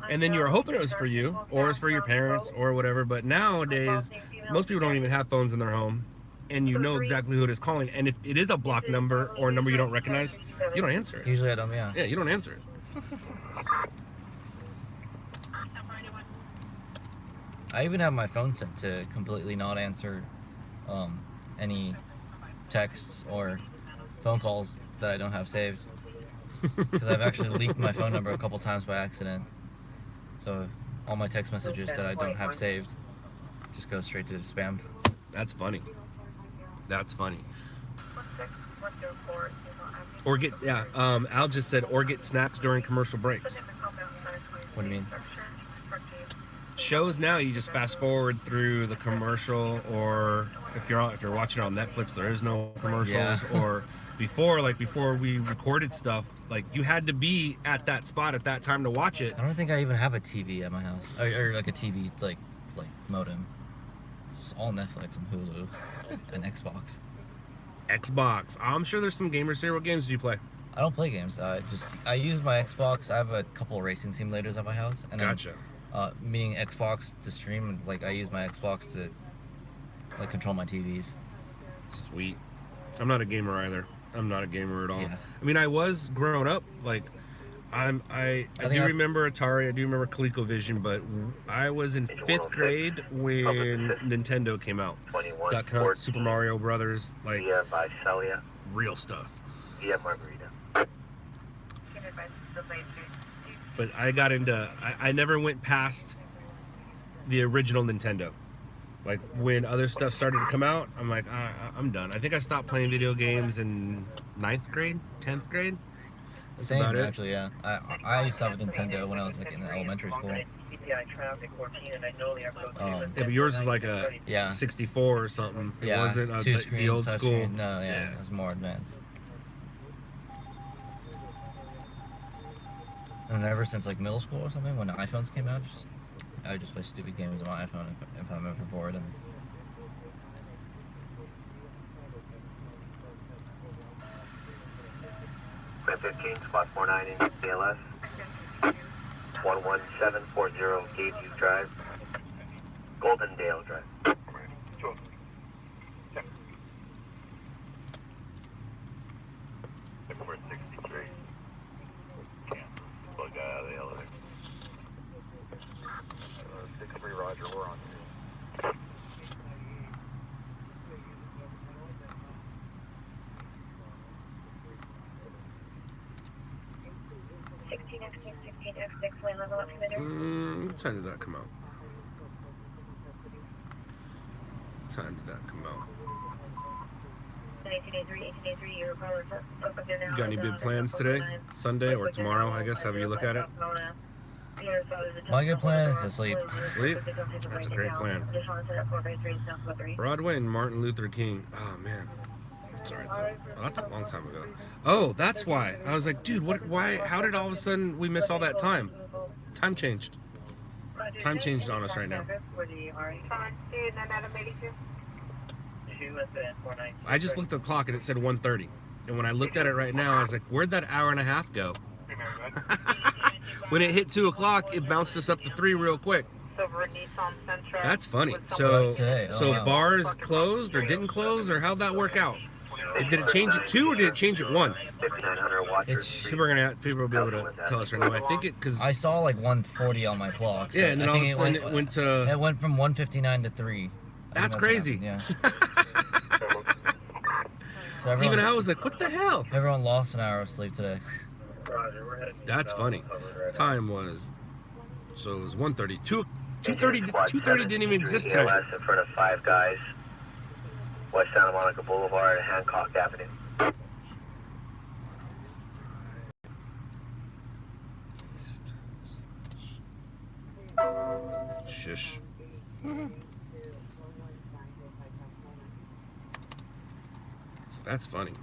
and then you were hoping it was for you, or it's for your parents, or whatever. But nowadays, most people don't even have phones in their home, and you know exactly who it is calling. And if it is a blocked number or a number you don't recognize, you don't answer it. Usually I don't, yeah. Yeah, you don't answer it. I even have my phone set to completely not answer any texts or phone calls that I don't have saved. Because I've actually leaked my phone number a couple times by accident. So all my text messages that I don't have saved just go straight to spam. That's funny. That's funny. Or get, Al just said, or get snaps during commercial breaks. What do you mean? Shows now, you just fast forward through the commercial, or if you're watching it on Netflix, there is no commercials. Yeah. Or before we recorded stuff, like, you had to be at that spot at that time to watch it. I don't think I even have a TV at my house, or like a TV like modem. It's all Netflix and Hulu and Xbox. Xbox. I'm sure there's some gamers here. What games do you play? I don't play games. I use my Xbox. I have a couple of racing simulators at my house. And Gotcha. Meaning Xbox to stream, and like I use my Xbox to like control my TVs. Sweet. I'm not a gamer either. I'm not a gamer at all. Yeah. I mean, I was growing up, like, I do remember Atari, I do remember ColecoVision, but I was in 5th grade when Nintendo came out. Duck Hunt, Super Mario Brothers, like, real stuff. Yeah, Margarita. But I got into, I never went past the original Nintendo. Like, when other stuff started to come out, I'm like, I'm done. I think I stopped playing video games in 9th grade, 10th grade. That's Same, about it. actually, yeah. I used to have a Nintendo when I was like in elementary school. Yeah, but yours is like a 64 or something. It wasn't the old school. Screen. No, yeah, it was more advanced. And ever since like middle school or something, when the iPhones came out, I just play stupid games on my iPhone if I'm ever bored. And 15, spot 49 in CLS. 11740 Gageview Drive. Goldendale Drive. We're 63. Can't plug out of the elevator. 63 Roger, we're on. What time did that come out? What time did that come out? You got any big plans today? Sunday or tomorrow, I guess, however you look at it? my good plan is to sleep. Sleep? That's a great plan. Broadway and Martin Luther King. Oh, man. Sorry. Oh, that's a long time ago. Oh, that's why. I was like, dude, what? Why? How did all of a sudden we miss all that time? Time changed. Time changed on us right now. I just looked at the clock and it said 1:30. And when I looked at it right now, I was like, where'd that hour and a half go? When it hit 2 o'clock, it bounced us up to 3 real quick. That's funny. So bars closed or didn't close, or how'd that work out? Did it change at 2 or did it change at 1? People will be able to tell us right now. I think it because I saw like 1:40 on my clock. So yeah, and then all of a sudden it went to. It went from 1:59 to 3. That's crazy. Yeah. So even I was like, what the hell? Everyone lost an hour of sleep today. That's funny. Time was, so it was 1:30. 2:30 didn't even exist today. In front of Five Guys, West Santa Monica Boulevard, Hancock Avenue. Shush. That's funny.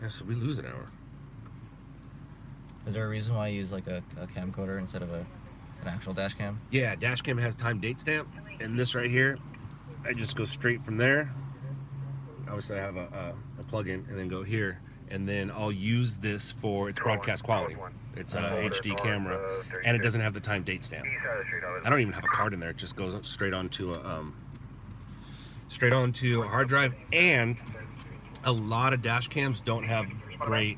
Yeah, so we lose an hour. Is there a reason why you use like a camcorder instead of an actual dash cam? Yeah, dash cam has time date stamp, and this right here, I just go straight from there. Obviously I have a plug-in, and then go here, and then I'll use this for its broadcast quality. It's a HD camera, and it doesn't have the time date stamp. I don't even have a card in there. It just goes straight onto a hard drive. And a lot of dash cams don't have great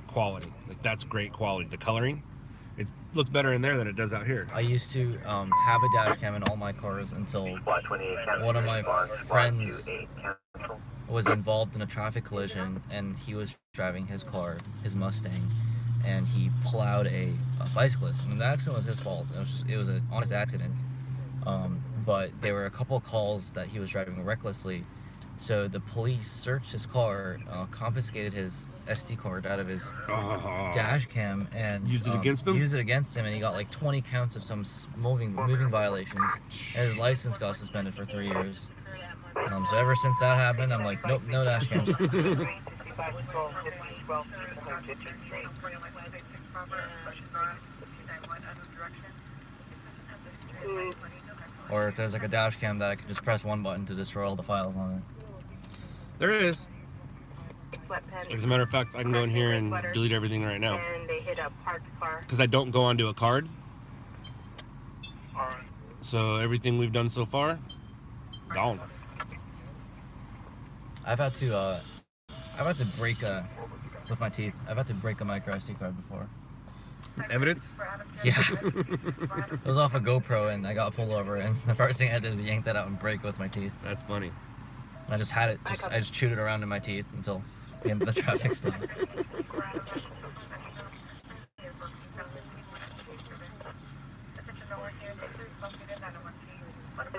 quality. Like, that's great quality. The coloring, it looks better in there than it does out here. I used to have a dash cam in all my cars until one of my friends was involved in a traffic collision, and he was driving his car, his Mustang, and he plowed a bicyclist. And the accident was his fault. It was an honest accident. But there were a couple of calls that he was driving recklessly. So the police searched his car, confiscated his SD card out of his dash cam, and used it against him. And he got like 20 counts of some moving violations. And his license got suspended for 3 years. So ever since that happened, I'm like, nope, no dash cams. Or if there's like a dash cam that I could just press one button to destroy all the files on it. There is. As a matter of fact, I can go in here and delete everything right now. Because I don't go onto a card. So everything we've done so far, gone. I've had to break with my teeth. I've had to break a micro SD card before. Evidence? Yeah. It was off a GoPro, and I got pulled over, and the first thing I did is yank that out and break with my teeth. That's funny. And I just had it. I just chewed it around in my teeth until the end of the traffic stop.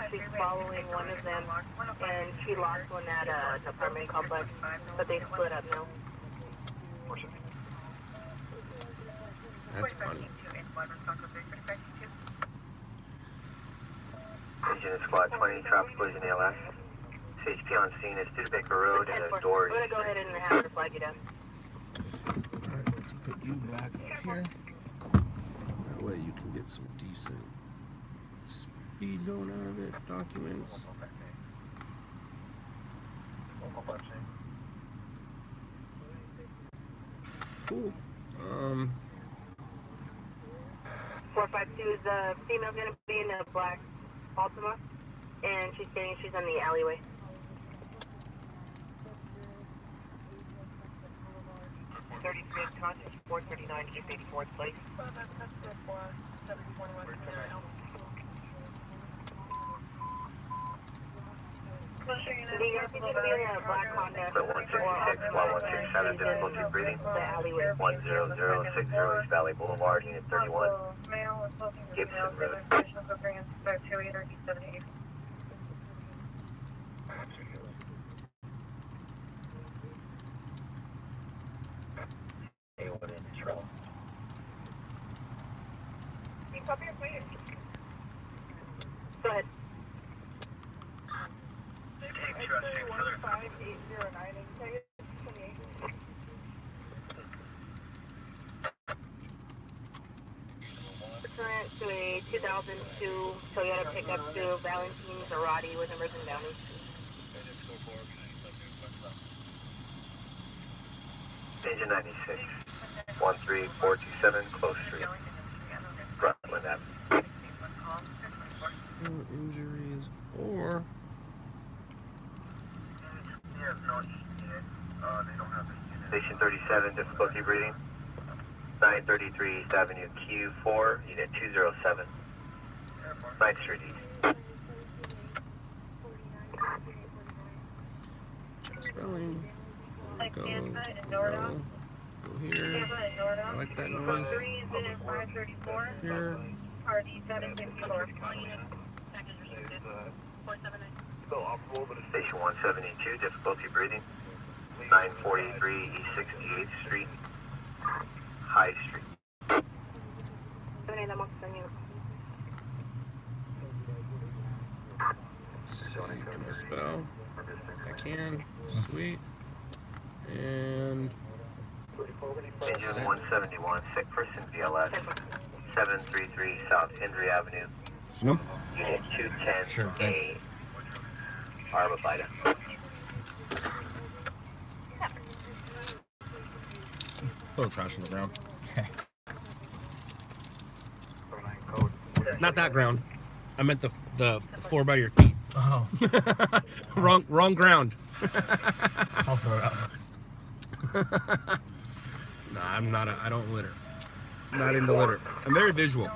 She's following one of them, and she lost one at an apartment complex, but they split up now. That's funny. Engine Squad 20, traffic collision ALS. CHP on scene is Studebaker Road and a door. I'm going to go ahead and have her flag you down. Alright, let's put you back up here. That way you can get some decent speed going out of it. Documents. Cool. 452 is the female going to be in a black Altima, and she's saying she's in the alleyway. Contest 439 East 84th Place. Black Honda. 166, 167, difficulty breathing. 10060 East Valley Boulevard, Unit 31. Gibson Road. Go ahead. Current to a 2002 Toyota pickup to Valentine Zarate with emergent damage. Engine 96, 13427, close street. Brooklyn Avenue. No injuries or Station 37, difficulty breathing. 933 East Avenue Q4, unit 207. 9th Street East. check spelling. Go here. I like that noise. Here. Station 172, difficulty breathing. 943 East 68th Street, High Street. See, can I spell? I can. Sweet. And Engine 171, sick person VLS. 733 South Henry Avenue, no. unit 210. Sure, thanks. Firefighter. Throw trash on the ground. Okay. Not that ground. I meant the floor by your feet. Oh. wrong ground. I'll throw it out. Nah, I'm not. I don't litter. I'm not into litter. I'm very visual,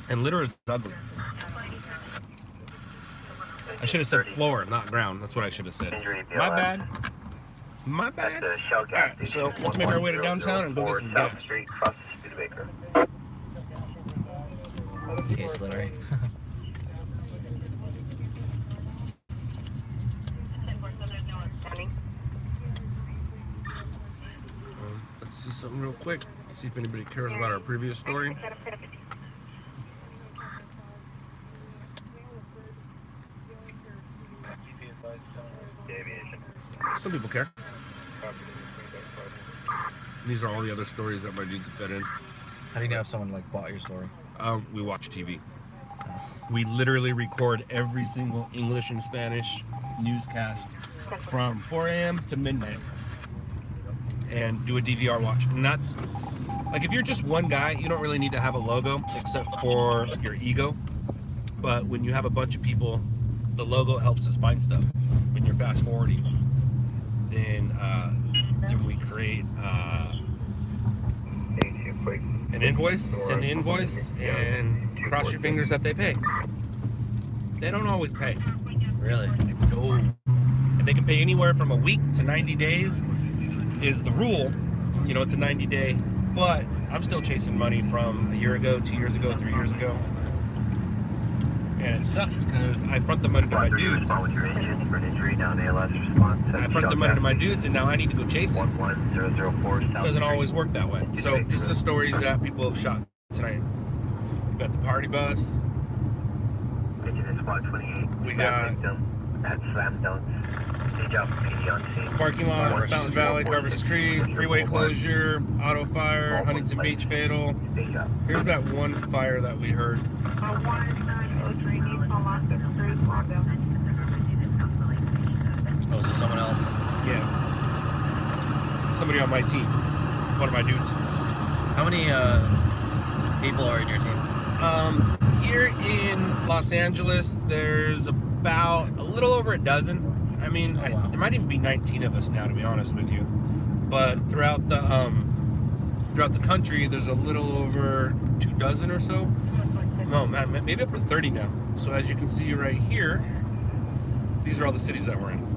and litter is ugly. I should have said floor, not ground. That's what I should have said. My bad. My bad. Alright, so let's make our way to downtown and go get some gas. Street, cross the Studebaker. He hates littering. Let's see something real quick. See if anybody cares about our previous story. Some people care. These are all the other stories that my dudes have fed in. How do you know if someone like bought your story? We watch TV. We literally record every single English and Spanish newscast from 4 a.m. to midnight and do a DVR watch. And that's, like, if you're just one guy, you don't really need to have a logo except for your ego. But when you have a bunch of people, the logo helps us find stuff. When you're fast forwarding, then we create an invoice, send the invoice, and cross your fingers that they pay. They don't always pay. Really? No. And they can pay anywhere from a week to 90 days is the rule. You know, it's a 90-day, but I'm still chasing money from a year ago, 2 years ago, 3 years ago. And it sucks because I front the money to my dudes. I front the money to my dudes, and now I need to go chase it. It doesn't always work that way. So these are the stories that people have shot tonight. We got the party bus. We got parking lot, Fountain Valley, Carver Street, freeway closure, auto fire, Huntington Beach fatal. Here's that one fire that we heard. Oh, is it someone else? Yeah. Somebody on my team. One of my dudes. How many people are in your team? Here in Los Angeles, there's about a little over a dozen. I mean, wow. There might even be 19 of us now, to be honest with you. But throughout the country, there's a little over 24 or so. No, man, maybe up to 30 now. So as you can see right here, these are all the cities that we're in.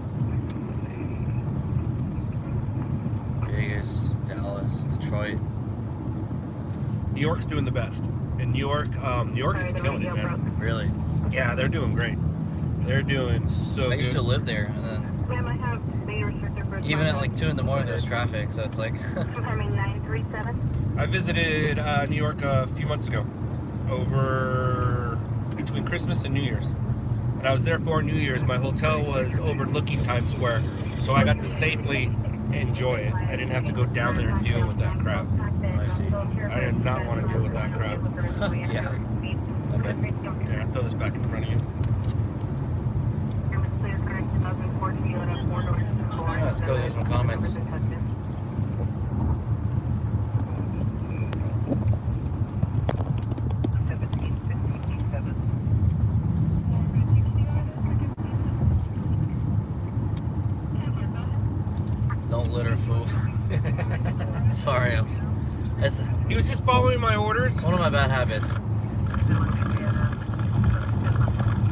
Vegas, Dallas, Detroit. New York's doing the best. And New York is killing it, man. Really? Yeah, they're doing great. They're doing so I good. used to live there, and then even at like 2 in the morning there's traffic, so it's like. I visited New York a few months ago, over between Christmas and New Year's. And I was there for New Year's. My hotel was overlooking Times Square, so I got to safely enjoy it. I didn't have to go down there and deal with that crap. I see. I did not want to deal with that crap. Yeah. I bet. Here, I'll throw this back in front of you. Let's go through some comments. Don't litter, fool. Sorry, He was just following my orders. one of my bad habits.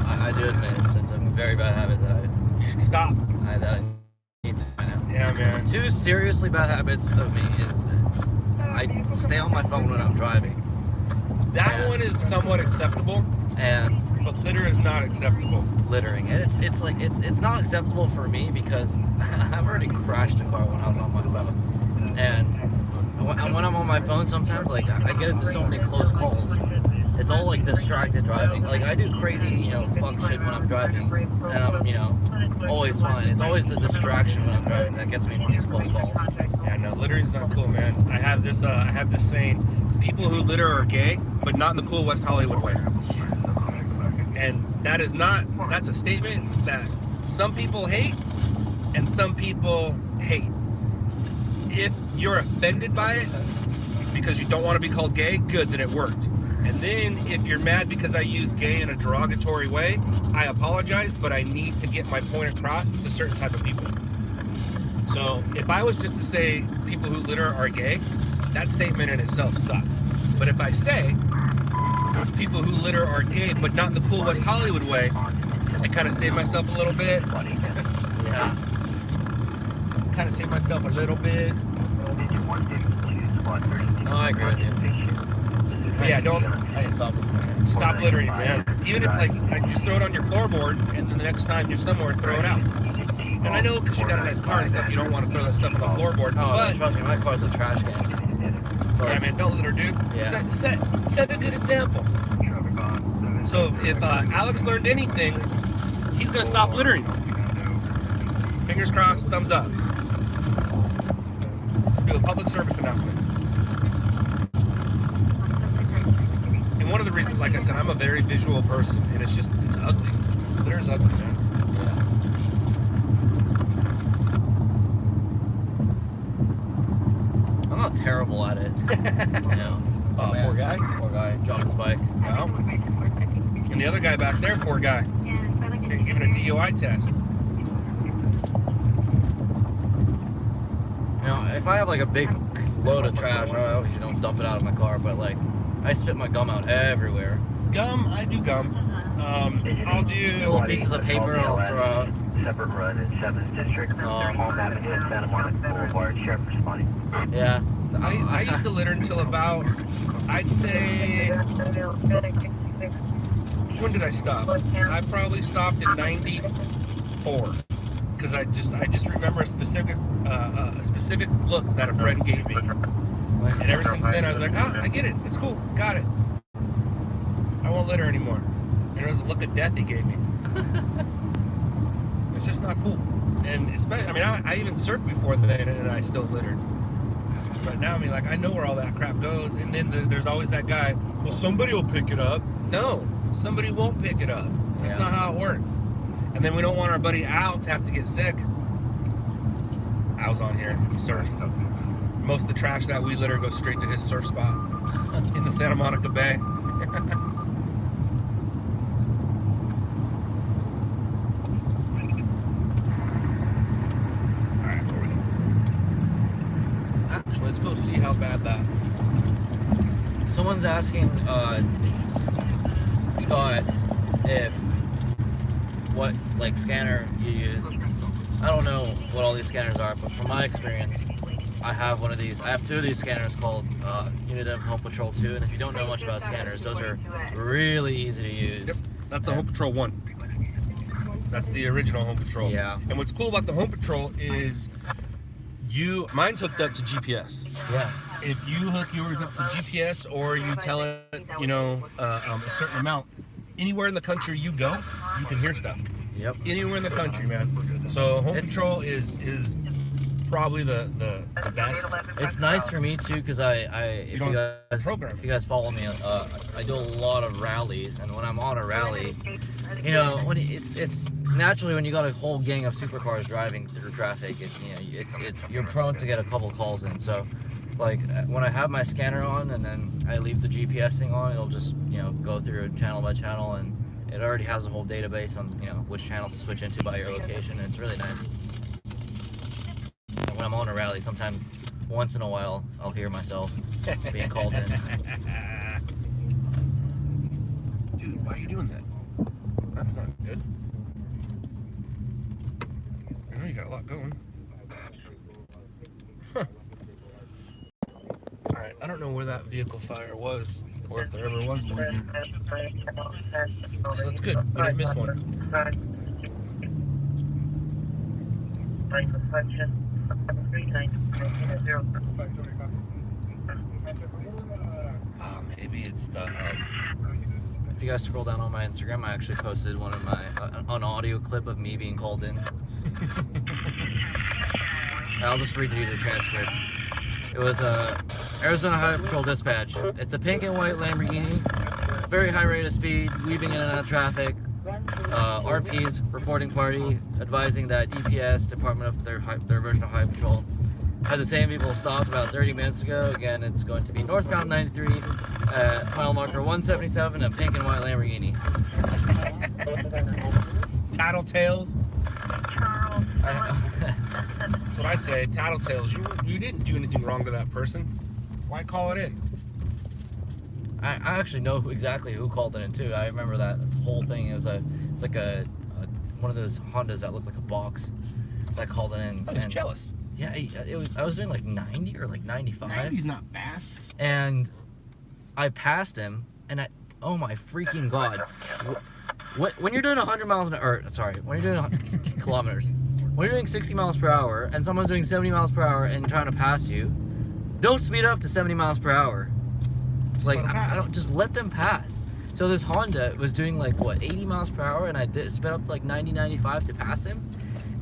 I do admit it's a very bad habit that You should stop. I need to find out. Yeah, man. Two seriously bad habits of me is I stay on my phone when I'm driving. That one is somewhat acceptable, And but litter is not acceptable. littering. And it's not acceptable for me because I've already crashed a car when I was on my phone. And when I'm on my phone sometimes, like, I get into so many close calls. It's all like distracted driving. Like, I do crazy, fuck shit when I'm driving, and I'm, always fine. It's always the distraction when I'm driving that gets me into these close calls. Yeah, no, littering's not cool, man. I have this saying: people who litter are gay, but not in the cool West Hollywood way. And that's a statement that some people hate and some people hate. If you're offended by it because you don't want to be called gay, good, then it worked. And then if you're mad because I used gay in a derogatory way, I apologize, but I need to get my point across to certain type of people. So if I was just to say people who litter are gay, that statement in itself sucks. But if I say people who litter are gay, but not in the cool West Hollywood way, I kind of save myself a little bit. Yeah. Kind of save myself a little bit. No, I agree with you. But yeah, don't I can stop littering, man. Even if like just throw it on your floorboard, and then the next time you're somewhere, throw it out. And I know because you got a nice car and stuff, you don't want to throw that stuff on the floorboard. Oh, but trust me, my car's a trash can. yeah, man, don't litter, dude. Yeah. Set a good example. So if Alex learned anything, he's gonna stop littering. Fingers crossed, thumbs up. Do a public service announcement. And one of the reasons, like I said, I'm a very visual person, and it's ugly. Litter is ugly, man. I'm not terrible at it. Poor guy. Poor guy. Dropped his bike. No. And the other guy back there, poor guy, getting given a DUI test. If I have like a big load of trash, I obviously don't dump it out of my car, but like I spit my gum out everywhere. Gum, I do gum. I'll do little pieces of paper I'll throw out. Separate run in 7th District. Home Avenue and Santa Monica Boulevard. Sheriff responding. Yeah. I used to litter until about, I'd say, when did I stop? I probably stopped in 94. Because I just remember a specific look that a friend gave me. And ever since then, I was like, I get it. It's cool. Got it. I won't litter anymore. And it was a look of death he gave me. It's just not cool. And especially, I even surfed before then, and I still littered. But now, I know where all that crap goes. And then there's always that guy, well, somebody will pick it up. No, somebody won't pick it up. That's not how it works. And then we don't want our buddy Al to have to get sick. Al's on here. He surfs. Most of the trash that we litter goes straight to his surf spot in the Santa Monica Bay. Alright, where we go? Actually, let's go see how bad that. Someone's asking Scott if what scanner you use. I don't know what all these scanners are, but from my experience, I have one of these. I have two of these scanners called Unitem Home Patrol 2, and if you don't know much about scanners, those are really easy to use. Yep, that's a Home Patrol 1. That's the original Home Patrol. Yeah. And what's cool about the Home Patrol is mine's hooked up to GPS. Yeah. If you hook yours up to GPS or you tell it, a certain amount, anywhere in the country you go, you can hear stuff. Yep. Anywhere in the country, man. So home patrol is probably the best. It's nice for me too, because if you guys follow me, I do a lot of rallies, and when I'm on a rally, you know, when it's naturally when you got a whole gang of supercars driving through traffic, you're prone to get a couple calls in. So, like when I have my scanner on and then I leave the GPSing on, it'll just go through channel by channel, and it already has a whole database on which channels to switch into by your location, and it's really nice. And when I'm on a rally, sometimes once in a while I'll hear myself being called in. Dude, why are you doing that? That's not good. I know you got a lot going. Huh. Alright, I don't know where that vehicle fire was, or if there ever was one. So that's good. We didn't miss one. Oh, maybe it's the... If you guys scroll down on my Instagram, I actually posted one of my an audio clip of me being called in. I'll just read you the transcript. It was Arizona Highway Patrol dispatch. It's a pink and white Lamborghini, very high rate of speed, weaving in and out of traffic. RPs reporting party advising that DPS, Department of their version of Highway Patrol, had the same vehicle stopped about 30 minutes ago. Again, it's going to be northbound 93 at mile marker 177, a pink and white Lamborghini. Tattletales. That's what I say, tattletales. You didn't do anything wrong to that person. Why call it in? I actually know exactly who called it in too. I remember that whole thing. It's like a one of those Hondas that looked like a box that called it in. I was jealous. Yeah, I was doing like 90 or like 95. 90's not fast. And I passed him, and oh my freaking god! When you're doing 100 miles an hour, when you're doing kilometers, when you're doing 60 miles per hour, and someone's doing 70 miles per hour and trying to pass you, don't speed up to 70 miles per hour. Like, I don't, just let them pass. So this Honda was doing like what, 80 miles per hour, and I sped up to like 90, 95 to pass him.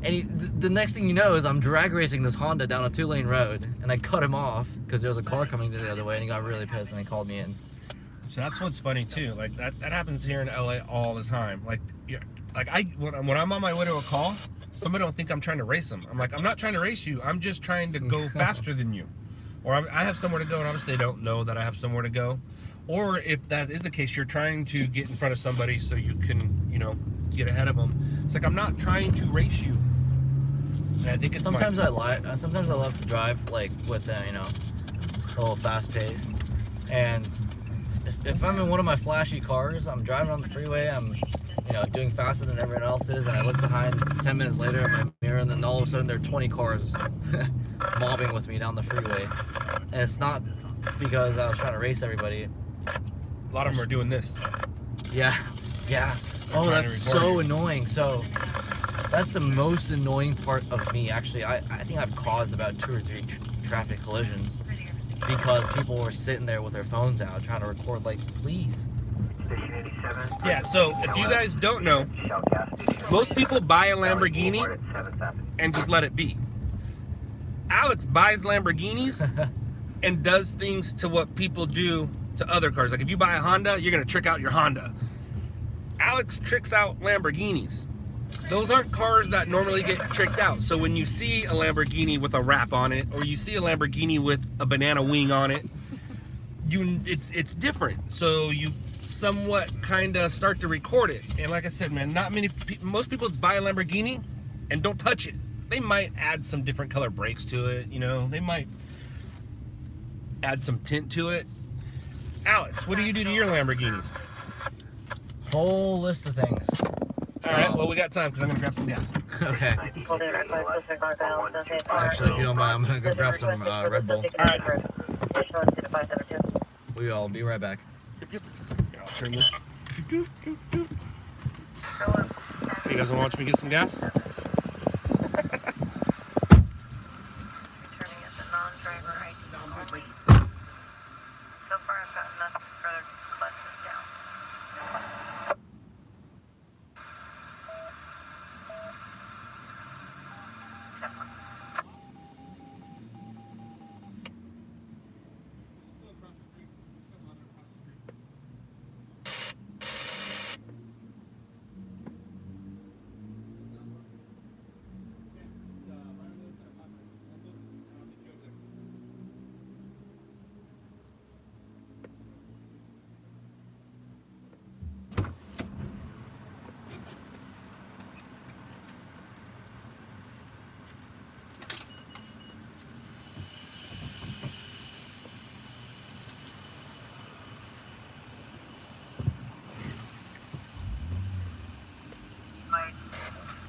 And the next thing you know is I'm drag racing this Honda down a 2-lane road, and I cut him off because there was a car coming the other way, and he got really pissed and he called me in. So that's what's funny too. Like that happens here in LA all the time. Like, when I'm on my way to a call, somebody don't think I'm trying to race them. I'm like, I'm not trying to race you. I'm just trying to go faster than you. Or I have somewhere to go, and obviously they don't know that I have somewhere to go. Or if that is the case, you're trying to get in front of somebody so you can, get ahead of them. It's like, I'm not trying to race you. And I think it's sometimes I love to drive like with a little fast paced. And if I'm in one of my flashy cars, I'm driving on the freeway, I'm doing faster than everyone else is, and I look behind 10 minutes later in my mirror, and then all of a sudden there are 20 cars mobbing with me down the freeway. And it's not because I was trying to race everybody. A lot of them are doing this. Yeah. Oh, that's so annoying. So that's the most annoying part of me, actually. I think I've caused about 2 or 3 traffic collisions because people were sitting there with their phones out trying to record, like, please. Yeah, so if you guys don't know, most people buy a Lamborghini and just let it be. Alex buys Lamborghinis and does things to what people do to other cars. Like if you buy a Honda, you're gonna trick out your Honda. Alex tricks out Lamborghinis. Those aren't cars that normally get tricked out. So when you see a Lamborghini with a wrap on it, or you see a Lamborghini with a banana wing on it, it's different. So you somewhat kind of start to record it. And like I said, man, most people buy a Lamborghini and don't touch it. They might add some different color brakes to it, they might add some tint to it. Alex, what do you do to your Lamborghinis? Whole list of things. All right, well, we got time because I'm gonna grab some gas. Okay. Actually, if you don't mind, I'm gonna go grab some Red Bull. All right. We'll be right back. Here, I'll turn this. You guys wanna watch me get some gas?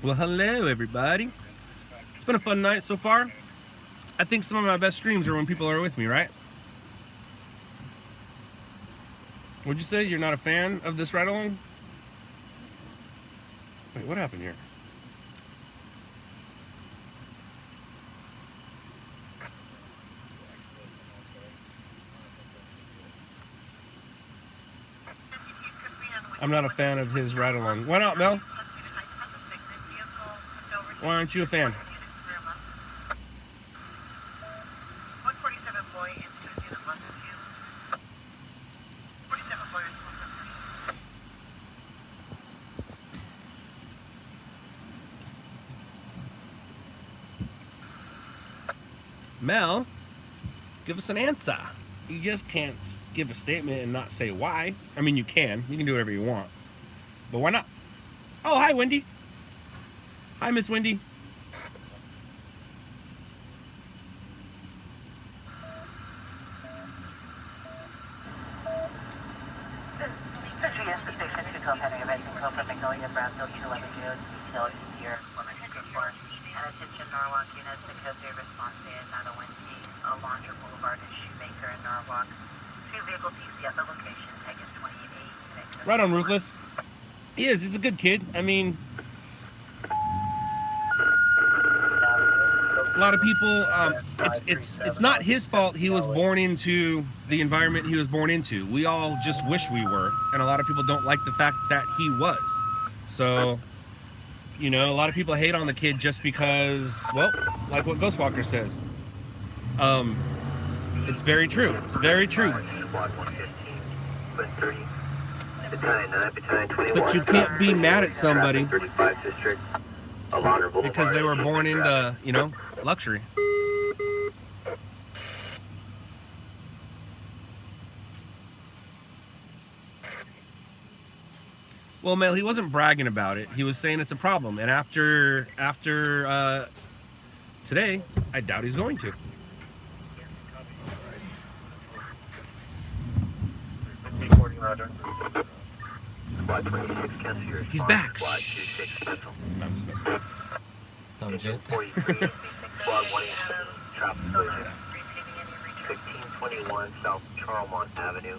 Well, hello everybody. It's been a fun night so far. I think some of my best streams are when people are with me, right? Would you say you're not a fan of this ride along? Wait, what happened here? I'm not a fan of his ride along. Why not, Mel? Why aren't you a fan? Mel, give us an answer. You just can't give a statement and not say why. I mean, you can do whatever you want, but why not? Oh, hi, Wendy. Hi, Miss Wendy. Right on, Ruthless. He is. He's a good kid. I mean, a lot of people. It's not his fault. He was born into the environment he was born into. We all just wish we were, and a lot of people don't like the fact that he was. So, you know, a lot of people hate on the kid just because, well, like what Ghostwalker says. It's very true. It's very true. But you can't be mad at somebody because they were born into, you know, luxury. Well, Mel, he wasn't bragging about it. He was saying it's a problem. And after today, I doubt he's going to. He's back. I'm just messing with you. Dumb shit. 1621 South Charlemont Avenue,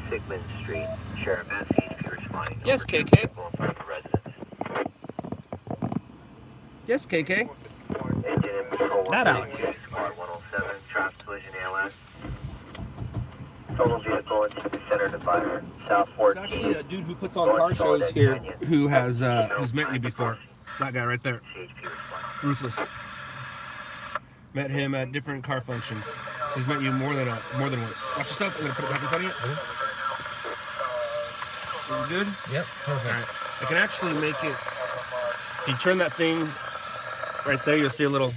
Sigmund Street. Sheriff Matthews, if you're responding. Yes, KK. Yes, KK. Not Alex. Squad 107, traffic collision ALS. Total vehicle into the center divider, South 14. It's actually a dude who puts on car shows here who has who's met you before. That guy right there. Ruthless. Met him at different car functions. So he's met you more than once. Watch yourself. I'm gonna put it back in front of you. Is it good? Yep, perfect. All right. I can actually make it. If you turn that thing right there, you'll see a little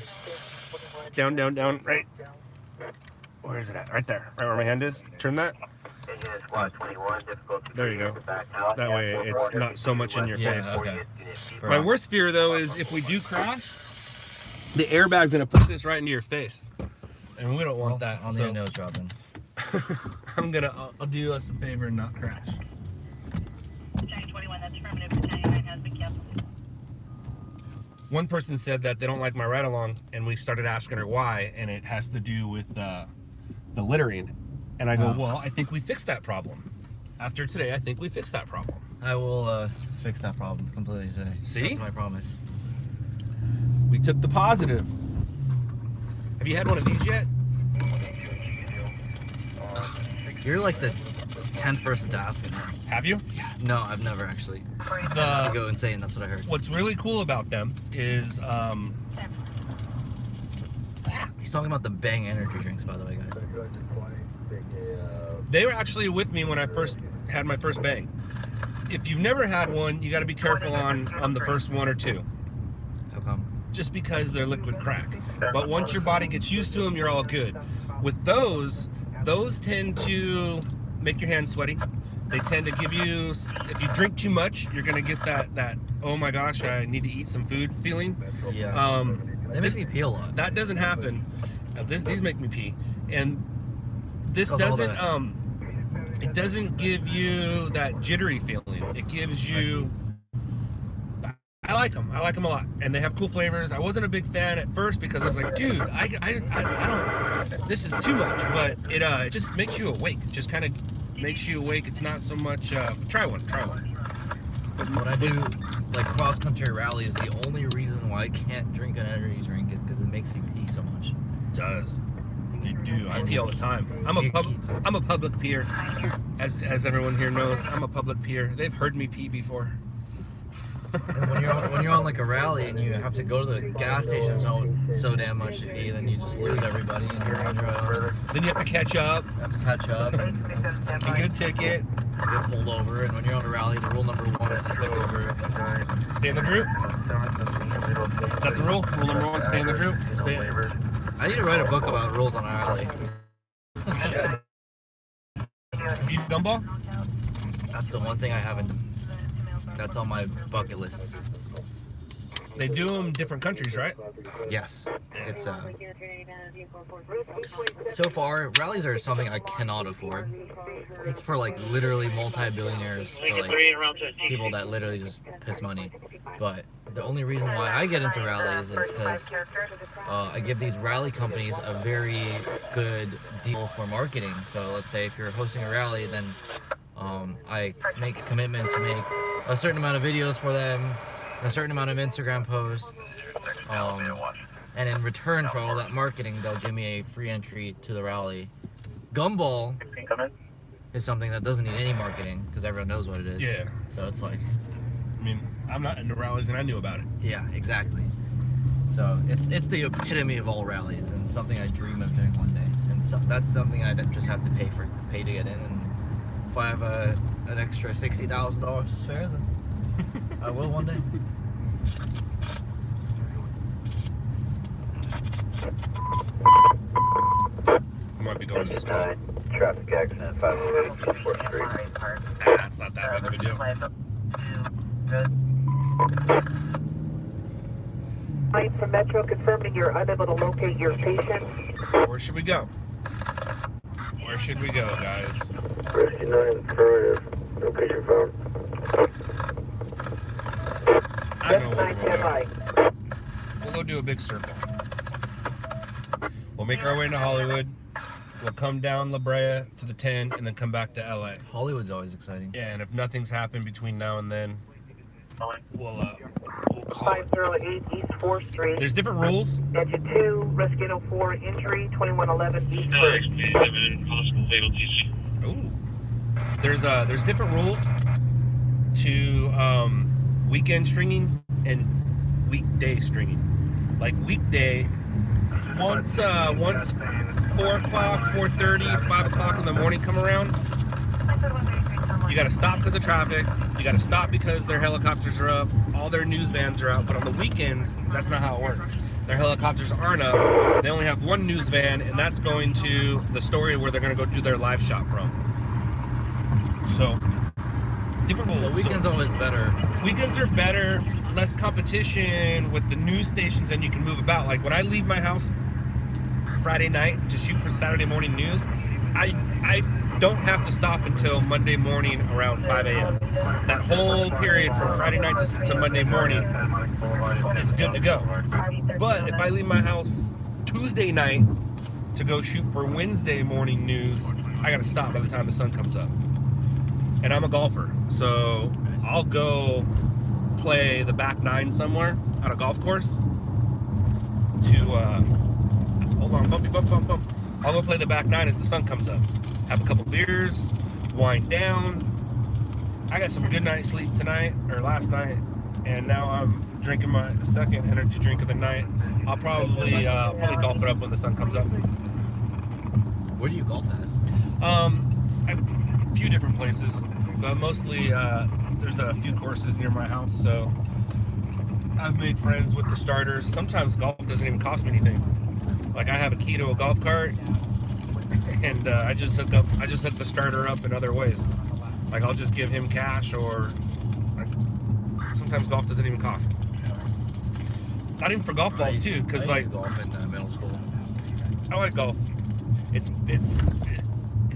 down, right. Where is it at? Right there. Right where my hand is. Turn that. There you go. That way it's not so much in your face. Okay. My worst fear though is if we do crash, the airbag's gonna push this right into your face, and we don't want that. I'll need a nose job then. I'll do us a favor and not crash. One person said that they don't like my ride along, and we started asking her why, and it has to do with the littering. And I go, well, I think we fixed that problem. After today, I think we fixed that problem. I will fix that problem completely today. See? That's my promise. We took the positive. Have you had one of these yet? You're like the 10th person to ask me that. Have you? No, I've never actually. To go insane, that's what I heard. What's really cool about them is he's talking about the Bang energy drinks, by the way, guys. They were actually with me when I first had my first Bang. If you've never had one, you got to be careful on the first one or two. How come? Just because they're liquid crack. But once your body gets used to them, you're all good. With those tend to make your hands sweaty. They tend to give you, if you drink too much, you're gonna get that oh my gosh, I need to eat some food feeling. Yeah. They make me pee a lot. That doesn't happen. These make me pee, and this doesn't. It doesn't give you that jittery feeling. It gives you. I like them. I like them a lot, and they have cool flavors. I wasn't a big fan at first because I was like, dude, I don't. This is too much, but it just makes you awake. Just kind of makes you awake. It's not so much. Try one. When I do like cross country rallies, the only reason why I can't drink an energy drink is because it makes you pee so much. It does. You do. I pee all the time. I'm a public peer, as everyone here knows. I'm a public peer. They've heard me pee before. And when you're on like a rally and you have to go to the gas station so damn much to pee, then you just lose everybody and you're on your own. Then you have to catch up. And you get a ticket. Get pulled over. And when you're on a rally, the rule number 1 is to stick with a group. Stay in the group. Is that the rule? Rule number 1: stay in the group. I need to write a book about rules on a rally. You should. You gumball? That's the one thing I haven't done. That's on my bucket list. They do them in different countries, right? Yes. It's so far, rallies are something I cannot afford. It's for like literally multi-billionaires, for like people that literally just piss money. But the only reason why I get into rallies is because I give these rally companies a very good deal for marketing. So let's say if you're hosting a rally, then I make a commitment to make a certain amount of videos for them, a certain amount of Instagram posts, and in return for all that marketing, they'll give me a free entry to the rally. Gumball is something that doesn't need any marketing because everyone knows what it is. Yeah. So it's like, I mean, I'm not into rallies and I knew about it. yeah, exactly. So it's the epitome of all rallies and something I dream of doing one day. And so that's something I just have to pay to get in. And if I have an extra $60,000 to spare, then I will one day. I might be going to this call. Traffic accident 508 4th Street. That's not that big of a deal. Line from Metro confirming you're unable to locate your patient. Where should we go? Where should we go, guys? 59 affirmative. No patient phone. I know where we'll go. We'll go do a big circle. We'll make our way into Hollywood. We'll come down La Brea to the 10 and then come back to LA. Hollywood's always exciting. Yeah, and if nothing's happened between now and then, we'll call it. 508 East 4th Street. There's different rules. Engine 2, Rescue 04, injury 2111 East 1st. Ooh. There's different rules to weekend stringing and weekday stringing. Like weekday, once 4 o'clock, 4:30, 5 o'clock in the morning come around, you gotta stop because of traffic, you gotta stop because their helicopters are up, all their news vans are out, but on the weekends, that's not how it works. Their helicopters aren't up, they only have one news van, and that's going to the story where they're gonna go do their live shot from. So, different rules. So weekends always better. Weekends are better, less competition with the news stations, and you can move about. Like when I leave my house Friday night to shoot for Saturday morning news, I don't have to stop until Monday morning around 5 a.m. That whole period from Friday night to Monday morning is good to go. But if I leave my house Tuesday night to go shoot for Wednesday morning news, I gotta stop by the time the sun comes up. And I'm a golfer, so I'll go play the back nine somewhere on a golf course to hold on, bumpy bump. I'll go play the back nine as the sun comes up. Have a couple beers, wind down. I got some good night's sleep tonight, or last night, and now I'm drinking my second energy drink of the night. I'll probably golf it up when the sun comes up. Where do you golf at? A few different places, but mostly there's a few courses near my house, so I've made friends with the starters. Sometimes golf doesn't even cost me anything. Like I have a key to a golf cart, and I just hook the starter up in other ways. Like I'll just give him cash, or sometimes golf doesn't even cost. Not even for golf balls too, because like golf in middle school. I like golf. It's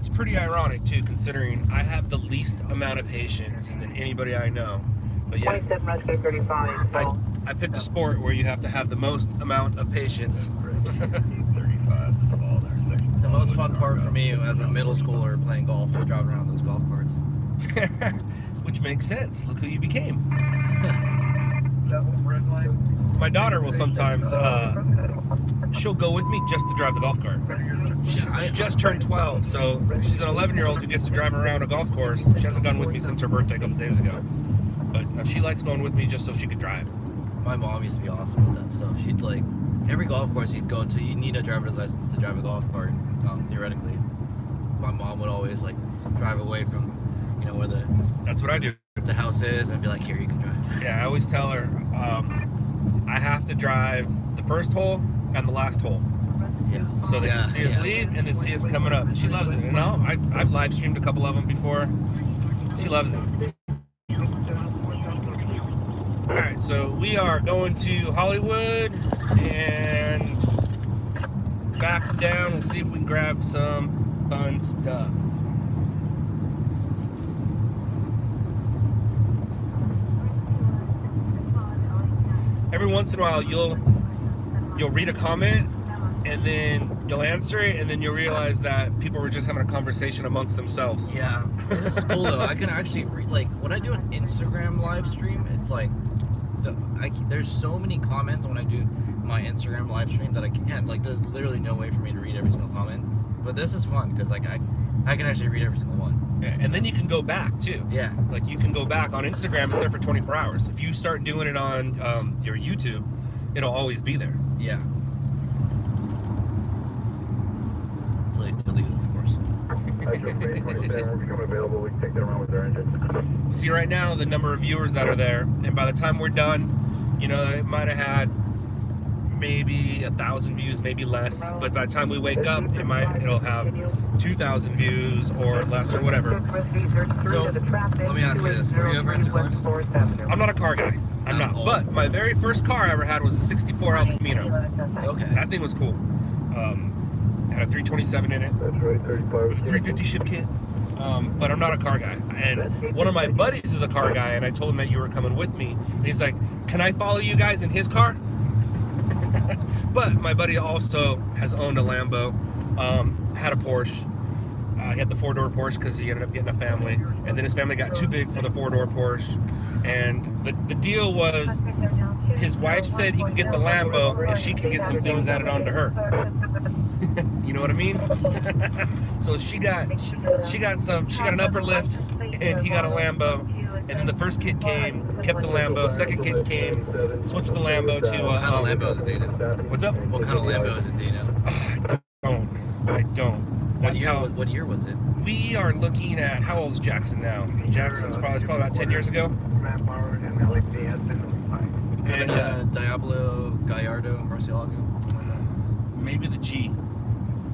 pretty ironic too, considering I have the least amount of patience than anybody I know, But yeah, 27 Rescue 35. So. I picked a sport where you have to have the most amount of patience. The most fun part for me as a middle schooler playing golf was driving around those golf carts. Which makes sense. Look who you became. My daughter will sometimes, she'll go with me just to drive the golf cart. She just turned 12, so she's an 11-year-old who gets to drive around a golf course. She hasn't gone with me since her birthday a couple days ago. But she likes going with me just so she could drive. My mom used to be awesome with that stuff. She'd like, every golf course you'd go to, you need a driver's license to drive a golf cart, theoretically. My mom would always like drive away from, you know, where That's what I do. The house is and be like, here, you can drive. Yeah, I always tell her, I have to drive the first hole and the last hole. Yeah. So they can see us leave and then see us coming up. She loves it. And I've live streamed a couple of them before. She loves it. Alright, so we are going to Hollywood and back down. We'll see if we can grab some fun stuff. Every once in a while you'll read a comment and then you'll answer it and then you'll realize that people were just having a conversation amongst themselves. Yeah, this is cool though. I can actually like when I do an Instagram live stream, it's like there's so many comments when I do my Instagram live stream that I can't, like, there's literally no way for me to read every single comment. But this is fun because like I can actually read every single one. Yeah, and then you can go back too. Yeah, like you can go back on Instagram. It's there for 24 hours. If you start doing it on your YouTube, it'll always be there. Yeah. Illegal, of course. See right now the number of viewers that are there, and by the time we're done, you know, it might have had maybe 1,000 views, maybe less. But by the time we wake up, it'll have 2,000 views or less or whatever. So let me ask you this: were you ever into cars? I'm not a car guy. I'm not. But my very first car I ever had was a '64 El Camino. Okay. That thing was cool. Had a 327 in it. That's right, 350 shift kit. But I'm not a car guy. And one of my buddies is a car guy, and I told him that you were coming with me. And he's like, "Can I follow you guys in his car?" But my buddy also has owned a Lambo, had a Porsche. He had the 4-door Porsche because he ended up getting a family, and then his family got too big for the 4-door Porsche. And the deal was, his wife said he could get the Lambo if she could get some things added on to her. You know what I mean? So she got an upper lift, and he got a Lambo. And then the first kid came, kept the Lambo. Second kid came, switched the Lambo to. What kind of Lambo is it, do you know? What's up? What kind of Lambo is it, do you know? I don't. What year was it? We are looking at, how old is Jackson now? Jackson's probably about 10 years ago. And Diablo, Gallardo, Murcielago, something like that. Maybe the G.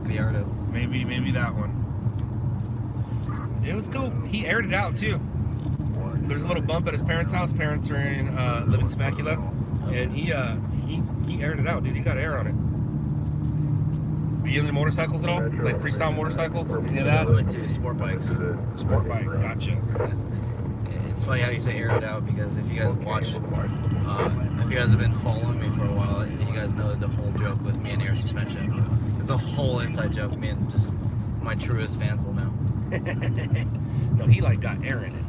Gallardo. Maybe that one. It was cool. He aired it out too. There's a little bump at his parents' house. Parents are in live in Temecula, and he aired it out, dude. He got air on it. Are you into motorcycles at all? Like freestyle motorcycles? Any of that? I went to sport bikes. Sport bike, gotcha. It's funny how you say air it out, because if you guys watch, if you guys have been following me for a while, you guys know the whole joke with me and air suspension. It's a whole inside joke. Me and just my truest fans will know. No, he like got air in it.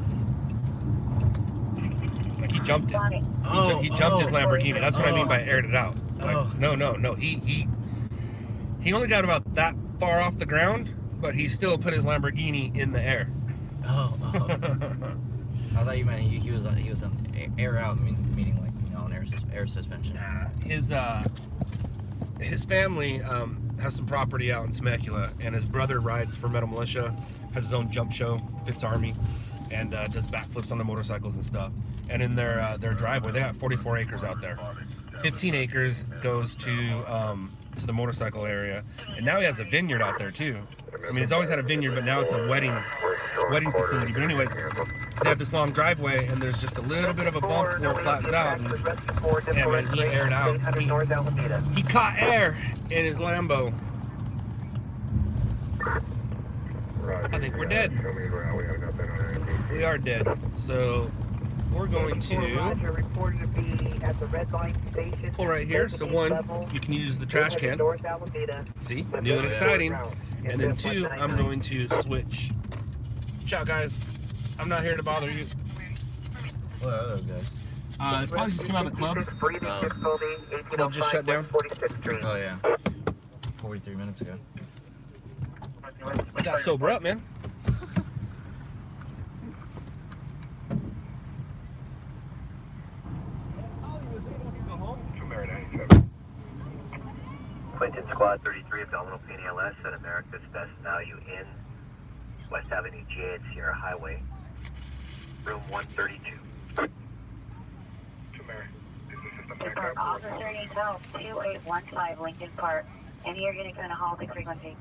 Like he jumped it. He jumped his Lamborghini. That's what I mean by aired it out. Like, no. He only got about that far off the ground, but he still put his Lamborghini in the air. Oh. I thought you meant he was an air out, meaning like, you know, an air suspension. Nah, his family has some property out in Temecula, and his brother rides for Metal Militia, has his own jump show, Fitz Army, and does backflips on the motorcycles and stuff. And in their driveway, they got 44 acres out there. 15 acres goes to the motorcycle area, and now he has a vineyard out there too. I mean, he's always had a vineyard, but now it's a wedding facility. But anyways, they have this long driveway, and there's just a little bit of a bump where it flattens out, and man, he aired out. He caught air in his Lambo. I think we're dead. We are dead. So we're going to pull right here. So one, you can use the trash can. See, new and exciting. And then two, I'm going to switch. Ciao, guys. I'm not here to bother you. What are those guys? They probably just came out of the club. Club just shut down. Oh yeah. 43 minutes ago. I got sober up, man. Clinton Squad 33, abdominal pain ALS at America's Best Value Inn, West Avenue J at Sierra Highway, room 132. Officer needs help, 2815 Lincoln Park. Any you're going to halt the frequency.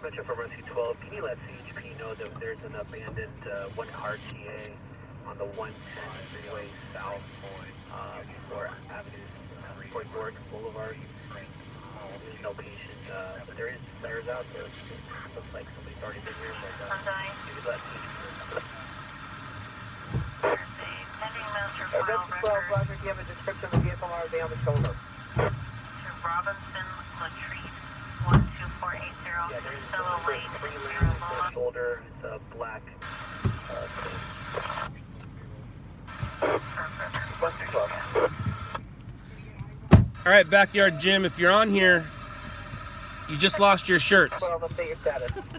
Mention from Rescue 12, can you let CHP know that there's an abandoned one-car TA on the 110 Freeway South before Avenue, Fort York Boulevard? There's no patient, but there is flares out, so it looks like somebody's already been here, but you could let CHP know. Rescue 12, Roger, do you have a description of the vehicle RV on the shoulder? To Robinson Latrice 12480. Yeah, there's three lanes on the shoulder. It's a black. All right, Backyard Jim, if you're on here, you just lost your shirts.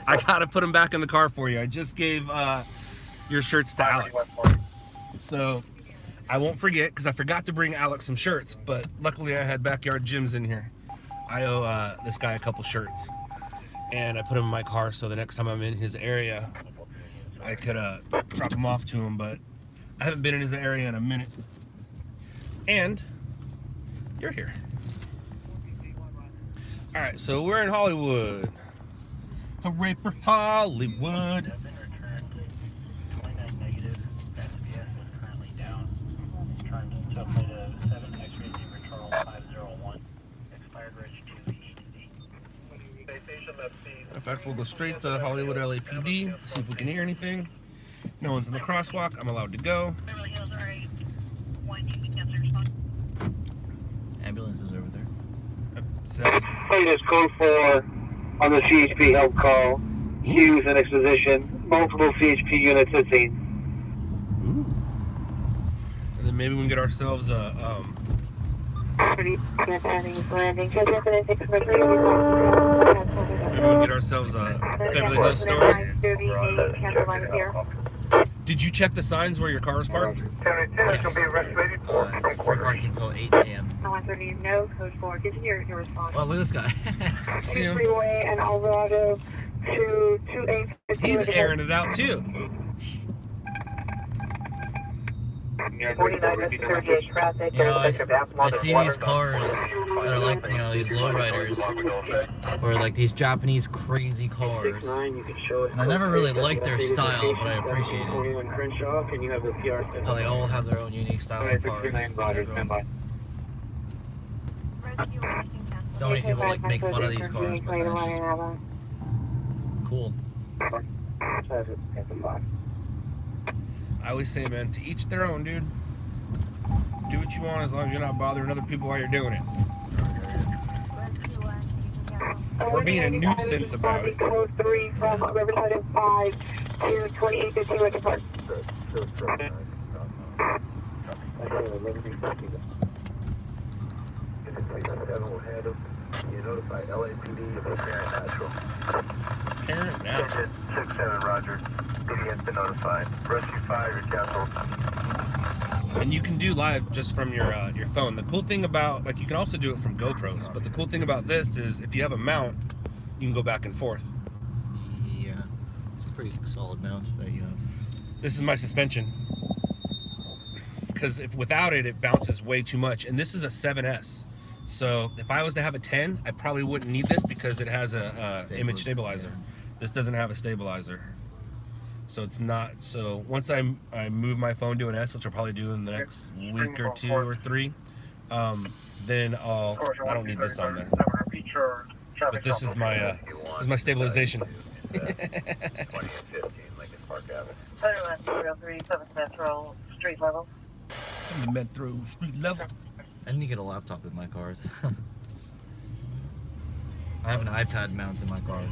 I gotta put them back in the car for you. I just gave your shirts to Alex. So I won't forget, because I forgot to bring Alex some shirts, but luckily I had Backyard Jim's in here. I owe this guy a couple shirts. And I put him in my car so the next time I'm in his area, I could drop them off to him, but I haven't been in his area in a minute. And you're here. All right, so we're in Hollywood. Hooray for Hollywood. In fact, we'll go straight to Hollywood LAPD, see if we can hear anything. No one's in the crosswalk. I'm allowed to go. Ambulance is over there. Latest code 4 on the CHP help call. Hughes and exposition. Multiple CHP units at scene. And then maybe we can get ourselves a maybe we can get ourselves a Beverly Hills story. Did you check the signs where your car was parked? Yes. Free parking until 8 a.m. No, code 4. Continue your response. Well, look at this guy. See him? Freeway and Alvarado to 28. He's airing it out too. 49 38 traffic. You know, I see these cars that are like, you know, these lowriders, or like these Japanese crazy cars. And I never really liked their style, but I appreciate it. How they all have their own unique style of cars. So many people like make fun of these cars, but it's just cool. I always say, man, to each their own, dude. Do what you want as long as you're not bothering other people while you're doing it. We're being a nuisance about it. Code 3 from Riverside and 5 to 2850 Lincoln Park. You notify LAPD of apparent natural. Parent natural. 6-7, Roger. PD has been notified. Rescue 5, you're canceled. And you can do live just from your phone. The cool thing about, like, you can also do it from GoPros, but the cool thing about this is if you have a mount, you can go back and forth. Yeah, it's a pretty solid mount that you have. This is my suspension. because if without it, it bounces way too much. And this is a 7S. So if I was to have a 10, I probably wouldn't need this because it has a image stabilizer. This doesn't have a stabilizer. So it's not, so once I move my phone to an S, which I'll probably do in the next week or 2 or 3, then I don't need this on there. But this is my stabilization. 20 and 15, Lincoln Park Avenue. 3 7th Metro, street level. From the Metro street level. I need to get a laptop in my car. I have an iPad mount in my car.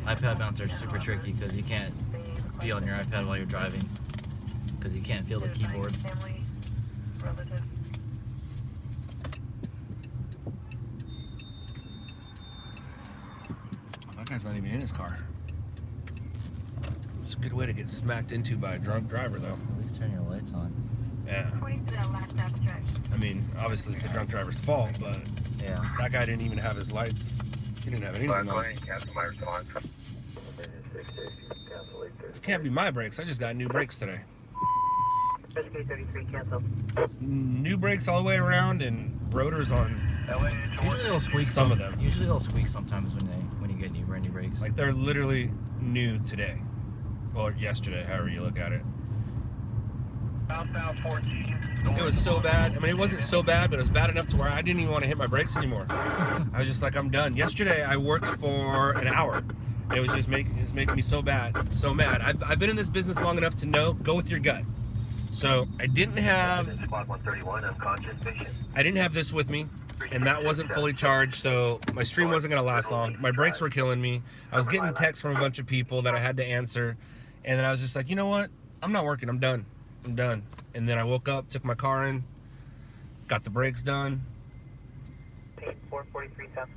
iPad mounts are super tricky because you can't be on your iPad while you're driving because you can't feel the keyboard. That guy's not even in his car. It's a good way to get smacked into by a drunk driver, though. At least turn your lights on. Yeah. I mean, obviously it's the drunk driver's fault, but yeah, that guy didn't even have his lights. He didn't have anything on. This can't be my brakes. I just got new brakes today. New brakes all the way around and rotors on. Usually they'll squeak. Some of them. Usually they'll squeak sometimes when you get brand new brakes. Like they're literally new today, or yesterday, however you look at it. It was so bad. I mean, it wasn't so bad, but it was bad enough to where I didn't even want to hit my brakes anymore. I was just like, I'm done. Yesterday, I worked for an hour. It was just making me so mad. I've been in this business long enough to know, go with your gut. So I didn't have this with me, and that wasn't fully charged, so my stream wasn't gonna last long. My brakes were killing me. I was getting texts from a bunch of people that I had to answer, and then I was just like, you know what? I'm not working. I'm done. And then I woke up, took my car in, got the brakes done,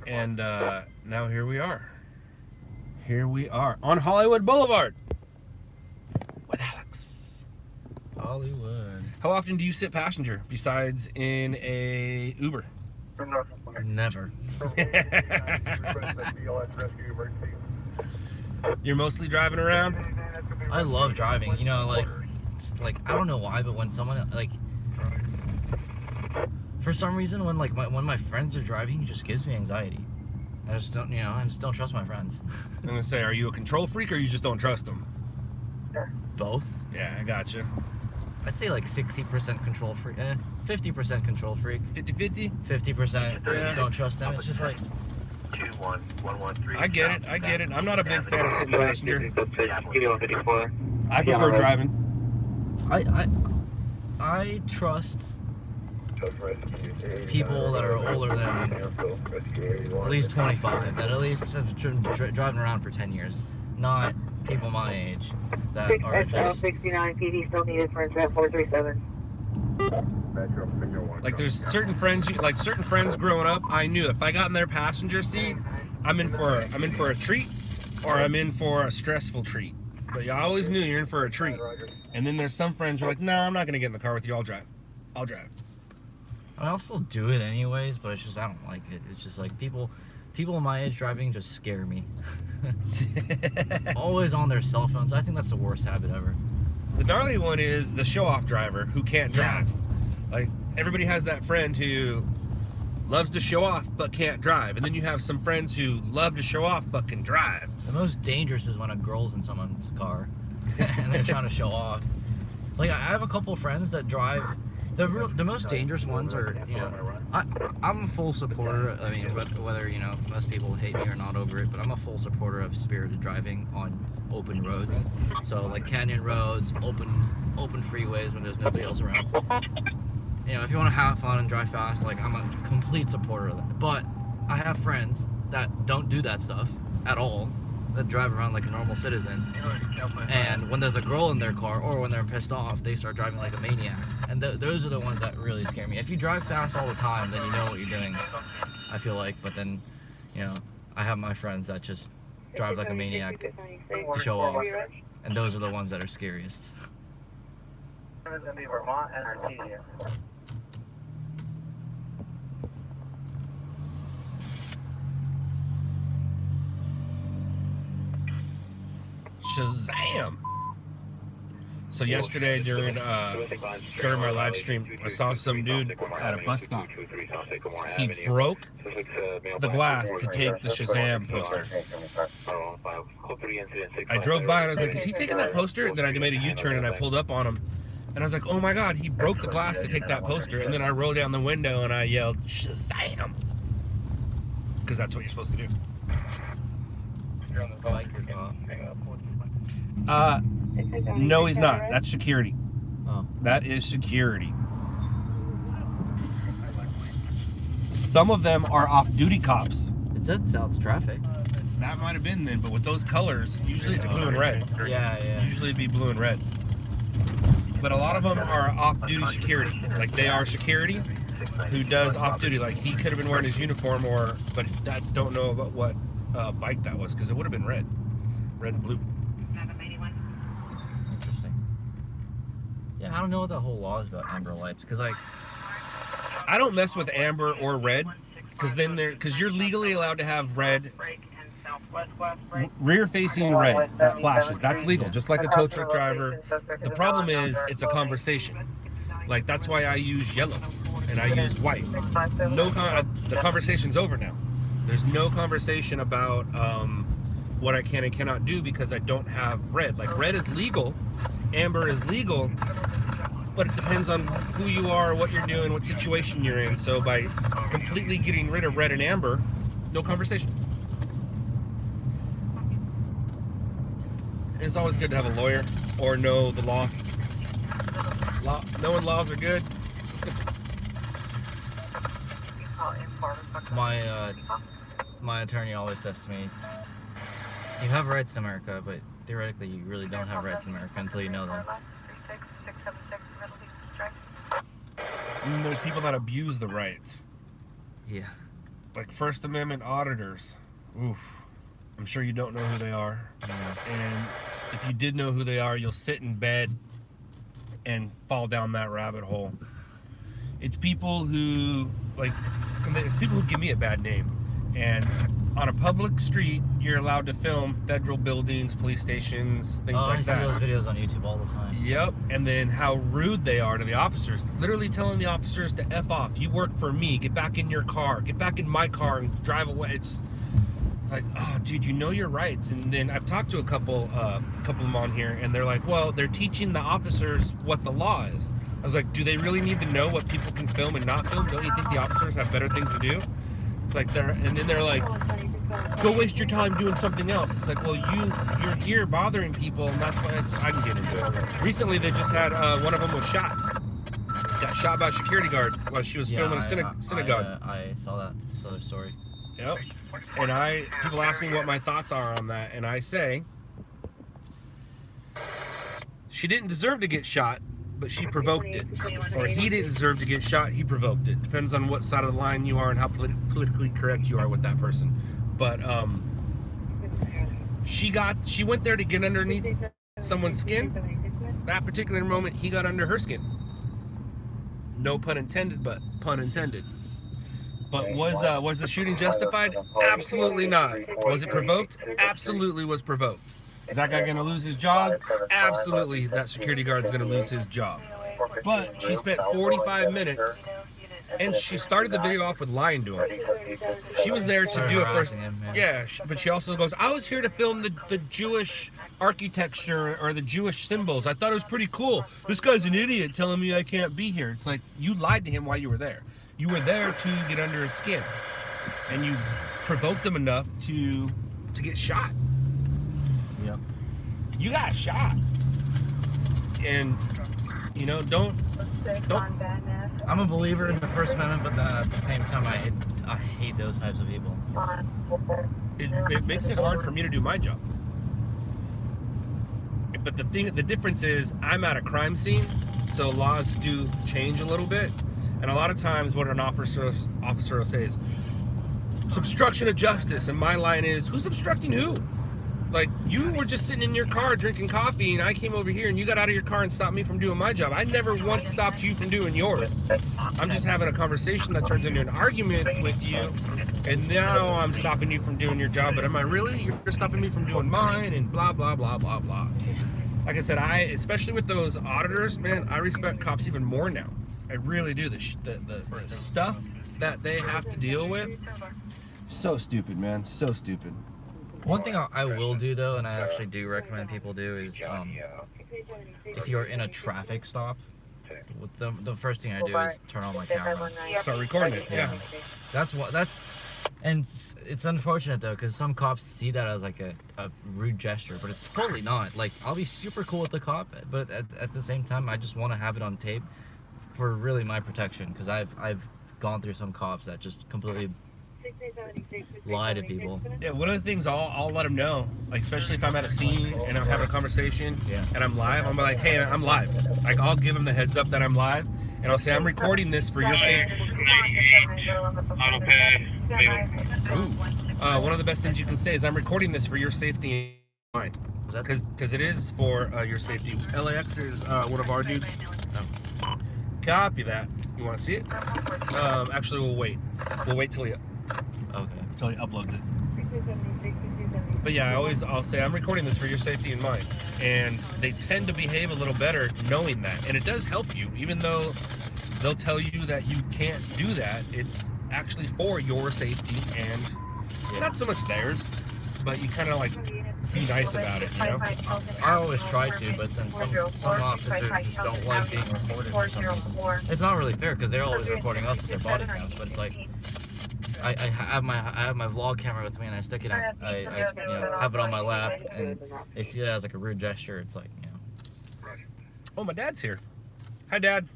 and now here we are. Here we are on Hollywood Boulevard with Alex. Hollywood. How often do you sit passenger besides in a Uber? Never. You're mostly driving around? I love driving. You know, like I don't know why, but when someone for some reason when my friends are driving, it just gives me anxiety. I just don't trust my friends. I'm gonna say, are you a control freak or you just don't trust them? Both. Yeah, I gotcha. I'd say like 60% control freak, 50% control freak. 50-50? 50% don't trust them. It's just like 21113. I get it. I'm not a big fan of sitting passenger. I prefer driving. I trust people that are older than at least 25, that at least have driving around for 10 years, not people my age that are just 69 PD still needed for incident 437. Like there's certain friends growing up, I knew if I got in their passenger seat, I'm in for a treat or I'm in for a stressful treat. But you always knew you're in for a treat. And then there's some friends who are like, no, I'm not gonna get in the car with you, I'll drive. I'll still do it anyways, but it's just I don't like it. It's just like people my age driving just scare me. Always on their cell phones. I think that's the worst habit ever. The gnarly one is the show-off driver who can't drive. Like everybody has that friend who loves to show off but can't drive, and then you have some friends who love to show off but can drive. The most dangerous is when a girl's in someone's car and they're trying to show off. Like I have a couple of friends that drive. The most dangerous ones are, I'm a full supporter. I mean, whether most people hate me or not over it, but I'm a full supporter of spirited driving on open roads. So like canyon roads, open freeways when there's nobody else around. If you want to have fun and drive fast, like I'm a complete supporter of that. But I have friends that don't do that stuff at all, that drive around like a normal citizen, and when there's a girl in their car or when they're pissed off, they start driving like a maniac. And those are the ones that really scare me. If you drive fast all the time, then you know what you're doing, I feel like. But then, I have my friends that just drive like a maniac to show off, and those are the ones that are scariest. Shazam! So yesterday during my live stream, I saw some dude at a bus stop. He broke the glass to take the Shazam poster. I drove by and I was like, is he taking that poster? And then I made a U-turn and I pulled up on him. And I was like, oh my God, he broke the glass to take that poster. And then I rolled down the window and I yelled, Shazam! Because that's what you're supposed to do. No, he's not. That's security. Oh. That is security. Some of them are off-duty cops. It said South's traffic. That might have been then, but with those colors, usually it's blue and red. Yeah. Usually it'd be blue and red. But a lot of them are off-duty security. Like they are security who does off-duty. Like he could have been wearing his uniform but I don't know about what bike that was because it would have been red. Red and blue. Interesting. Yeah, I don't know what the whole law is about amber lights because like I don't mess with amber or red because you're legally allowed to have red. Rear-facing red that flashes. That's legal, just like a tow truck driver. The problem is it's a conversation. Like that's why I use yellow and I use white. The conversation's over now. There's no conversation about what I can and cannot do because I don't have red. Like red is legal, amber is legal, but it depends on who you are, what you're doing, what situation you're in. So by completely getting rid of red and amber, no conversation. It's always good to have a lawyer or know the law. Knowing laws are good. My attorney always says to me, you have rights in America, but theoretically you really don't have rights in America until you know them. And there's people that abuse the rights. Yeah. Like First Amendment auditors. Oof. I'm sure you don't know who they are. And if you did know who they are, you'll sit in bed and fall down that rabbit hole. It's people who, it's people who give me a bad name. And on a public street, you're allowed to film federal buildings, police stations, things like that. I see those videos on YouTube all the time. Yep. And then how rude they are to the officers. Literally telling the officers to F off. You work for me. Get back in your car. Get back in my car and drive away. It's like, oh, dude, you know your rights. And then I've talked to a couple of them on here, and they're like, well, they're teaching the officers what the law is. I was like, do they really need to know what people can film and not film? Don't you think the officers have better things to do? It's like and then they're like, go waste your time doing something else. It's like, well, you're here bothering people, and that's why I can get into it. Recently, they just had one of them was shot. Got shot by a security guard while she was filming a synagogue. I saw that. Saw their story. Yep. And people ask me what my thoughts are on that, and I say, she didn't deserve to get shot, but she provoked it. Or he didn't deserve to get shot, he provoked it. Depends on what side of the line you are and how politically correct you are with that person. But she went there to get underneath someone's skin. That particular moment, he got under her skin. No pun intended, but pun intended. But was the shooting justified? Absolutely not. Was it provoked? Absolutely was provoked. Is that guy going to lose his job? Absolutely, that security guard's going to lose his job. But she spent 45 minutes, and she started the video off with lying to him. She was there to do it first. Yeah, but she also goes, I was here to film the Jewish architecture or the Jewish symbols. I thought it was pretty cool. This guy's an idiot telling me I can't be here. It's like, you lied to him while you were there. You were there to get under his skin, and you provoked him enough to get shot. Yep. You got shot, and you know, don't. I'm a believer in the First Amendment, but then at the same time, I hate those types of people. It makes it hard for me to do my job. But the difference is, I'm at a crime scene, so laws do change a little bit. And a lot of times what an officer will say is, it's obstruction of justice. And my line is, who's obstructing who? Like, you were just sitting in your car drinking coffee, and I came over here and you got out of your car and stopped me from doing my job. I never once stopped you from doing yours. I'm just having a conversation that turns into an argument with you, and now I'm stopping you from doing your job. But am I really? You're stopping me from doing mine, and blah, blah, blah, blah, blah. like I said, especially with those auditors, man, I respect cops even more now. I really do. The stuff that they have to deal with, so stupid, man, so stupid. One thing I will do though, and I actually do recommend people do, is if you're in a traffic stop, the first thing I do is turn on my camera. Start recording it. Yeah. And it's unfortunate though, because some cops see that as like a rude gesture, but it's totally not. Like, I'll be super cool with the cop, but at the same time, I just want to have it on tape for really my protection, because I've gone through some cops that just completely lie to people. Yeah, one of the things I'll let them know, like especially if I'm at a scene and I'm having a conversation and I'm live, I'm like, hey, I'm live. Like, I'll give them the heads up that I'm live, and I'll say, I'm recording this for your safety. One of the best things you can say is, I'm recording this for your safety and mine. Because it is for your safety. LAX is one of our dudes. Copy that. You want to see it? Actually, we'll wait. We'll wait till he uploads it. But yeah, I'll say, I'm recording this for your safety and mine. And they tend to behave a little better knowing that. And it does help you, even though they'll tell you that you can't do that. It's actually for your safety and not so much theirs, but you kind of like be nice about it, you know? I always try to, but then some officers just don't like being recorded for some reason. It's not really fair, because they're always recording us with their body cams, but it's like, I have my vlog camera with me, and I stick it on, I have it on my lap, and they see it as like a rude gesture. It's like, Oh, my dad's here. Hi, Dad.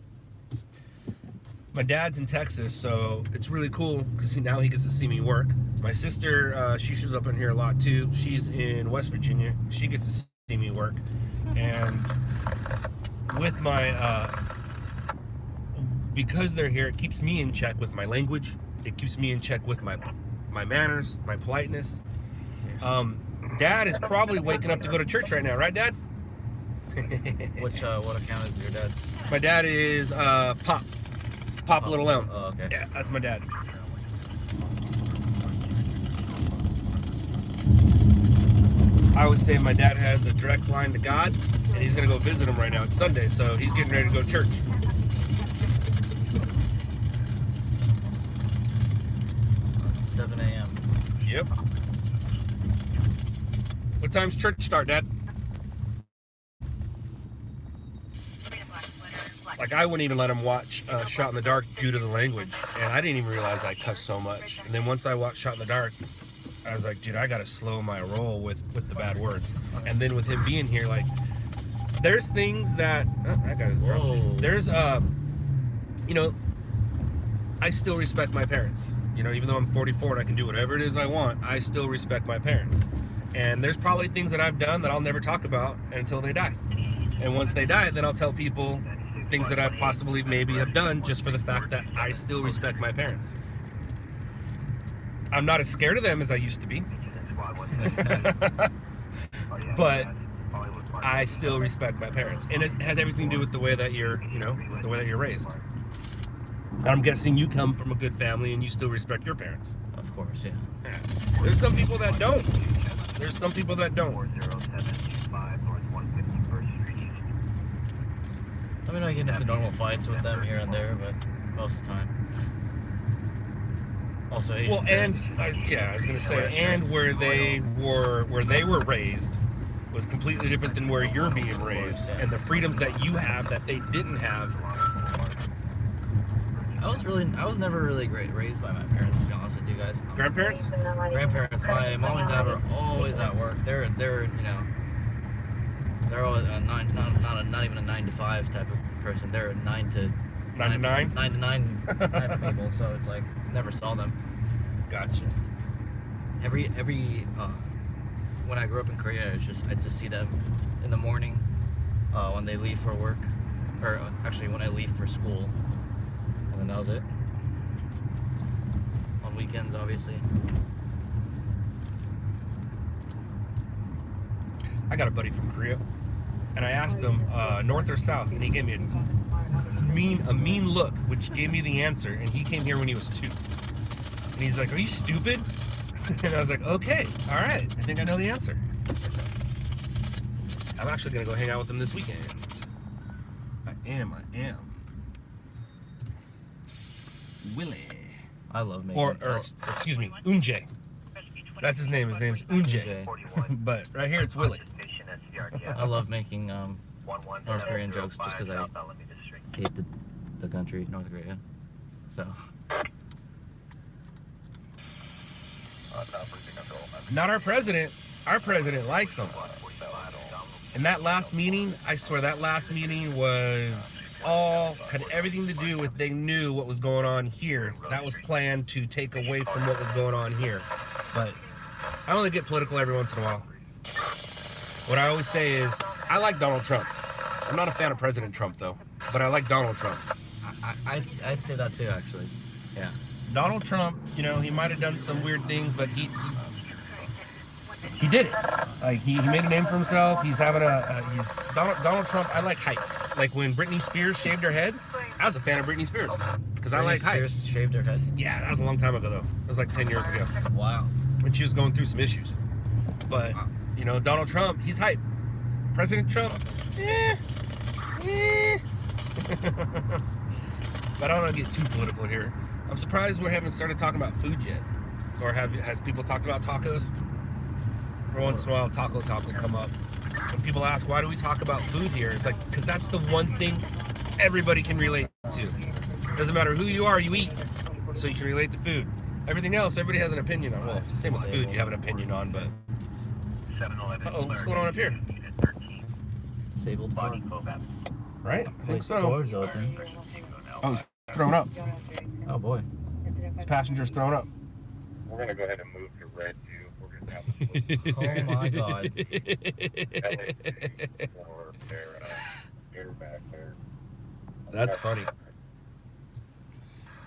My dad's in Texas, so it's really cool because now he gets to see me work. My sister, she shows up in here a lot too. She's in West Virginia. She gets to see me work. And with my, because they're here, it keeps me in check with my language. It keeps me in check with my manners, my politeness. Dad is probably waking up to go to church right now, right, Dad? what account is your dad? My dad is Pop Little M. Oh, okay. Yeah, that's my dad. I would say my dad has a direct line to God, and he's gonna go visit him right now. It's Sunday, so he's getting ready to go to church. $7 a.m. Yep. What time's church start, Dad? Like, I wouldn't even let him watch Shot in the Dark due to the language, and I didn't even realize I cussed so much. And then once I watched Shot in the Dark, I was like, dude, I gotta slow my roll with the bad words. And then with him being here, like, there's things that that guy's drunk. There's you know, I still respect my parents. You know, even though I'm 44 and I can do whatever it is I want, I still respect my parents. And there's probably things that I've done that I'll never talk about until they die. And once they die, then I'll tell people things that I've possibly maybe have done just for the fact that I still respect my parents. I'm not as scared of them as I used to be. But I still respect my parents. And it has everything to do with the way that you're, you know, the way that you're raised. I'm guessing you come from a good family and you still respect your parents. Of course, yeah. There's some people that don't. There's some people that don't. I mean, I get into normal fights with them here and there, but most of the time. Also, Asian well, and I was gonna say, and where they were raised was completely different than where you're being raised, and the freedoms that you have that they didn't have. I was never really raised by my parents, to be honest with you guys. Grandparents? Grandparents. My mom and dad were always at work. They're you know, they're always not even a 9 to 5 type of person. They're a 9 to 9 type of people. So it's like never saw them. Gotcha. Every when I grew up in Korea, I just see them in the morning when they leave for work, or actually when I leave for school, and then that was it. On weekends, obviously. I got a buddy from Korea, and I asked him north or south, and he gave me a mean look, which gave me the answer. And he came here when he was 2, and he's like, "Are you stupid?" And I was like, "Okay, all right, I think I know the answer." I'm actually gonna go hang out with him this weekend. I am. Willie. I love making. Or excuse me, Unje. That's his name. His name's Unje. But right here it's Willie. I love making North Korean jokes just because I hate the country, North Korea. So. Not our president. Our president likes them. And that last meeting, I swear, that last meeting had everything to do with, they knew what was going on here. That was planned to take away from what was going on here. But I only get political every once in a while. What I always say is, I like Donald Trump. I'm not a fan of President Trump though, but I like Donald Trump. I'd say that too, actually. Yeah. Donald Trump, you know, he might have done some weird things, but he did it. Like he made a name for himself. He's having he's Donald Trump. I like hype. Like when Britney Spears shaved her head, I was a fan of Britney Spears because I like hype. Spears shaved her head? Yeah, that was a long time ago though. It was like 10 years ago. Wow. When she was going through some issues. But you know, Donald Trump, he's hype. President Trump, But I don't want to get too political here. I'm surprised we haven't started talking about food yet. Or has people talked about tacos? Every once in a while, taco talk will come up. When people ask, why do we talk about food here? It's like, because that's the one thing everybody can relate to. Doesn't matter who you are, you eat. So you can relate to food. Everything else, everybody has an opinion on. Well, same with food, you have an opinion on, but... Uh-oh, what's going on up here? Disabled car. Right? I think so. Doors open. Oh, he's throwing up. Oh boy. His passenger's throwing up. We're going to go ahead and move to red 2. We're going to have Oh my god. for their back there. That's funny.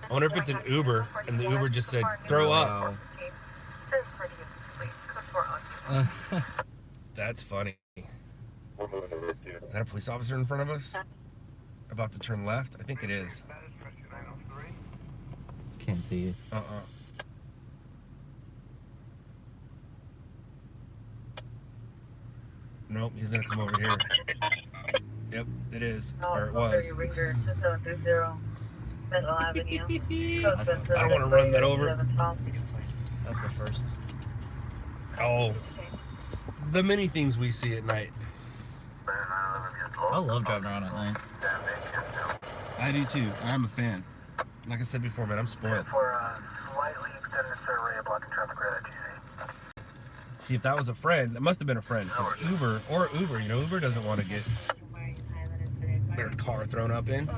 I wonder if it's an Uber and the Uber just said, throw up. Wow. That's funny. We're moving to red 2. Is that a police officer in front of us? About to turn left? I think it is. Can't see it. Nope, he's gonna come over here. Yep, it is. Or it was. I don't want to run that over. That's the first. Oh, the many things we see at night. I love driving around at night. I do too. I'm a fan. Like I said before, man, I'm spoiled. See, if that was a friend, that must have been a friend. Because Uber, you know, Uber doesn't want to get their car thrown up in.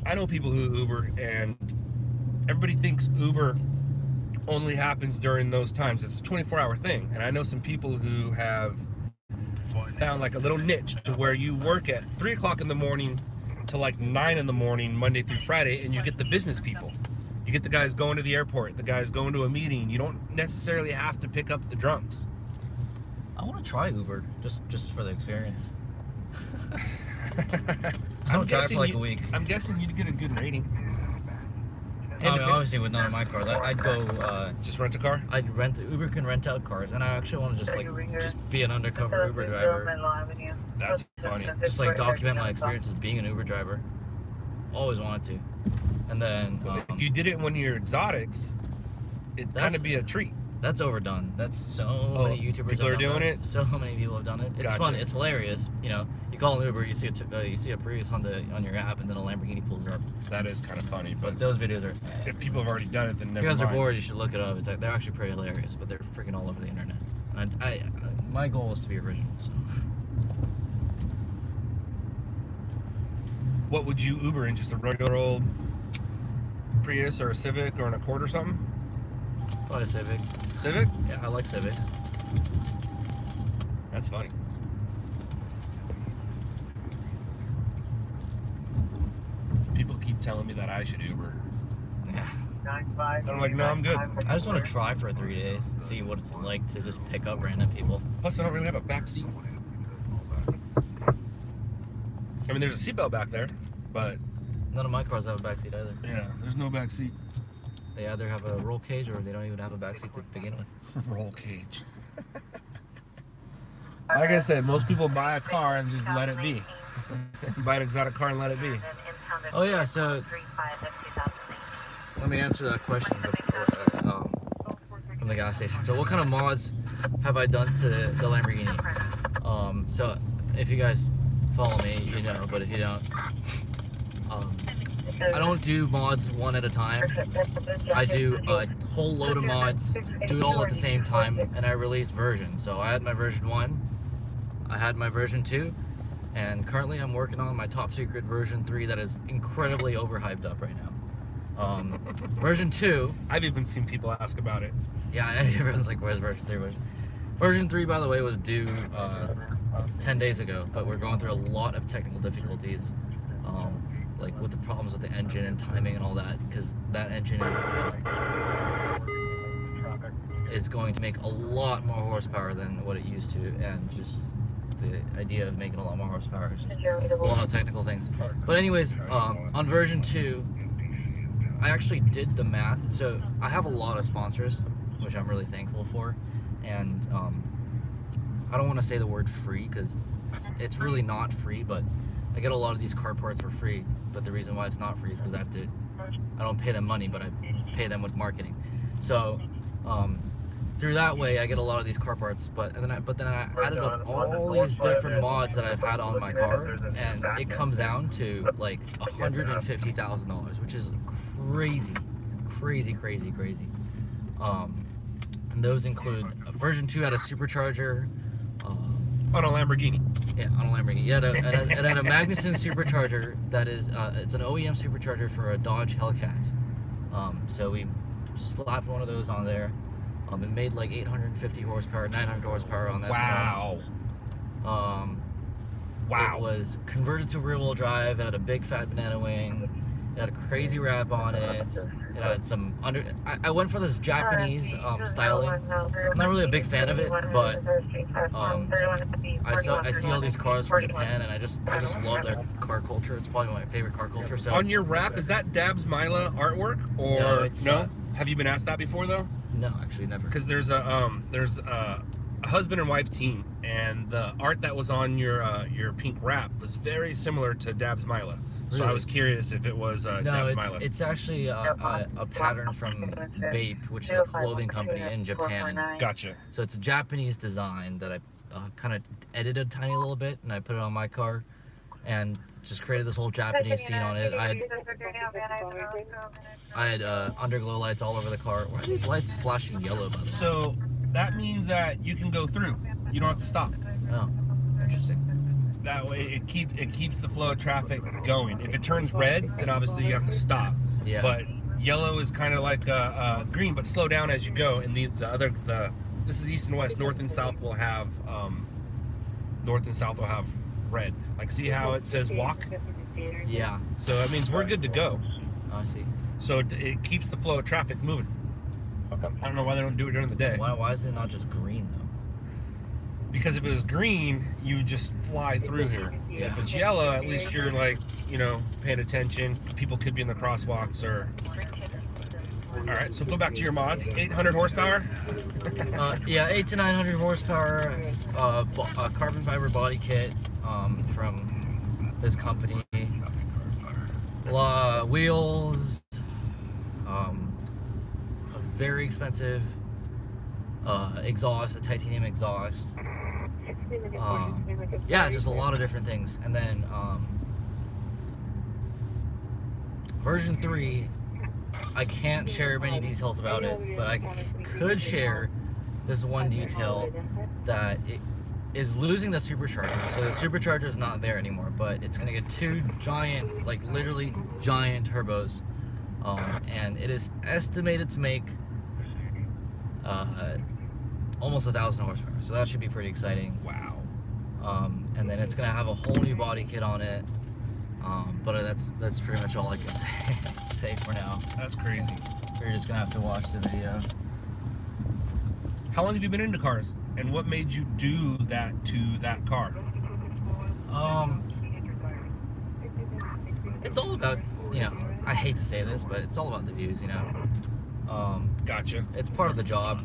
I know people who Uber, and everybody thinks Uber only happens during those times. It's a 24-hour thing. And I know some people who have found like a little niche to where you work at 3 o'clock in the morning to like 9 in the morning, Monday through Friday, and you get the business people. You get the guys going to the airport, the guys going to a meeting. You don't necessarily have to pick up the drunks. I want to try Uber, just for the experience. I'm drive for like a week. I'm guessing you'd get a good rating. I mean, obviously with none of my cars, I'd go. Just rent a car? Uber can rent out cars, and I actually want to just be an undercover Uber driver. That's funny. Just like document my experience as being an Uber driver. Always wanted to. And then if you did it when you're exotics, it'd kind of be a treat. That's overdone. That's so many YouTubers. People are doing it. So many people have done it. It's fun. It's hilarious. You know, you call an Uber, you see a Prius on your app, and then a Lamborghini pulls up. That is kind of funny. But those videos are. If people have already done it, then never mind. If you guys are bored, you should look it up. It's like, they're actually pretty hilarious, but they're freaking all over the internet. And my goal is to be original. So. What would you Uber in? Just a regular old Prius or a Civic or an Accord or something? Probably a Civic. Civic? Yeah, I like Civics. That's funny. People keep telling me that I should Uber. Yeah. I'm like, no, I'm good. I just want to try for 3 days and see what it's like to just pick up random people. Plus, I don't really have a back seat. I mean, there's a seatbelt back there, but... None of my cars have a back seat either. Yeah, there's no back seat. They either have a roll cage or they don't even have a back seat to begin with. Roll cage. Like I said, most people buy a car and just let it be. Buy an exotic car and let it be. Oh yeah, so let me answer that question before, from the gas station. So what kind of mods have I done to the Lamborghini? So if you guys follow me, you know, but if you don't, I don't do mods one at a time. I do a whole load of mods, do it all at the same time, and I release versions. So I had my version 1, I had my version 2, and currently I'm working on my top secret version 3 that is incredibly overhyped up right now. Version 2... I've even seen people ask about it. Yeah, everyone's like, where's version 3? Version 3, by the way, was due 10 days ago, but we're going through a lot of technical difficulties. Like with the problems with the engine and timing and all that, because that engine is going to make a lot more horsepower than what it used to, and just the idea of making a lot more horsepower is just a lot of technical things. But anyways, on version 2, I actually did the math. So I have a lot of sponsors, which I'm really thankful for, and I don't want to say the word free because it's really not free, but I get a lot of these car parts for free. But the reason why it's not free is because I don't pay them money, but I pay them with marketing. So through that way, I get a lot of these car parts. But then I added up all these different mods that I've had on my car, and it comes down to like $150,000, which is crazy. And those include version 2 had a supercharger. On a Lamborghini. Yeah, on a Lamborghini. It had a Magnuson supercharger that is, it's an OEM supercharger for a Dodge Hellcat. So we slapped one of those on there. It made like 850 horsepower, 900 horsepower on that. Wow. Wow. It was converted to rear-wheel drive. It had a big fat banana wing. It had a crazy wrap on it. It had some I went for this Japanese styling. I'm not really a big fan of it, but I see all these cars from Japan, and I just love their car culture. It's probably my favorite car culture. So on your wrap, is that Dabs Mila artwork or no? It's no? Have you been asked that before though? No, actually never. Because there's a husband and wife team, and the art that was on your pink wrap was very similar to Dabs Mila. So Really? I was curious if it was Dabs Mila. It's actually a pattern from Bape, which is a clothing company in Japan. Gotcha. So it's a Japanese design that I kind of edited a tiny little bit, and I put it on my car, and just created this whole Japanese scene on it. I had underglow lights all over the car. Why are these lights flashing yellow, by the way? So that means that you can go through. You don't have to stop. Oh, interesting. That way it keeps the flow of traffic going. If it turns red, then obviously you have to stop. Yeah. But yellow is kind of like green, but slow down as you go. And this is east and west. North and south will have red. Like, see how it says walk? Yeah. So that means we're good to go. Oh, I see. So it keeps the flow of traffic moving. I don't know why they don't do it during the day. Why is it not just green though? Because if it was green, you would just fly through here. Yeah. If it's yellow, at least you're like, paying attention. People could be in the crosswalks or... All right, so go back to your mods. 800 horsepower? Yeah, 800 to 900 horsepower, a carbon fiber body kit from this company. Wheels, a very expensive exhaust, a titanium exhaust. Yeah, just a lot of different things. And then version 3, I can't share many details about it, but I could share this one detail that it is losing the supercharger. So the supercharger is not there anymore, but it's gonna get 2 giant, like literally giant turbos, and it is estimated to make almost 1,000 horsepower. So that should be pretty exciting. Wow. And then it's gonna have a whole new body kit on it. But that's pretty much all I can say for now. That's crazy. You're just gonna have to watch the video. How long have you been into cars? And what made you do that to that car? It's all about, I hate to say this, but it's all about the views, Gotcha. It's part of the job,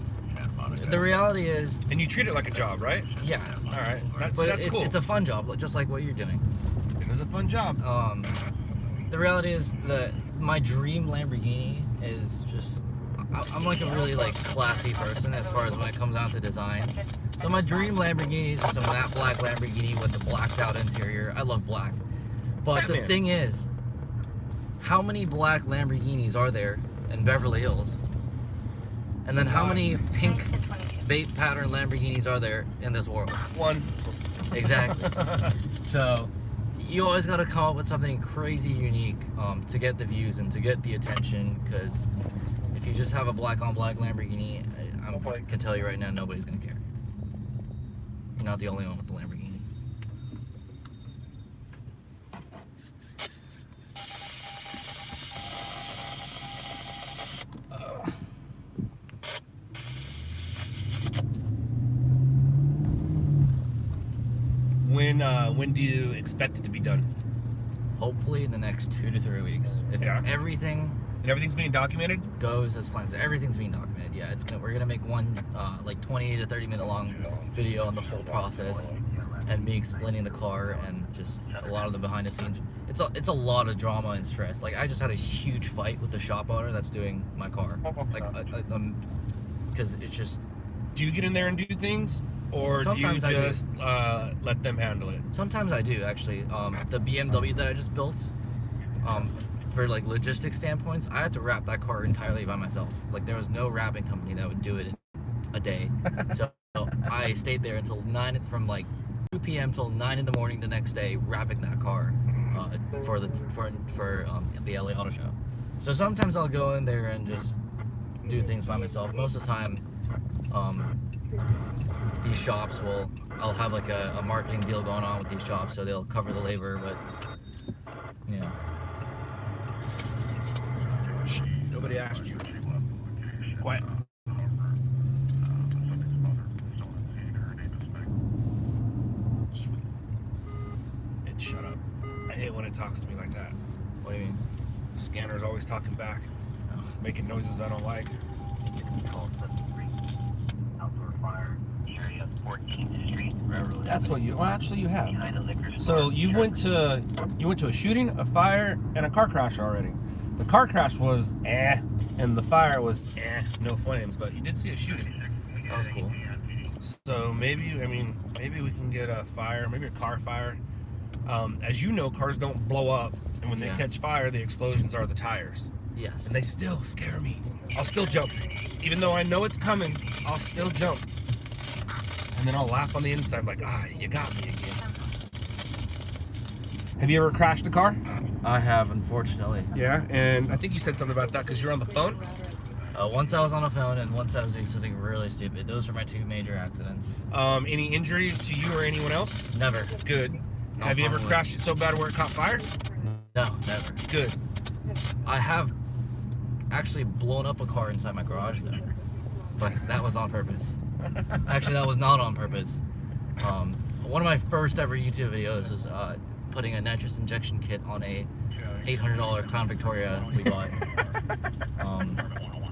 The reality is, And you treat it like a job, right? yeah. All right, that's cool. It's a fun job, just like what you're doing. It is a fun job. The reality is that my dream Lamborghini is just, I'm like a really like classy person as far as when it comes down to designs. So my dream Lamborghini is just a matte black Lamborghini with the blacked out interior. I love black. But Batman. the thing is, how many black Lamborghinis are there in Beverly Hills? And then how many pink vape pattern Lamborghinis are there in this world? One. Exactly. So you always got to come up with something crazy unique to get the views and to get the attention, because if you just have a black on black Lamborghini, I can tell you right now, nobody's going to care. You're not the only one with the Lamborghini. When do you expect it to be done? Hopefully in the next 2 to 3 weeks. If everything And everything's being documented? goes as planned. So everything's being documented. Yeah, we're gonna make one like 20 to 30 minute long video on the whole process and me explaining the car and just a lot of the behind the scenes. It's a lot of drama and stress. Like I just had a huge fight with the shop owner that's doing my car. Like because it's just. Do you get in there and do things? Or Sometimes do you just let them handle it? Sometimes I do, actually. The BMW that I just built, for like logistics standpoints, I had to wrap that car entirely by myself. Like there was no wrapping company that would do it in a day. So I stayed there until 9, from like 2 p.m. till 9 in the morning the next day, wrapping that car for the LA Auto Show. So sometimes I'll go in there and just do things by myself. Most of the time, these shops I'll have like a marketing deal going on with these shops, so they'll cover the labor, but yeah. Shh, nobody asked you. Quiet. Sweet. It shut up. I hate when it talks to me like that. What do you mean? The scanner's always talking back, making noises I don't like. That's what you. Well, actually, you have. So you went to a shooting, a fire, and a car crash already. The car crash was and the fire was no flames. But you did see a shooting. That was cool. So maybe we can get a fire, maybe a car fire. As you know, cars don't blow up, and when they catch fire, the explosions are the tires. Yes. And they still scare me. I'll still jump, even though I know it's coming. I'll still jump. And then I'll laugh on the inside like, you got me again. Have you ever crashed a car? I have, unfortunately. Yeah, and I think you said something about that because you're on the phone? Once I was on the phone and once I was doing something really stupid. Those were my 2 major accidents. Any injuries to you or anyone else? Never. Good. No, have you ever probably. crashed it so bad where it caught fire? No, never. Good. I have actually blown up a car inside my garage though. But that was on purpose. Actually, that was not on purpose. One of my first ever YouTube videos was putting a nitrous injection kit on a $800 Crown Victoria we bought.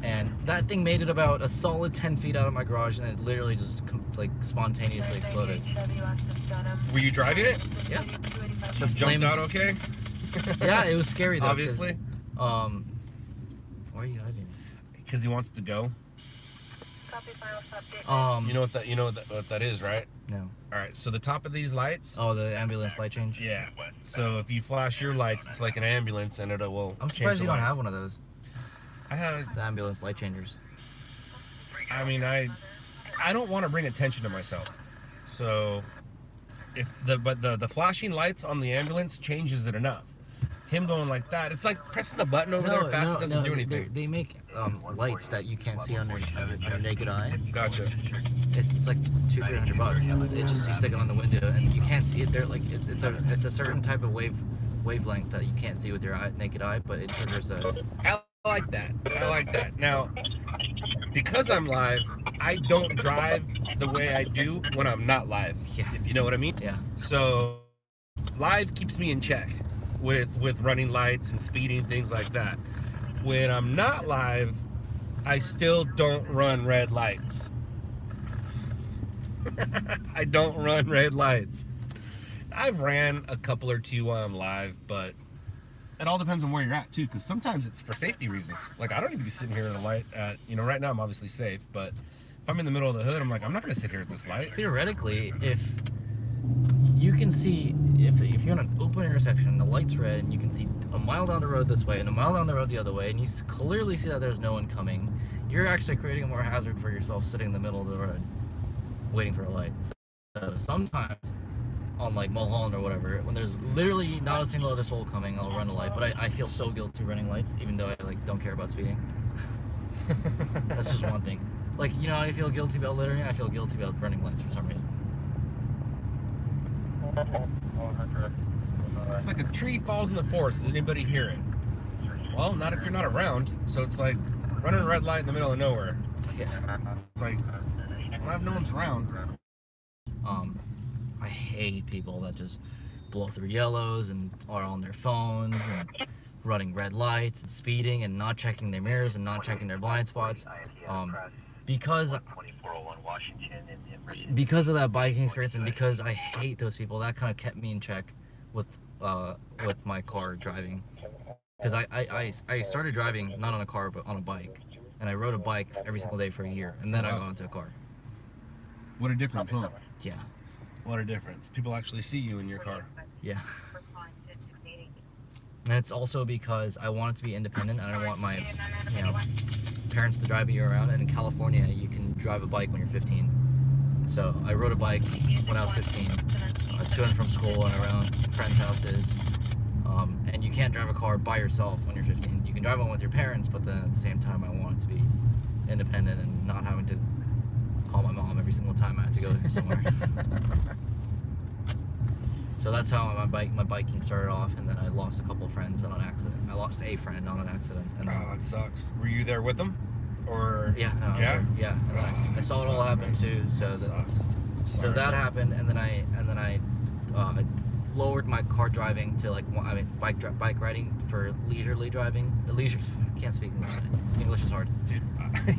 And that thing made it about a solid 10 feet out of my garage, and it literally just like spontaneously exploded. Were you driving it? Yeah. You jumped out okay? Yeah, it was scary though. Obviously. Why are you hiding? Because he wants to go. You know what that is, right? No. All right. So the top of these lights. Oh, the ambulance light change. Yeah. So if you flash your lights, it's like an ambulance, and it will. I'm surprised you don't have one of those. I have the ambulance light changers. I mean, I don't want to bring attention to myself, so the flashing lights on the ambulance changes it enough. Him going like that, it's like pressing the button over there fast. It doesn't do anything. They make lights that you can't see on your naked eye. Gotcha. It's like $200-300. It's just you stick it on the window and you can't see it. They're like it's a certain type of wavelength that you can't see with your naked eye, but it triggers a. I like that. Now, because I'm live, I don't drive the way I do when I'm not live. Yeah. If you know what I mean. Yeah. So, live keeps me in check with running lights and speeding, things like that. When I'm not live, I still don't run red lights. I don't run red lights. I've ran a couple or two while I'm live, but it all depends on where you're at too, because sometimes it's for safety reasons. Like, I don't need to be sitting here at a light at, you know, right now I'm obviously safe, but if I'm in the middle of the hood, I'm like, I'm not gonna sit here at this light. Theoretically, if you can see, if you're in an open intersection and the light's red and you can see a mile down the road this way and a mile down the road the other way, and you clearly see that there's no one coming, you're actually creating a more hazard for yourself sitting in the middle of the road waiting for a light. So sometimes on like Mulholland or whatever, when there's literally not a single other soul coming, I'll run a light. But I feel so guilty running lights, even though I like don't care about speeding. That's just one thing. Like, you know, I feel guilty about littering. I feel guilty about running lights for some reason. It's like a tree falls in the forest. Does anybody hear it? Well, not if you're not around. So it's like running a red light in the middle of nowhere. Yeah. It's like, well, if no one's around. I hate people that just blow through yellows and are on their phones and running red lights and speeding and not checking their mirrors and not checking their blind spots. Because of that biking experience and because I hate those people, that kind of kept me in check with my car driving. Because I started driving not on a car but on a bike, and I rode a bike every single day for a year, and then I got into a car. What a difference, huh? Yeah. What a difference. People actually see you in your car. Yeah. And it's also because I wanted to be independent and I don't want my, you know, parents to drive me around. And in California, you can drive a bike when you're 15. So I rode a bike when I was 15, to and from school and around friends' houses. And you can't drive a car by yourself when you're 15. You can drive one with your parents, but then at the same time, I wanted to be independent and not having to call my mom every single time I had to go somewhere. So that's how my biking started off, and then I lost a couple of friends on an accident. I lost a friend on an accident. And then, oh, that sucks. Were you there with them? Or yeah, no, I was there. Yeah, and then I saw it all happen too. So so that happened, and then I lowered my car driving to like bike riding for leisurely driving. Can't speak English. English is hard. Dude,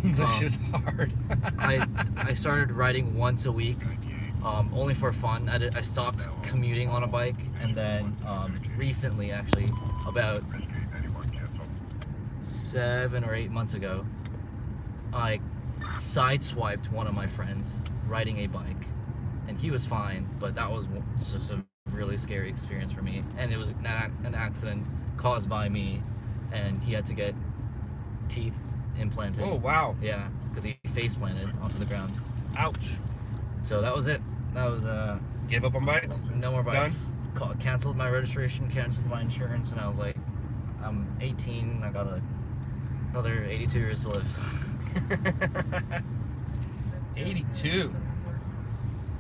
English is hard. I started riding once a week. Only for fun. I stopped commuting on a bike, and then recently, actually, about 7 or 8 months ago, I sideswiped one of my friends riding a bike, and he was fine, but that was just a really scary experience for me, and it was an accident caused by me, and he had to get teeth implanted. Oh, wow. Yeah, because he face planted onto the ground. Ouch. So that was it. That was Gave up on bikes? No more bikes. Canceled my registration, canceled my insurance, and I was like, I'm 18, I got another 82 years to live. 82?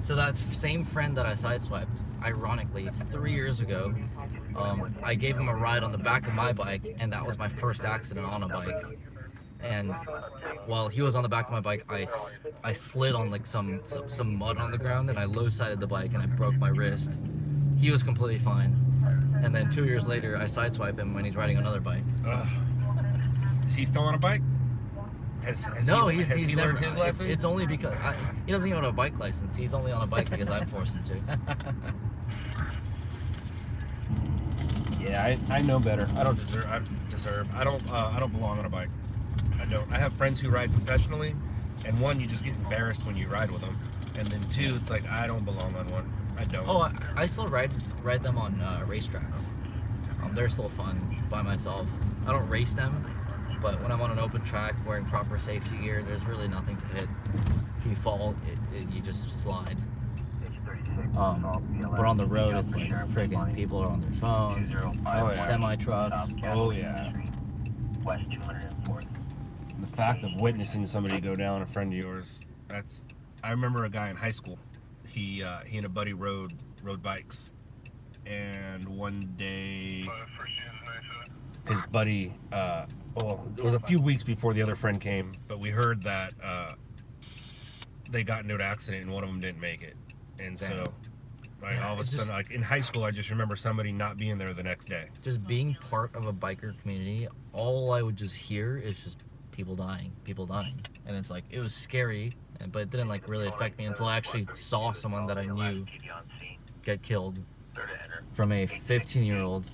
So that same friend that I sideswiped, ironically, 3 years ago, I gave him a ride on the back of my bike, and that was my first accident on a bike. And while he was on the back of my bike, I slid on like some mud on the ground, and I low-sided the bike, and I broke my wrist. He was completely fine. And then 2 years later, I sideswipe him when he's riding another bike. Is he still on a bike? Has he never learned his lesson? It's only because he doesn't even have a bike license. He's only on a bike because I forced him to. Yeah, I know better. I don't deserve. I don't belong on a bike. I don't. I have friends who ride professionally, and one, you just get embarrassed when you ride with them, and then two, it's like I don't belong on one. I don't. Oh, I still ride them on racetracks. They're still fun by myself. I don't race them, but when I'm on an open track wearing proper safety gear, there's really nothing to hit. If you fall, you just slide. But on the road, it's like friggin' people are on their phones, semi-trucks. Oh yeah. West 204th. The fact of witnessing somebody go down, a friend of yours, I remember a guy in high school. He and a buddy rode bikes, and one day his buddy, it was a few weeks before the other friend came, but we heard that they got into an accident and one of them didn't make it. And so, like, all of a sudden, like in high school, I just remember somebody not being there the next day. Just being part of a biker community, all I would just hear is just people dying. And it's like, it was scary, but it didn't like really affect me until I actually saw someone that I knew get killed from a 15-year-old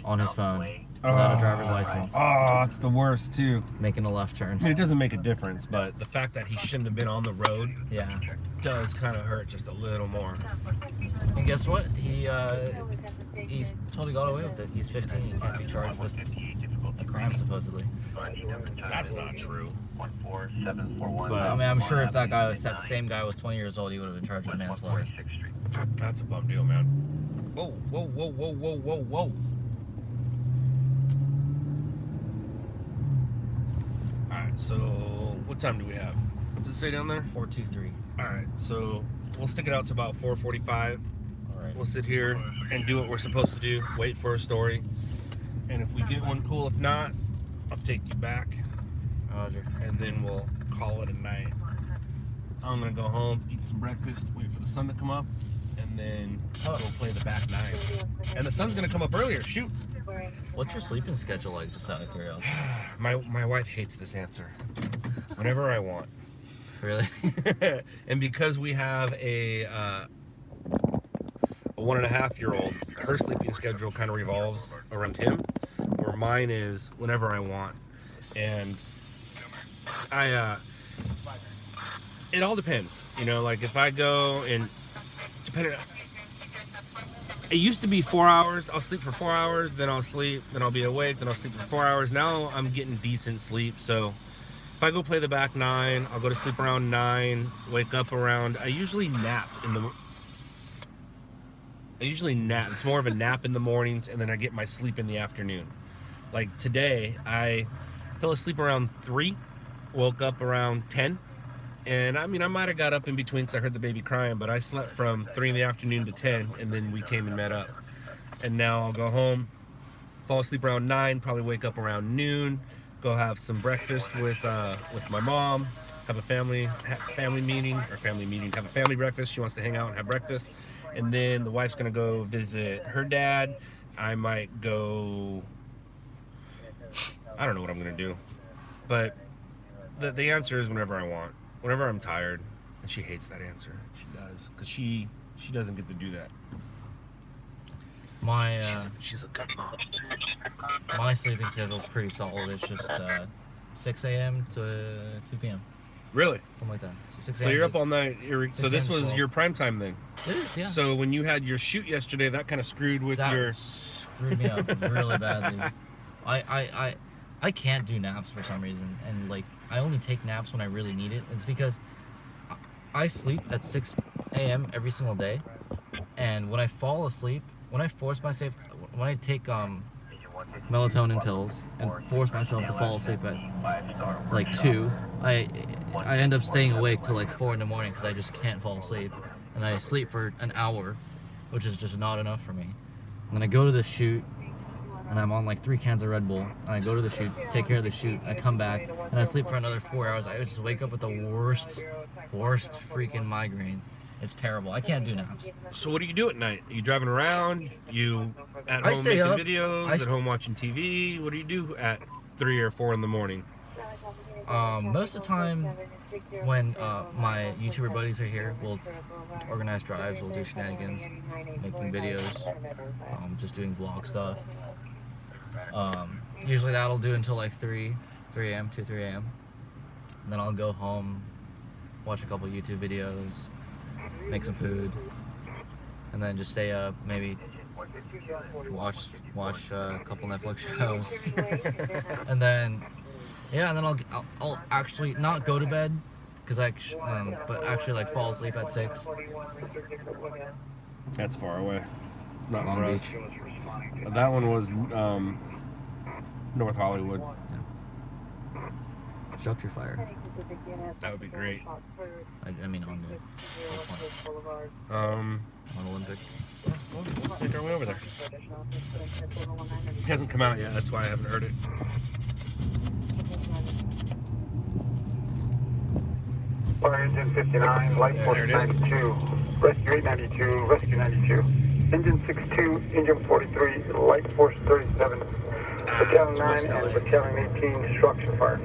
on his phone without a driver's license. Oh, it's the worst too. Making a left turn. I mean, it doesn't make a difference, but the fact that he shouldn't have been on the road, yeah, does kind of hurt just a little more. And guess what? He's totally got away with it. He's 15. He can't be charged with a crime supposedly. That's not true. But I mean, I'm sure if that same guy was 20 years old, he would have been charged with manslaughter. That's a bum deal, man. Whoa, whoa, whoa, whoa, whoa, whoa, whoa. Alright, so what time do we have? What's it say down there? 423. Alright, so we'll stick it out to about 4:45. Alright. We'll sit here and do what we're supposed to do, wait for a story. And if we get one, cool. If not, I'll take you back. Roger. And then we'll call it a night. I'm gonna go home, eat some breakfast, wait for the sun to come up, and then go play the back nine. And the sun's gonna come up earlier. Shoot. What's your sleeping schedule like, just out of curiosity? My wife hates this answer. Whenever I want. Really? And because we have a 1.5-year-old, her sleeping schedule kind of revolves around him, where mine is whenever I want. And it all depends, you know, like if I go and depending, it used to be 4 hours, I'll sleep for 4 hours, then I'll sleep, then I'll be awake, then I'll sleep for 4 hours. Now I'm getting decent sleep, so if I go play the back nine, I'll go to sleep around 9, wake up around, I usually nap. It's more of a nap in the mornings, and then I get my sleep in the afternoon. Like today, I fell asleep around 3, woke up around 10, and I mean, I might have got up in between because I heard the baby crying, but I slept from 3 in the afternoon to 10, and then we came and met up. And now I'll go home, fall asleep around 9, probably wake up around noon, go have some breakfast with my mom, have a family meeting, have a family breakfast. She wants to hang out and have breakfast. And then the wife's gonna go visit her dad. I might go, I don't know what I'm gonna do. But the answer is whenever I want. Whenever I'm tired. And she hates that answer. She does. Because she doesn't get to do that. She's a good mom. My sleeping schedule is pretty solid. It's just 6 a.m. to 2 p.m. Really? Something like that. So 6 So you're up all night. So this was 12. your prime time then? It is, yeah. So when you had your shoot yesterday, that kind of screwed with your... screwed me up really badly. I can't do naps for some reason, and like I only take naps when I really need it. It's because I sleep at 6 a.m. every single day, and when I fall asleep, when I take melatonin pills and force myself to fall asleep at like 2, I end up staying awake till like 4 in the morning because I just can't fall asleep, and I sleep for an hour, which is just not enough for me. And then I go to the shoot, and I'm on like 3 cans of Red Bull, and I go to the shoot, take care of the shoot, I come back, and I sleep for another 4 hours. I just wake up with the worst freaking migraine. It's terrible. I can't do naps. So what do you do at night? Are you driving around? You at home making videos? At home watching TV? What do you do at 3 or 4 in the morning? Most of the time, when my YouTuber buddies are here, we'll organize drives, we'll do shenanigans, making videos, just doing vlog stuff. Usually that'll do until like 3 a.m. Then I'll go home, watch a couple YouTube videos, make some food, and then just stay up, maybe watch a couple Netflix shows, and then I'll actually not go to bed, but actually like fall asleep at 6. That's far away. It's not Long for us. Beach. That one was North Hollywood. Yeah. Structure fire. That would be great. I mean, on the on Olympic. Let's make our way over there. It hasn't come out yet, that's why I haven't heard it. Fire engine 59, light force 92, rescue 892, rescue 92. Engine 62, engine 43, light force 37, battalion 9 and battalion 18, structure fire.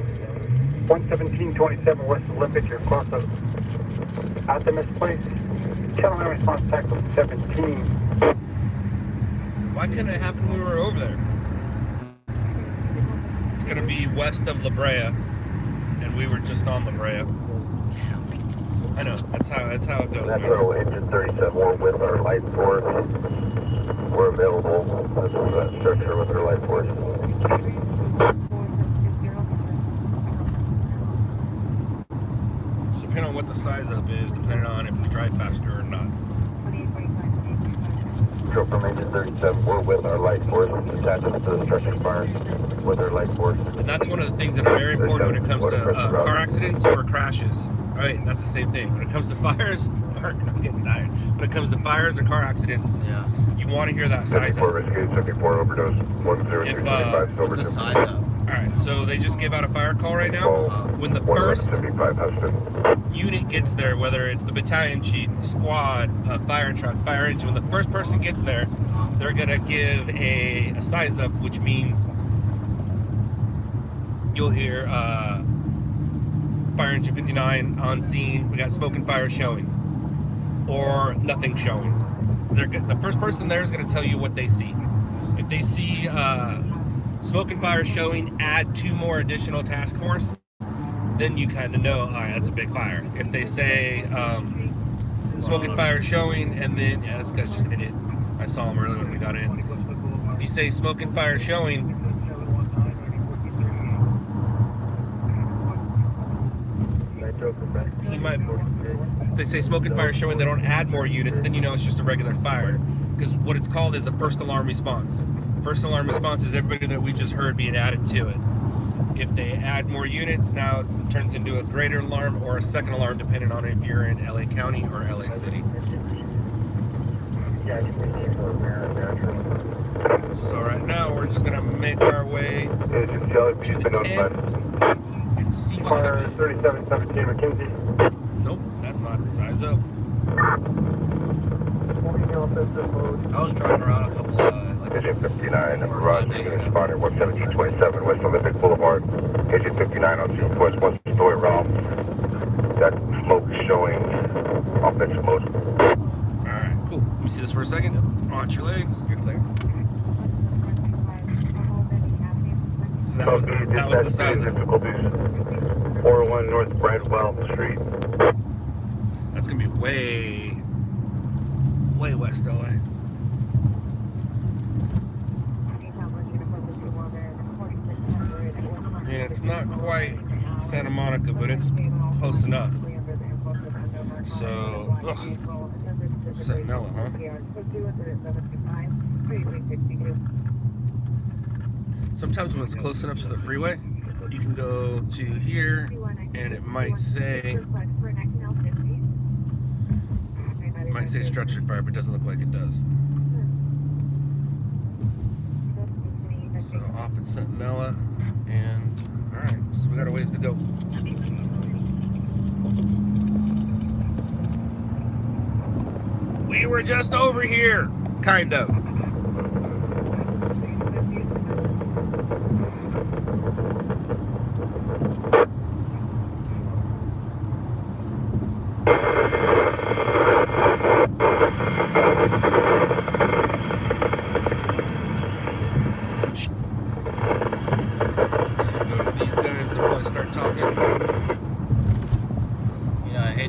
11727 West Olympic, you're across the Optimist Place. Channel 9 response tackle 17. Why couldn't it happen when we were over there? It's gonna be west of La Brea, and we were just on La Brea. I know, that's how it goes. Metro engine 37, we're with our light force. We're available. This is a structure with our light force. So depending on what the size up is, depending on if we drive faster or not. Metro from engine 37, we're with our light force. Attached to the structure fire with our light force. And that's one of the things that are very important when it comes to car accidents or crashes. All right, that's the same thing. When it comes to fires, I'm getting tired. When it comes to fires or car accidents, Yeah. you want to hear that size up. 74 rescue, 74 overdose, 10325 What's overdose. the size up? All right, so they just gave out a fire call right now. When the first unit gets there, whether it's the battalion chief, squad, fire truck, fire engine, when the first person gets there, they're gonna give a size up, which means you'll hear fire engine 59 on scene. We got smoke and fire showing, or nothing showing. The first person there is gonna tell you what they see. If they see smoke and fire showing, add 2 more additional task force, then you kind of know, all right, that's a big fire. If they say smoke and fire showing, and then, yeah, this guy's just an idiot. I saw him earlier when we got in. If you say smoke and fire showing, he might, if they say smoke and fire showing, they don't add more units, then you know it's just a regular fire. Because what it's called is a first alarm response. First alarm response is everybody that we just heard being added to it. If they add more units, now it turns into a greater alarm or a second alarm, depending on if you're in LA County or LA City. So right now we're just gonna make our way to the 10 and see what happens. 3717 McKinsey. Nope, that's not the size up. I was driving around a couple Agent 59, 4 or 5 Rod, days unit ago. spotted 11727 West Olympic Boulevard. Agent 59 on 2 West 1 story around. That smoke showing offensive mode. Alright, cool. Let me see this for a second. Watch your legs. You're clear. So that was the size up. Difficulties. 401 North Bradwell Street. That's gonna be way west LA. Yeah, it's not quite Santa Monica, but it's close enough. So, Sentinella, huh? Sometimes when it's close enough to the freeway, you can go to here, and it might say structured fire, but it doesn't look like it does. So off at Sentinella, and all right, so we got a ways to go. We were just over here, kind of.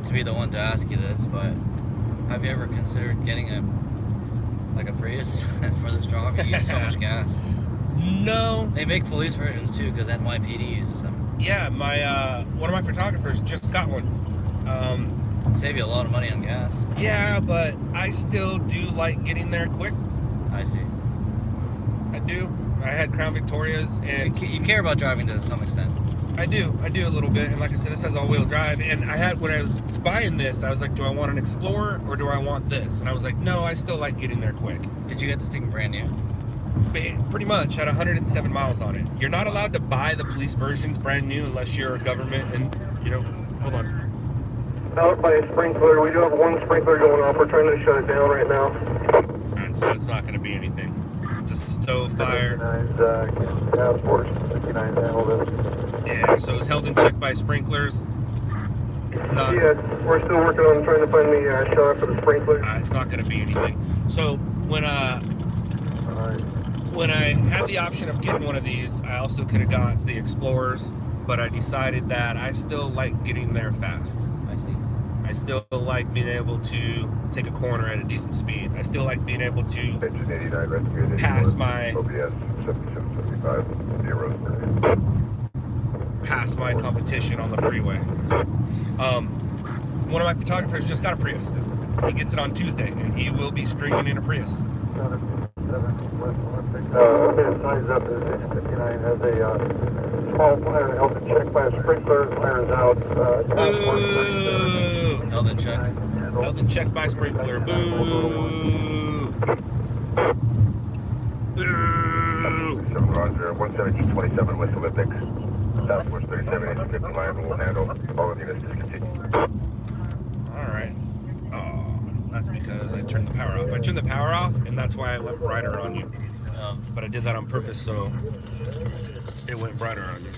To be the one to ask you this, but have you ever considered getting a Prius for this job? You use so much gas. No. They make police versions too, because NYPD uses them. Yeah, my one of my photographers just got one. Save you a lot of money on gas. Yeah, but I still do like getting there quick. I see. I do. I had Crown Victorias, and you care about driving to some extent. I do a little bit, and like I said, this has all-wheel drive, and when I was buying this, I was like, do I want an Explorer or do I want this? And I was like, no, I still like getting there quick. Did you get this thing brand new? Pretty much, had 107 miles on it. You're not allowed to buy the police versions brand new unless you're a government, and, you know, hold on. Out by a sprinkler, we do have one sprinkler going off, we're trying to shut it down right now. Alright, so it's not going to be anything. It's a stove fire. 59's task force, 59's handled it. Yeah, so it was held in check by sprinklers. It's not. Yeah, we're still working on trying to find the shot for the sprinklers. It's not going to be anything. So when I had the option of getting one of these, I also could have got the Explorers, but I decided that I still like getting there fast. I see. I still like being able to take a corner at a decent speed. I still like being able to Engine 89 rescue. pass my OBS 7775 pass my competition on the freeway. One of my photographers just got a Prius. He gets it on Tuesday, and he will be streaming in a Prius. Signs up as 659 has a small fire held in check by a sprinkler. Fire is out. Boo! Held in check. Held in check by sprinkler. Boo! Boo! Roger, 11727 West Olympic. Southwest 37, 50 line will handle. All of units discontinue. Alright. Oh, that's because I turned the power off. I turned the power off, and that's why it went brighter on you. But I did that on purpose, so it went brighter on you.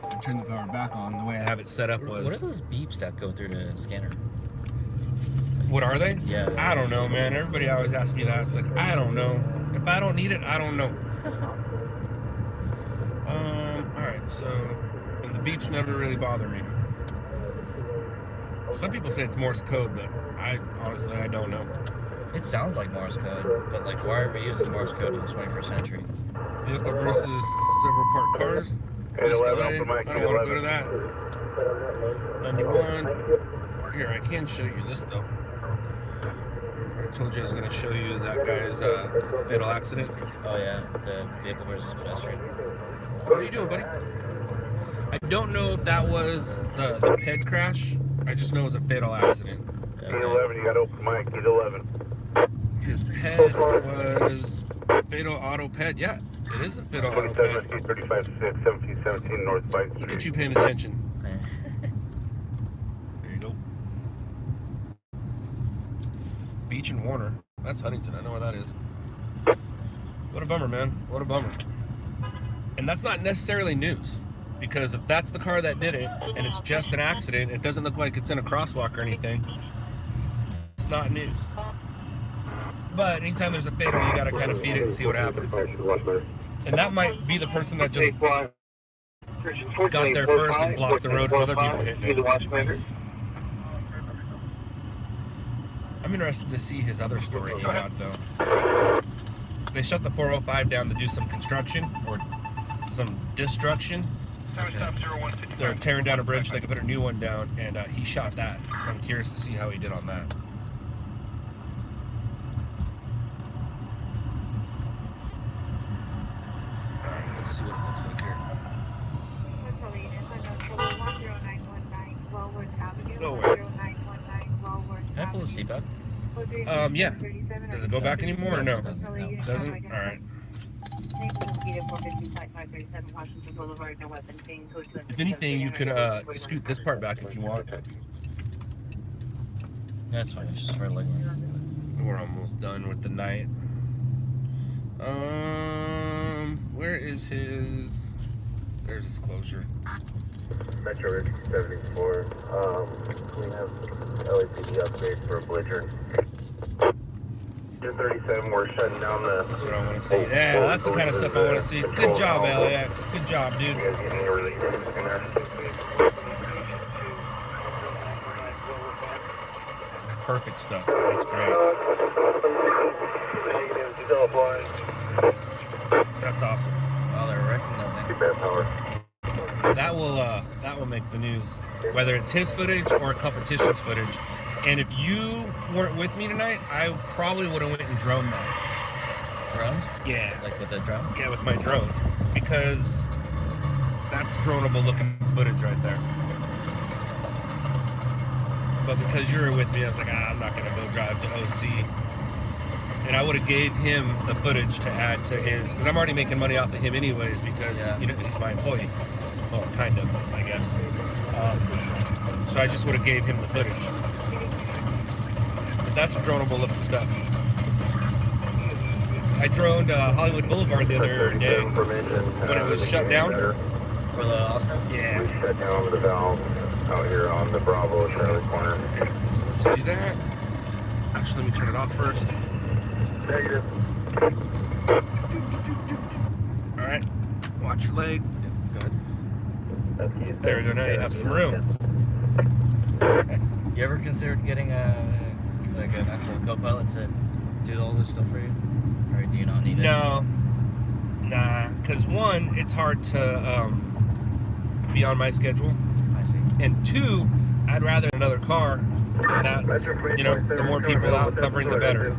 I turned the power back on. The way I have it set up was... What are those beeps that go through the scanner? What are they? Yeah. I don't know, man. Everybody always asks me that. It's like, I don't know. If I don't need it, I don't know. Alright, so... And the beeps never really bother me. Some people say it's Morse code, but honestly, I don't know. It sounds like Morse code, but like, why are we using Morse code in the 21st century? Vehicle versus several parked cars. East LA. I don't want to go to that. 91. Here, I can show you this though. I told you I was going to show you that guy's fatal accident. Oh yeah, the vehicle versus pedestrian. What are you doing, buddy? I don't know if that was the ped crash. I just know it was a fatal accident. He's 11, you got open mic, he's 11. His ped was fatal auto ped. Yeah, it is a fatal auto ped. 35 1717 North Bite Street. Look at you paying attention. There you go. Beach and Warner. That's Huntington. I know where that is. What a bummer, man. What a bummer. And that's not necessarily news. Because if that's the car that did it, and it's just an accident, it doesn't look like it's in a crosswalk or anything, it's not news. But anytime there's a fatal, you gotta kind of feed it and see what happens. And that might be the person that just got there first and blocked the road for other people hitting it. I'm interested to see his other story he got, though. They shut the 405 down to do some construction, or some destruction. They're tearing down a bridge so they can put a new one down, and he shot that. I'm curious to see how he did on that. Alright, let's see what it looks like here. Nowhere. Can I pull the seat back? Yeah. Does it go back anymore or no? It doesn't. No. Doesn't? Alright. If anything, you could scoot this part back if you want. That's fine, it's just for like... We're almost done with the night. Where is his... There's his closure. Metro 74. We have LAPD update for Bridger. 237, we're shutting down the... That's what I want to see. Yeah, that's the kind of stuff I want to see. Good job, LAX. Good job, dude. Perfect stuff. That's great. That's awesome. Oh, they're wrecking that thing. That will make the news, whether it's his footage or competition's footage. And if you weren't with me tonight, I probably would have went and droned that. Droned? Yeah. Like with a drone? Yeah, with my drone. Because that's droneable looking footage right there. But because you were with me, I was like, I'm not going to go drive to OC. And I would have gave him the footage to add to his, because I'm already making money off of him anyways, because you know, he's my employee. Well, kind of, I guess. So I just would have gave him the footage. But that's droneable looking stuff. I droned Hollywood Boulevard the other day when it was shut down. For the Oscars? Yeah. We shut down the valve out here on the Bravo Charlotte corner. So let's do that. Actually, let me turn it off first. Negative. All right. Watch your leg. Good. There we go. Now you have some room. You ever considered getting an actual co-pilot to do all this stuff for you? Or do you not need it? No. Nah. Because one, it's hard to be on my schedule. I see. And two, I'd rather another car. And that's, you know, the more people out covering, the better.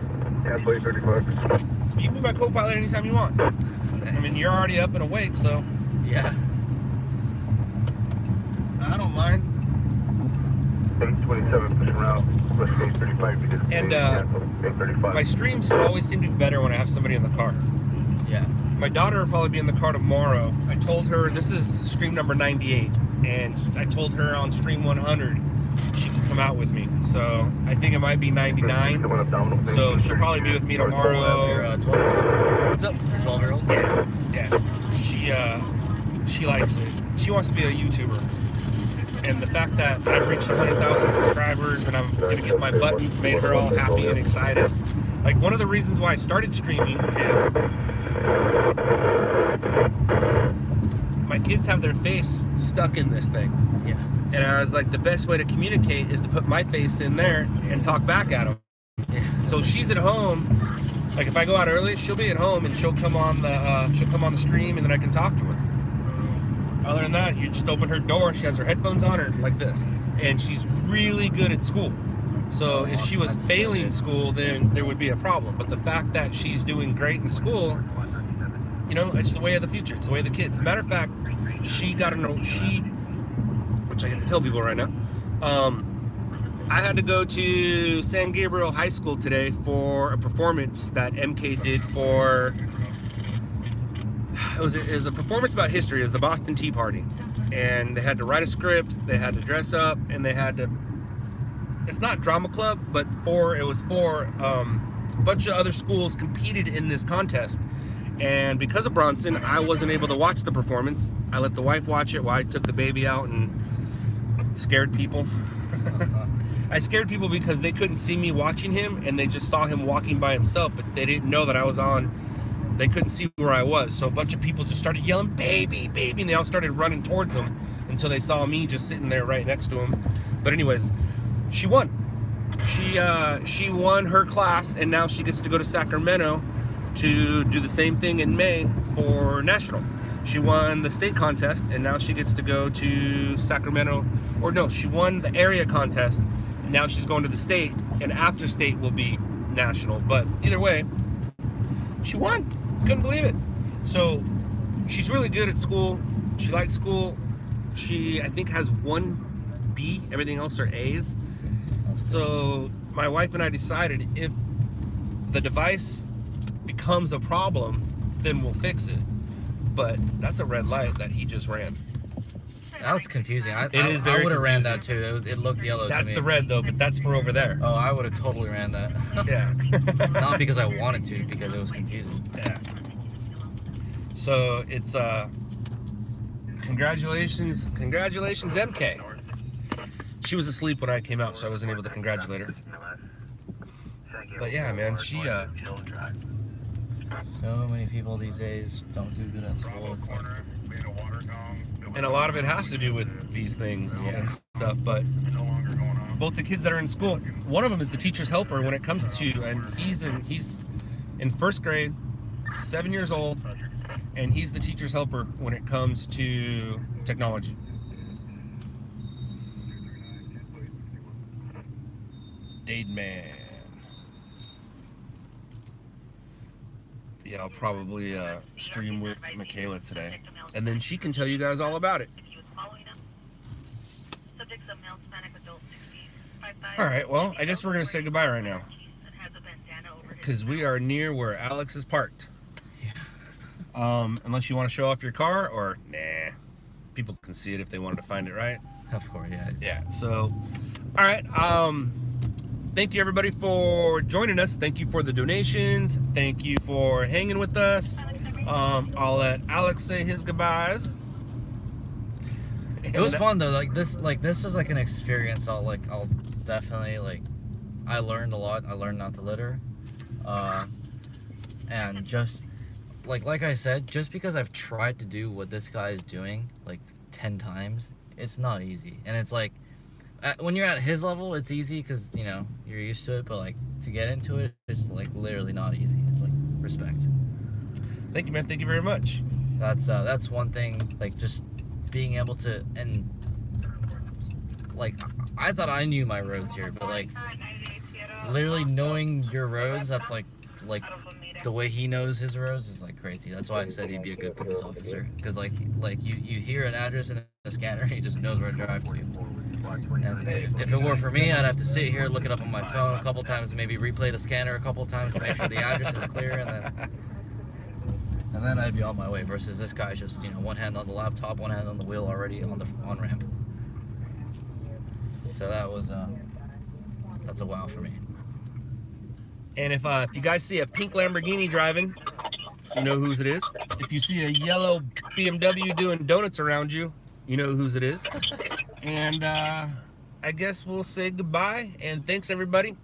You can be my co-pilot anytime you want. I mean, you're already up and awake, so Yeah. I don't mind. 827 pushing route, West 835. And my streams always seem to be better when I have somebody in the car. Yeah. My daughter will probably be in the car tomorrow. I told her, this is stream number 98, and I told her on stream 100 she can come out with me. So I think it might be 99. So she'll probably be with me tomorrow. Your 12-year-old? What's up? 12-year-old? Yeah. She likes it. She wants to be a YouTuber. And the fact that I've reached 100,000 subscribers and I'm gonna get my button made her all happy and excited. Like, one of the reasons why I started streaming is my kids have their face stuck in this thing. Yeah. And I was like, the best way to communicate is to put my face in there and talk back at them. Yeah. So she's at home. Like, if I go out early, she'll be at home and she'll come on the stream, and then I can talk to her. Other than that, you just open her door. She has her headphones on, or like this, and she's really good at school. So if she was failing school, then there would be a problem. But the fact that she's doing great in school, you know, it's the way of the future. It's the way of the kids. As a matter of fact, which I get to tell people right now, I had to go to San Gabriel High School today for a performance that MK did for, it was a performance about history. It was the Boston Tea Party. And they had to write a script, they had to dress up, and they had to, it's not drama club, but it was for a bunch of other schools competed in this contest. And because of Bronson, I wasn't able to watch the performance. I let the wife watch it while I took the baby out and scared people. I scared people because they couldn't see me watching him, and they just saw him walking by himself, but they didn't know that I was on. They couldn't see where I was. So a bunch of people just started yelling, "Baby, baby," and they all started running towards him until they saw me just sitting there right next to him. But anyways, she won. She won her class, and now she gets to go to Sacramento to do the same thing in May for national. She won the state contest, and now she gets to go to Sacramento, or no, she won the area contest. Now she's going to the state, and after state will be national. But either way, she won. Couldn't believe it. So she's really good at school. She likes school. She, I think, has 1 B. Everything else are A's. So my wife and I decided if the device becomes a problem, then we'll fix it. But that's a red light that he just ran. That was confusing. It is very I would have ran confusing. that too. It looked yellow to me. That's the red though, but that's for over there. Oh, I would have totally ran that. Yeah. Not because I wanted to, because it was confusing. Yeah. So it's congratulations, MK. She was asleep when I came out, so I wasn't able to congratulate her. But yeah, man, she So many people these days don't do good at school. It's like, and a lot of it has to do with these things and stuff, but both the kids that are in school, one of them is the teacher's helper when it comes to, and he's in first grade, 7 years old, and he's the teacher's helper when it comes to technology. Dade man. Yeah, I'll probably stream with Michaela today, and then she can tell you guys all about it. All right, well, I guess we're gonna say goodbye right now, because we are near where Alex is parked. Yeah. Unless you want to show off your car, or nah, people can see it if they wanted to find it, right? of course, yeah. Yeah. So, all right. thank you everybody for joining us. Thank you for the donations. Thank you for hanging with us. I'll let Alex say his goodbyes. It was fun though. Like this is like an experience. I'll definitely like. I learned a lot. I learned not to litter, and just like I said, just because I've tried to do what this guy is doing like 10 times, it's not easy. And it's like when you're at his level, it's easy because you know you're used to it. But like to get into it, it's like literally not easy. It's like respect. Thank you, man. Thank you very much. That's one thing. Like just being able to, and like I thought I knew my roads here, but like literally knowing your roads, that's like the way he knows his roads is like crazy. That's why I said he'd be a good police officer, because like you hear an address in a scanner, he just knows where to drive to. And if it were for me, I'd have to sit here, look it up on my phone a couple times, maybe replay the scanner a couple times to make sure the address is clear, and then I'd be on my way. Versus this guy just, you know, one hand on the laptop, one hand on the wheel already on the on-ramp. So that was that's a wow for me. And if you guys see a pink Lamborghini driving, you know whose it is. If you see a yellow BMW doing donuts around you, you know whose it is. And I guess we'll say goodbye and thanks everybody.